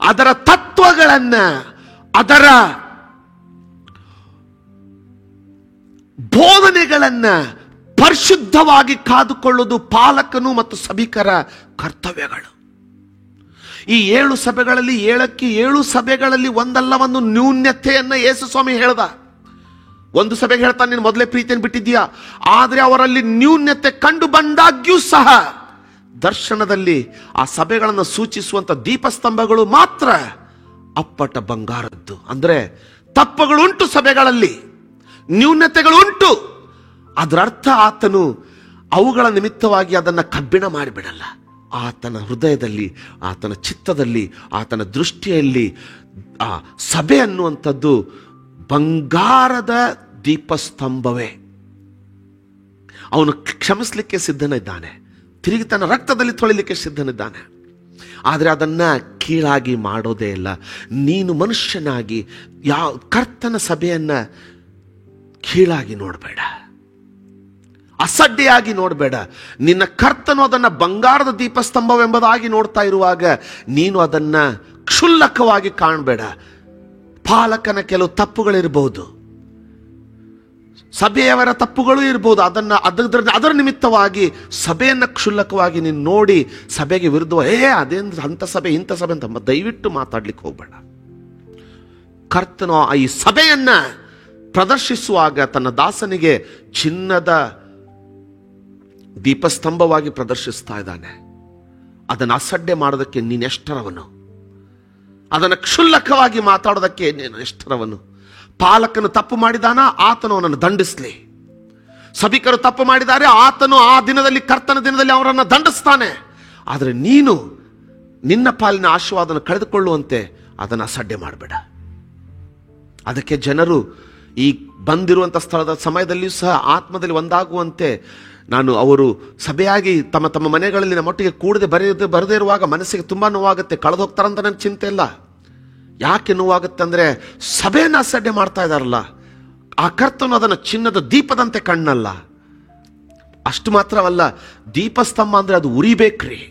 ಅದರ ತತ್ವಗಳನ್ನ, ಅದರ ಬೋಧನೆಗಳನ್ನ ಪರಿಶುದ್ಧವಾಗಿ ಕಾದುಕೊಳ್ಳುವುದು ಪಾಲಕನು ಮತ್ತು ಸಭಿಕರ ಕರ್ತವ್ಯಗಳು. ಈ 7 ಸಭೆಗಳಲ್ಲಿ 7 ಸಭೆಗಳಲ್ಲಿ ಒಂದಲ್ಲ ಒಂದು ನ್ಯೂನ್ಯತೆಯನ್ನ ಯೇಸು ಸ್ವಾಮಿ ಹೇಳ್ದ. ಒಂದು ಸಭೆಗೆ ಹೇಳ್ತಾನೆ, ನೀನು ಮೊದಲೇ ಪ್ರೀತಿಯನ್ನು ಬಿಟ್ಟಿದ್ದೀಯಾ. ಆದ್ರೆ ಅವರಲ್ಲಿ ನ್ಯೂನ್ಯತೆ ಕಂಡು ಬಂದಾಗ್ಯೂ ಸಹ ದರ್ಶನದಲ್ಲಿ ಆ ಸಭೆಗಳನ್ನು ಸೂಚಿಸುವಂತ ದೀಪಸ್ತಂಭಗಳು ಮಾತ್ರ ಅಪ್ಪಟ ಬಂಗಾರದ್ದು. ಅಂದ್ರೆ ತಪ್ಪುಗಳುಂಟು, ಸಭೆಗಳಲ್ಲಿ ನ್ಯೂನತೆಗಳು ಉಂಟು. ಅದರ ಅರ್ಥ ಆತನು ಅವುಗಳ ನಿಮಿತ್ತವಾಗಿ ಅದನ್ನ ಕಬ್ಬಿಣ ಮಾಡಿಬಿಡಲ್ಲ. ಆತನ ಹೃದಯದಲ್ಲಿ, ಆತನ ಚಿತ್ತದಲ್ಲಿ, ಆತನ ದೃಷ್ಟಿಯಲ್ಲಿ ಆ ಸಭೆ ಅನ್ನುವಂಥದ್ದು ಬಂಗಾರದ ದೀಪಸ್ತಂಭವೇ. ಅವನು ಕ್ಷಮಿಸಲಿಕ್ಕೆ ಸಿದ್ಧನಿದ್ದಾನೆ, ತಿರುಗಿ ತನ್ನ ರಕ್ತದಲ್ಲಿ ತೊಳಿಲಿಕ್ಕೆ ಸಿದ್ಧನಿದ್ದಾನೆ. ಆದರೆ ಅದನ್ನ ಕೀಳಾಗಿ ಮಾಡೋದೇ ಇಲ್ಲ. ನೀನು ಮನುಷ್ಯನಾಗಿ ಕರ್ತನ ಸಭೆಯನ್ನ ಕೀಳಾಗಿ ನೋಡಬೇಡ, ಅಸಡ್ಡೆಯಾಗಿ ನೋಡಬೇಡ. ನಿನ್ನ ಕರ್ತನು ಅದನ್ನ ಬಂಗಾರದ ದೀಪಸ್ತಂಭವೆಂಬುದಾಗಿ ನೋಡ್ತಾ ಇರುವಾಗ ನೀನು ಅದನ್ನ ಕ್ಷುಲ್ಲಕವಾಗಿ ಕಾಣಬೇಡ. ಪಾಲಕನ ಕೆಲವು ತಪ್ಪುಗಳಿರಬಹುದು, ಸಭೆಯವರ ತಪ್ಪುಗಳು ಇರಬಹುದು. ಅದರ ನಿಮಿತ್ತವಾಗಿ ಸಭೆಯನ್ನ ಕ್ಷುಲ್ಲಕವಾಗಿ ನೀನು ನೋಡಿ ಸಭೆಗೆ ವಿರುದ್ಧ ಅದೇನು ಅಂಥ ಸಭೆ ಇಂಥ ಸಭೆ ಅಂತ ದಯವಿಟ್ಟು ಮಾತಾಡ್ಲಿಕ್ಕೆ ಹೋಗ್ಬೇಡ. ಕರ್ತನು ಈ ಸಭೆಯನ್ನ ಪ್ರದರ್ಶಿಸುವಾಗ ತನ್ನ ದಾಸನಿಗೆ ಚಿನ್ನದ ದೀಪಸ್ತಂಭವಾಗಿ ಪ್ರದರ್ಶಿಸ್ತಾ ಇದ್ದಾನೆ. ಅದನ್ನು ಅಸಡ್ಡೆ ಮಾಡೋದಕ್ಕೆ ನೀನೆಷ್ಟರವನು, ಅದನ್ನು ಕ್ಷುಲ್ಲಕವಾಗಿ ಮಾತಾಡೋದಕ್ಕೆ ನೀನು ಎಷ್ಟರವನು. ಪಾಲಕನು ತಪ್ಪು ಮಾಡಿದಾನ, ಆತನು ಅವನನ್ನು ದಂಡಿಸಲಿ. ಸಭಿಕರು ತಪ್ಪು ಮಾಡಿದ್ದಾರೆ, ಆತನು ಆ ದಿನದಲ್ಲಿ, ಕರ್ತನ ದಿನದಲ್ಲಿ ಅವರನ್ನು ದಂಡಿಸ್ತಾನೆ. ಆದರೆ ನೀನು ನಿನ್ನ ಪಾಲಿನ ಆಶೀರ್ವಾದನ ಕಳೆದುಕೊಳ್ಳುವಂತೆ ಅದನ್ನು ಅಸಡ್ಡೆ ಮಾಡಬೇಡ. ಅದಕ್ಕೆ ಜನರು ಈ ಬಂದಿರುವಂಥ ಸ್ಥಳದ ಸಮಯದಲ್ಲಿಯೂ ಸಹ ಆತ್ಮದಲ್ಲಿ ಒಂದಾಗುವಂತೆ ಅವರು ಸಭೆಯಾಗಿ ತಮ್ಮ ತಮ್ಮ ಮನೆಗಳಲ್ಲಿ ನಮ್ಮೊಟ್ಟಿಗೆ ಕೂಡದೆ ಬರದೇ ಇರುವಾಗ ಮನಸ್ಸಿಗೆ ತುಂಬ ನೋವಾಗುತ್ತೆ. ಕಳೆದು ಹೋಗ್ತಾರಂತ ನನಗೆ ಚಿಂತೆ ಇಲ್ಲ. ಯಾಕೆ ನೋವಾಗುತ್ತೆ ಅಂದರೆ ಸಭೆಯನ್ನು ಅಸಡ್ಡೆ ಮಾಡ್ತಾ ಇದ್ದಾರಲ್ಲ. ಆ ಕರ್ತನು ಅದನ್ನು ಚಿನ್ನದ ದೀಪದಂತೆ ಕಣ್ಣಲ್ಲ. ಅಷ್ಟು ಮಾತ್ರವಲ್ಲ, ದೀಪಸ್ತಂಭ ಅಂದರೆ ಅದು ಉರಿಬೇಕ್ರಿ,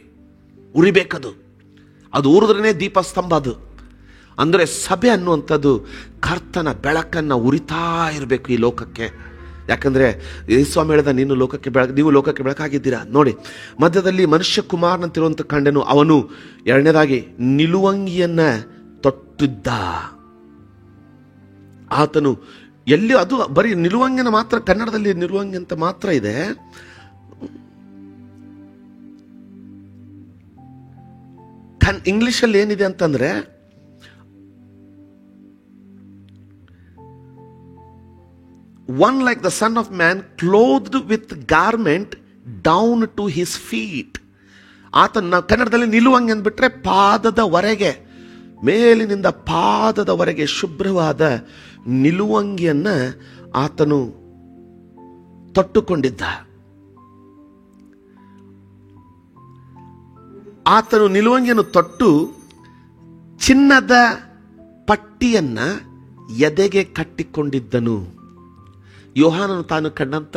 ಉರಿಬೇಕದು. ಅದು ಉರಿದ್ರೇ ದೀಪಸ್ತಂಭ. ಅದು ಅಂದರೆ ಸಭೆ ಅನ್ನುವಂಥದ್ದು ಕರ್ತನ ಬೆಳಕನ್ನು ಉರಿತಾ ಇರಬೇಕು ಈ ಲೋಕಕ್ಕೆ. ಯಾಕಂದರೆ ಯೇಸುಸ್ವಾಮಿ ಹೇಳಿದ, ನೀವು ಲೋಕಕ್ಕೆ ಬೆಳಕಾಗಿದ್ದೀರಾ. ನೋಡಿ, ಮಧ್ಯದಲ್ಲಿ ಮನುಷ್ಯ ಕುಮಾರನಂತಿರುವಂಥ ಕಂಡನು. ಅವನು ಎರಡನೇದಾಗಿ ನಿಲುವಂಗಿಯನ್ನ ತೊಟ್ಟಿದ್ದ. ಆತನು ಎಲ್ಲಿ, ಅದು ಬರೀ ನಿಲುವಂಗಿನ ಮಾತ್ರ, ಕನ್ನಡದಲ್ಲಿ ನಿಲುವಂಗಿ ಅಂತ ಮಾತ್ರ ಇದೆ. ಇಂಗ್ಲಿಷಲ್ಲಿ ಏನಿದೆ ಅಂತಂದ್ರೆ one like the son of man clothed with garment down to his feet. ಆತನ ಕನ್ನಡದಲ್ಲಿ ನಿಲುವಂಗಿ ಅಂದ್ಬಿಟ್ರೆ ಪಾದದವರೆಗೆ, ಮೇಲಿನಿಂದ ಪಾದದವರೆಗೆ ಶುಭ್ರವಾದ ನಿಲುವಂಗಿಯನ್ನ ಆತನು ತೊಟ್ಟುಕೊಂಡಿದ್ದ. ಆತನು ನಿಲುವಂಗಿಯನ್ನು ತೊಟ್ಟು ಚಿನ್ನದ ಪಟ್ಟಿಯನ್ನ ಎದೆಗೆ ಕಟ್ಟಿಕೊಂಡಿದ್ದನು. ಯೋಹಾನನು ತಾನು ಕಂಡಂತ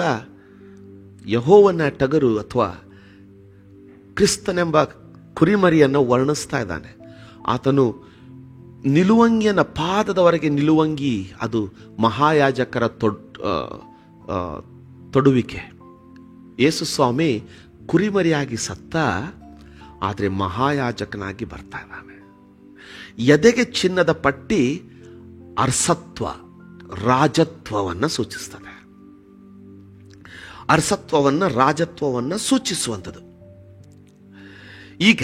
ಯೆಹೋವನ ಟಗರು ಅಥವಾ ಕ್ರಿಸ್ತನೆಂಬ ಕುರಿಮರಿಯನ್ನು ವರ್ಣಿಸ್ತಾ ಇದ್ದಾನೆ. ಆತನು ನಿಲುವಂಗಿಯನ್ನ ಪಾದದವರೆಗೆ ನಿಲುವಂಗಿ, ಅದು ಮಹಾಯಾಜಕರ ತೊಡುವಿಕೆ. ಯೇಸುಸ್ವಾಮಿ ಕುರಿಮರಿಯಾಗಿ ಸತ್ತ, ಆದರೆ ಮಹಾಯಾಜಕನಾಗಿ ಬರ್ತಾ ಇದ್ದಾನೆ. ಎದೆಗೆ ಚಿನ್ನದ ಪಟ್ಟಿ ಅರ್ಸತ್ವ, ರಾಜತ್ವವನ್ನು ಸೂಚಿಸ್ತದೆ. ಅರ್ಸತ್ವವನ್ನು, ರಾಜತ್ವವನ್ನು ಸೂಚಿಸುವಂಥದ್ದು. ಈಗ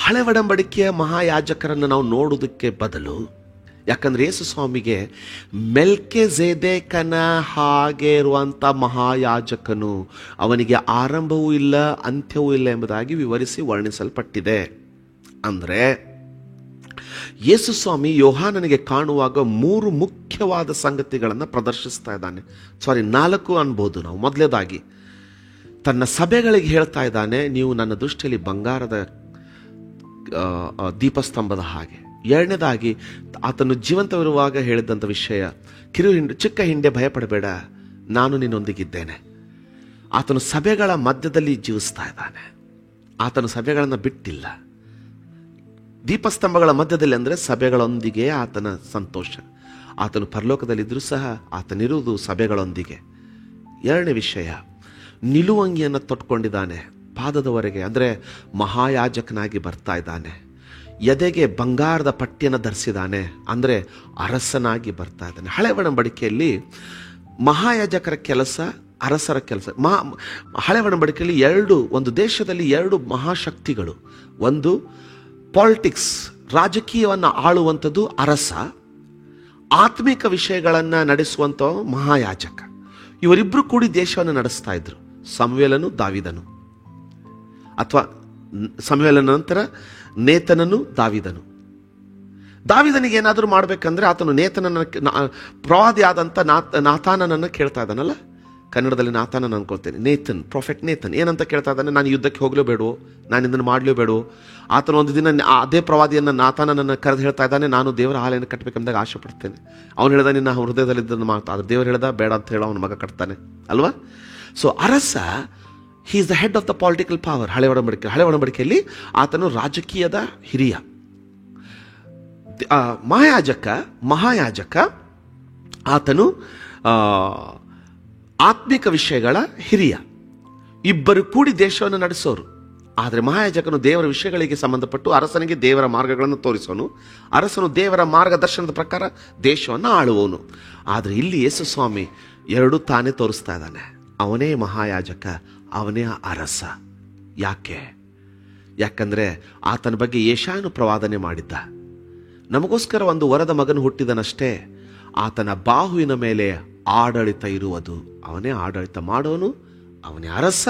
ಹಳೆ ಒಡಂಬಡಿಕೆಯ ಮಹಾಯಾಜಕರನ್ನು ನಾವು ನೋಡುವುದಕ್ಕೆ ಬದಲು, ಯಾಕಂದ್ರೆ ಯೇಸು ಸ್ವಾಮಿಗೆ ಮೆಲ್ಕೆಜೆದೇಕನ ಹಾಗೆ ಇರುವಂಥ ಮಹಾಯಾಜಕನು, ಅವನಿಗೆ ಆರಂಭವೂ ಇಲ್ಲ ಅಂತ್ಯವೂ ಇಲ್ಲ ಎಂಬುದಾಗಿ ವಿವರಿಸಿ ವರ್ಣಿಸಲ್ಪಟ್ಟಿದೆ. ಅಂದರೆ ಯೇಸು ಸ್ವಾಮಿ ಯೋಹಾನನಿಗೆ ಕಾಣುವಾಗ 3 ಮುಖ್ಯವಾದ ಸಂಗತಿಗಳನ್ನು ಪ್ರದರ್ಶಿಸ್ತಾ ಇದ್ದಾನೆ. 4 ಅನ್ಬೋದು ನಾವು. ಮೊದಲನೇದಾಗಿ ತನ್ನ ಸಭೆಗಳಿಗೆ ಹೇಳ್ತಾ ಇದ್ದಾನೆ, ನೀವು ನನ್ನ ದೃಷ್ಟಿಯಲ್ಲಿ ಬಂಗಾರದ ದೀಪಸ್ತಂಭದ ಹಾಗೆ. ಎರಡನೇದಾಗಿ ಆತನು ಜೀವಂತವಿರುವಾಗ ಹೇಳಿದಂಥ ವಿಷಯ, ಚಿಕ್ಕ ಹಿಂಡೆ ಭಯಪಡಬೇಡ, ನಾನು ನಿನ್ನೊಂದಿಗಿದ್ದೇನೆ. ಆತನು ಸಭೆಗಳ ಮಧ್ಯದಲ್ಲಿ ಜೀವಿಸ್ತಾ ಇದ್ದಾನೆ. ಆತನು ಸಭೆಗಳನ್ನು ಬಿಟ್ಟಿಲ್ಲ. ದೀಪಸ್ತಂಭಗಳ ಮಧ್ಯದಲ್ಲಿ ಅಂದರೆ ಸಭೆಗಳೊಂದಿಗೆ ಆತನ ಸಂತೋಷ. ಆತನು ಪರಲೋಕದಲ್ಲಿದ್ದರೂ ಸಹ ಆತನಿರುವುದು ಸಭೆಗಳೊಂದಿಗೆ. ಎರಡನೇ ವಿಷಯ, ನಿಲುವಂಗಿಯನ್ನು ತೊಟ್ಕೊಂಡಿದ್ದಾನೆ ಪಾದದವರೆಗೆ, ಅಂದರೆ ಮಹಾಯಾಜಕನಾಗಿ ಬರ್ತಾ ಇದ್ದಾನೆ. ಎದೆಗೆ ಬಂಗಾರದ ಪಟ್ಟಿಯನ್ನು ಧರಿಸಿದ್ದಾನೆ, ಅಂದರೆ ಅರಸನಾಗಿ ಬರ್ತಾ ಇದ್ದಾನೆ. ಹಳೆ ಒಡಂಬಡಿಕೆಯಲ್ಲಿ ಮಹಾಯಾಜಕರ ಕೆಲಸ, ಅರಸರ ಕೆಲಸ. ಹಳೆ ಒಡಂಬಡಿಕೆಯಲ್ಲಿ ಒಂದು ದೇಶದಲ್ಲಿ 2 ಮಹಾಶಕ್ತಿಗಳು. ಒಂದು ಪಾಲಿಟಿಕ್ಸ್, ರಾಜಕೀಯವನ್ನು ಆಳುವಂಥದ್ದು ಅರಸ. ಆತ್ಮಿಕ ವಿಷಯಗಳನ್ನು ನಡೆಸುವಂಥ ಮಹಾಯಾಜಕ. ಇವರಿಬ್ಬರು ಕೂಡಿ ದೇಶವನ್ನು ನಡೆಸ್ತಾ ಇದ್ರು. ಸಮುವೇಲನು, ದಾವಿದನು, ಅಥವಾ ಸಮುವೇಲನ ನಂತರ ನೇತನನು, ದಾವಿದನು. ದಾವಿದನಿಗೆ ಏನಾದರೂ ಮಾಡಬೇಕಂದ್ರೆ ಆತನು ಪ್ರವಾದಿ ಆದಂಥ ನಾತಾನನನ್ನು ಕೇಳ್ತಾ ಇದ್ದಾನಲ್ಲ, ಕನ್ನಡದಲ್ಲಿ ನಾತಾನನ ಅನ್ಕೊಳ್ತೇನೆ, ನೇತನ್, ಪ್ರಾಫೆಟ್ ನೇತನ್ ಏನಂತ ಕೇಳ್ತಾ ಇದ್ದಾನೆ, ನಾನು ಯುದ್ಧಕ್ಕೆ ಹೋಗ್ಲೋ ಬೇಡವೋ, ನಾನು ಇದನ್ನು ಮಾಡಲೋ ಬೇಡವೋ. ಆತನು ಒಂದು ದಿನ ಅದೇ ಪ್ರವಾದಿಯನ್ನು ನಾತಾನನನ್ನು ಕರೆದು ಹೇಳ್ತಾ ಇದ್ದಾನೆ, ನಾನು ದೇವರ ಆಲಯನ ಕಟ್ಟಬೇಕೆಂದಾಗ ಆಸೆ ಪಡ್ತೇನೆ. ಅವನು ಹೇಳ್ದ, ನಿನ್ನ ಹೃದಯದಲ್ಲಿದ್ದನ್ನು ಮಾತಾ, ಆದ್ರೆ ದೇವರು ಹೇಳ್ದ ಬೇಡ ಅಂತ ಹೇಳೋ ಅವನ ಮಗ ಕಟ್ತಾನೆ ಅಲ್ವಾ. ಸೊ ಅರಸ, he is the head of the political power. ಹಳೆ ಒಡಂಬಡಿಕೆಯಲ್ಲಿ ಆತನು ರಾಜಕೀಯದ ಹಿರಿಯ. ಮಹಾಯಾಜಕ ಆತನು ಆತ್ಮಿಕ ವಿಷಯಗಳ ಹಿರಿಯ. ಇಬ್ಬರು ಕೂಡಿ ದೇಶವನ್ನು ನಡೆಸೋರು. ಆದರೆ ಮಹಾಯಾಜಕನು ದೇವರ ವಿಷಯಗಳಿಗೆ ಸಂಬಂಧಪಟ್ಟು ಅರಸನಿಗೆ ದೇವರ ಮಾರ್ಗಗಳನ್ನು ತೋರಿಸೋನು. ಅರಸನು ದೇವರ ಮಾರ್ಗದರ್ಶನದ ಪ್ರಕಾರ ದೇಶವನ್ನು ಆಳುವವನು. ಆದರೆ ಇಲ್ಲಿ ಯೇಸು ಸ್ವಾಮಿ 2 ತಾನೇ ತೋರಿಸ್ತಾ ಇದ್ದಾನೆ. ಅವನೇ ಮಹಾಯಾಜಕ, ಅವನೇ ಅರಸ. ಯಾಕಂದ್ರೆ ಆತನ ಬಗ್ಗೆ ಯೆಶಾಯನು ಪ್ರವಾದನೆ ಮಾಡಿದ್ದ. ನಮಗೋಸ್ಕರ ಒಂದು ವರದ ಮಗನು ಹುಟ್ಟಿದನಷ್ಟೇ, ಆತನ ಬಾಹುವಿನ ಮೇಲೆ ಆಡಳಿತ ಇರುವುದು. ಅವನೇ ಆಡಳಿತ ಮಾಡೋನು, ಅವನೇ ಅರಸ,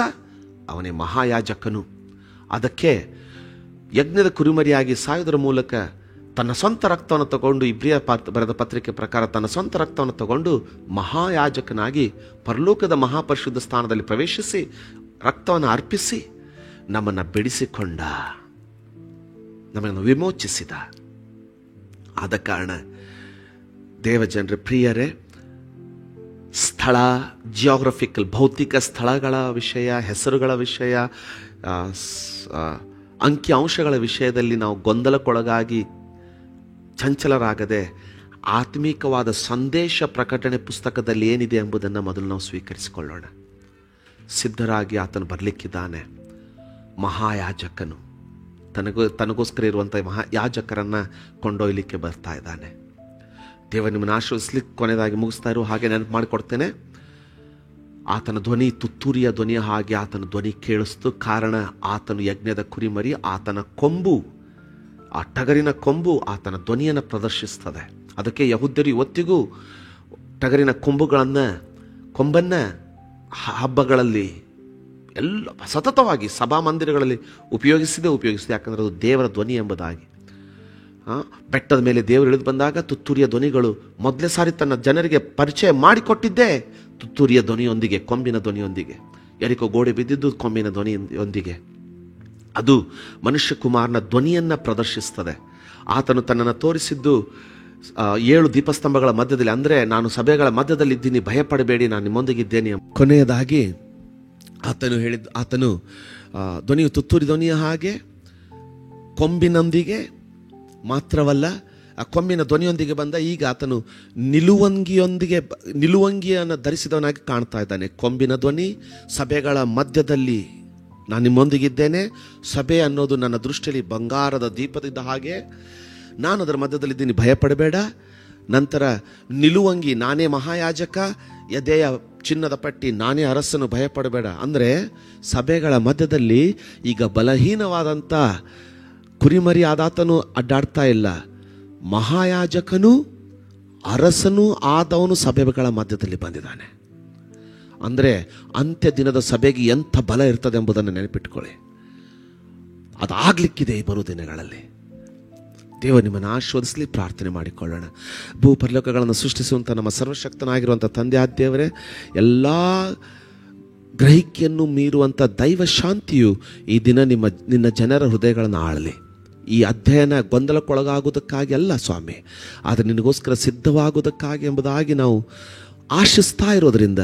ಅವನೇ ಮಹಾಯಾಜಕನು. ಅದಕ್ಕೆ ಯಜ್ಞದ ಕುರಿಮರಿಯಾಗಿ ಸಾಯುವುದರ ಮೂಲಕ ತನ್ನ ಸ್ವಂತ ರಕ್ತವನ್ನು ತಗೊಂಡು, ಇಬ್ರಿಯ ಬರೆದ ಪತ್ರಿಕೆ ಪ್ರಕಾರ ತನ್ನ ಸ್ವಂತ ರಕ್ತವನ್ನು ತಗೊಂಡು ಮಹಾಯಾಜಕನಾಗಿ ಪರಲೋಕದ ಮಹಾಪರಿಶುದ್ಧ ಸ್ಥಾನದಲ್ಲಿ ಪ್ರವೇಶಿಸಿ ರಕ್ತವನ್ನು ಅರ್ಪಿಸಿ ನಮ್ಮನ್ನು ಬಿಡಿಸಿಕೊಂಡ, ನಮ್ಮನ್ನು ವಿಮೋಚಿಸಿದ. ಆದ ಕಾರಣ ದೇವಜನರ ಪ್ರಿಯರೇ, ಸ್ಥಳ, ಜಿಯೋಗ್ರಫಿಕಲ್ ಭೌತಿಕ ಸ್ಥಳಗಳ ವಿಷಯ, ಹೆಸರುಗಳ ವಿಷಯ, ಅಂಕಿಅಂಶಗಳ ವಿಷಯದಲ್ಲಿ ನಾವು ಗೊಂದಲಕ್ಕೊಳಗಾಗಿ ಚಂಚಲರಾಗದೆ ಆತ್ಮೀಕವಾದ ಸಂದೇಶ ಪ್ರಕಟಣೆ ಪುಸ್ತಕದಲ್ಲಿ ಏನಿದೆ ಎಂಬುದನ್ನು ಮೊದಲು ನಾವು ಸ್ವೀಕರಿಸಿಕೊಳ್ಳೋಣ. ಸಿದ್ಧರಾಗಿ ಆತನು ಬರಲಿಕ್ಕಿದ್ದಾನೆ. ಮಹಾಯಾಜಕನು ತನಗೋಸ್ಕರ ಇರುವಂಥ ಮಹಾಯಾಜಕರನ್ನು ಕೊಂಡೊಯ್ಯಲಿಕ್ಕೆ ಬರ್ತಾ ಇದ್ದಾನೆ. ದೇವರು ನಿಮ್ಮನ್ನು ಆಶೀರ್ವದಿಸಲಿಕ್ಕೆ ಕೊನೆಯದಾಗಿ ಮುಗಿಸ್ತಾ ಇರೋ ಹಾಗೆ ನೆನಪು ಮಾಡಿಕೊಡ್ತೇನೆ. ಆತನ ಧ್ವನಿ ತುತ್ತೂರಿಯ ಧ್ವನಿಯ ಹಾಗೆ ಆತನ ಧ್ವನಿ ಕೇಳಿಸ್ತು. ಕಾರಣ ಆತನು ಯಜ್ಞದ ಕುರಿಮರಿ, ಆತನ ಕೊಂಬು, ಆ ಟಗರಿನ ಕೊಂಬು ಆತನ ಧ್ವನಿಯನ್ನು ಪ್ರದರ್ಶಿಸ್ತದೆ. ಅದಕ್ಕೆ ಯಹೂದ್ಯರು ಇವತ್ತಿಗೂ ಟಗರಿನ ಕೊಂಬನ್ನು ಹಬ್ಬಗಳಲ್ಲಿ ಎಲ್ಲ ಸತತವಾಗಿ ಸಭಾಮಂದಿರಗಳಲ್ಲಿ ಉಪಯೋಗಿಸಿದೆ. ಯಾಕಂದರೆ ಅದು ದೇವರ ಧ್ವನಿ ಎಂಬುದಾಗಿ. ಬೆಟ್ಟದ ಮೇಲೆ ದೇವರು ಇಳಿದು ಬಂದಾಗ ತುತ್ತೂರಿಯ ಧ್ವನಿಗಳು ಮೊದಲೇ ಸಾರಿ ತನ್ನ ಜನರಿಗೆ ಪರಿಚಯ ಮಾಡಿಕೊಟ್ಟಿದ್ದೇ ತುತ್ತೂರಿಯ ಧ್ವನಿಯೊಂದಿಗೆ, ಕೊಂಬಿನ ಧ್ವನಿಯೊಂದಿಗೆ. ಯಾರಿಕೋ ಗೋಡೆ ಬಿದ್ದಿದ್ದು ಕೊಂಬಿನ ಧ್ವನಿಯೊಂದಿಗೆ. ಅದು ಮನುಷ್ಯ ಕುಮಾರನ ಧ್ವನಿಯನ್ನು ಪ್ರದರ್ಶಿಸ್ತದೆ. ಆತನು ತನ್ನನ್ನು ತೋರಿಸಿದ್ದು 7 ದೀಪಸ್ತಂಭಗಳ ಮಧ್ಯದಲ್ಲಿ, ಅಂದರೆ ನಾನು ಸಭೆಗಳ ಮಧ್ಯದಲ್ಲಿದ್ದೀನಿ, ಭಯಪಡಬೇಡಿ, ನಾನು ನಿಮ್ಮೊಂದಿಗಿದ್ದೇನೆ. ಕೊನೆಯದಾಗಿ ಆತನು ಧ್ವನಿಯು ತುತ್ತೂರಿ ಧ್ವನಿಯ ಹಾಗೆ ಕೊಂಬಿನೊಂದಿಗೆ ಮಾತ್ರವಲ್ಲ, ಆ ಕೊಂಬಿನ ಧ್ವನಿಯೊಂದಿಗೆ ಬಂದ. ಈಗ ಆತನು ನಿಲುವಂಗಿಯನ್ನು ಧರಿಸಿದವನಾಗಿ ಕಾಣ್ತಾ ಇದ್ದಾನೆ. ಕೊಂಬಿನ ಧ್ವನಿ, ಸಭೆಗಳ ಮಧ್ಯದಲ್ಲಿ ನಾನು ನಿಮ್ಮೊಂದಿಗಿದ್ದೇನೆ. ಸಭೆ ಅನ್ನೋದು ನನ್ನ ದೃಷ್ಟಿಯಲ್ಲಿ ಬಂಗಾರದ ದೀಪದಿದ್ದ ಹಾಗೆ, ನಾನು ಅದರ ಮಧ್ಯದಲ್ಲಿದ್ದೀನಿ, ಭಯಪಡಬೇಡ. ನಂತರ ನಿಲುವಂಗಿ, ನಾನೇ ಮಹಾಯಾಜಕ, ಎದೆಯ ಚಿನ್ನದ ಪಟ್ಟಿ, ನಾನೇ ಅರಸನು, ಭಯಪಡಬೇಡ. ಅಂದರೆ ಸಭೆಗಳ ಮಧ್ಯದಲ್ಲಿ ಈಗ ಬಲಹೀನವಾದಂಥ ಕುರಿಮರಿ ಆದಾತನು ಅಡ್ಡಾಡ್ತಾ ಇಲ್ಲ. ಮಹಾಯಾಜಕನು, ಅರಸನು ಆದವನು ಸಭೆಗಳ ಮಧ್ಯದಲ್ಲಿ ಬಂದಿದ್ದಾನೆ. ಅಂದರೆ ಅಂತ್ಯ ದಿನದ ಸಭೆಗೆ ಎಂಥ ಬಲ ಇರ್ತದೆ ಎಂಬುದನ್ನು ನೆನಪಿಟ್ಕೊಳ್ಳಿ. ಅದಾಗಲಿಕ್ಕಿದೆ ಈ ಬರುವ ದಿನಗಳಲ್ಲಿ. ದೇವರು ನಿಮ್ಮನ್ನು ಆಶೀರ್ವದಿಸಲಿ. ಪ್ರಾರ್ಥನೆ ಮಾಡಿಕೊಳ್ಳೋಣ. ಭೂಪರಲೋಕಗಳನ್ನು ಸೃಷ್ಟಿಸುವಂಥ ನಮ್ಮ ಸರ್ವಶಕ್ತನಾಗಿರುವಂಥ ತಂದೆ ದೇವರೇ, ಎಲ್ಲ ಗ್ರಹಿಕೆಯನ್ನು ಮೀರುವಂಥ ದೈವ ಶಾಂತಿಯು ಈ ದಿನ ನಿನ್ನ ಜನರ ಹೃದಯಗಳನ್ನು ಆಳಲಿ. ಈ ಅಧ್ಯಯನ ಗೊಂದಲಕ್ಕೊಳಗಾಗುವುದಕ್ಕಾಗಿ ಅಲ್ಲ ಸ್ವಾಮಿ, ಆದರೆ ನಿನಗೋಸ್ಕರ ಸಿದ್ಧವಾಗುವುದಕ್ಕಾಗಿ ಎಂಬುದಾಗಿ ನಾವು ಆಶಿಸ್ತಾ ಇರೋದರಿಂದ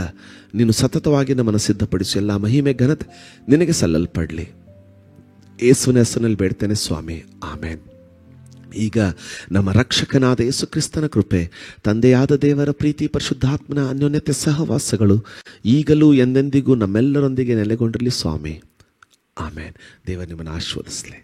ನೀನು ಸತತವಾಗಿ ನಮ್ಮನ್ನು ಸಿದ್ಧಪಡಿಸು. ಎಲ್ಲ ಮಹಿಮೆ ಘನತೆ ನಿನಗೆ ಸಲ್ಲಲ್ಪಡಲಿ. ಯೇಸುವಿನ ಹೆಸರಿನಲ್ಲಿ ಬೇಡ್ತೇನೆ ಸ್ವಾಮಿ, ಆಮೇನ್. ಈಗ ನಮ್ಮ ರಕ್ಷಕನಾದ ಯೇಸು ಕ್ರಿಸ್ತನ ಕೃಪೆ, ತಂದೆಯಾದ ದೇವರ ಪ್ರೀತಿ, ಪರಿಶುದ್ಧಾತ್ಮನ ಅನ್ಯೋನ್ಯತೆ ಸಹವಾಸಗಳು ಈಗಲೂ ಎಂದೆಂದಿಗೂ ನಮ್ಮೆಲ್ಲರೊಂದಿಗೆ ನೆಲೆಗೊಂಡಿರಲಿ ಸ್ವಾಮಿ, ಆಮೇನ್. ದೇವರು ನಿಮ್ಮನ್ನು ಆಶೀರ್ವದಿಸಲಿ.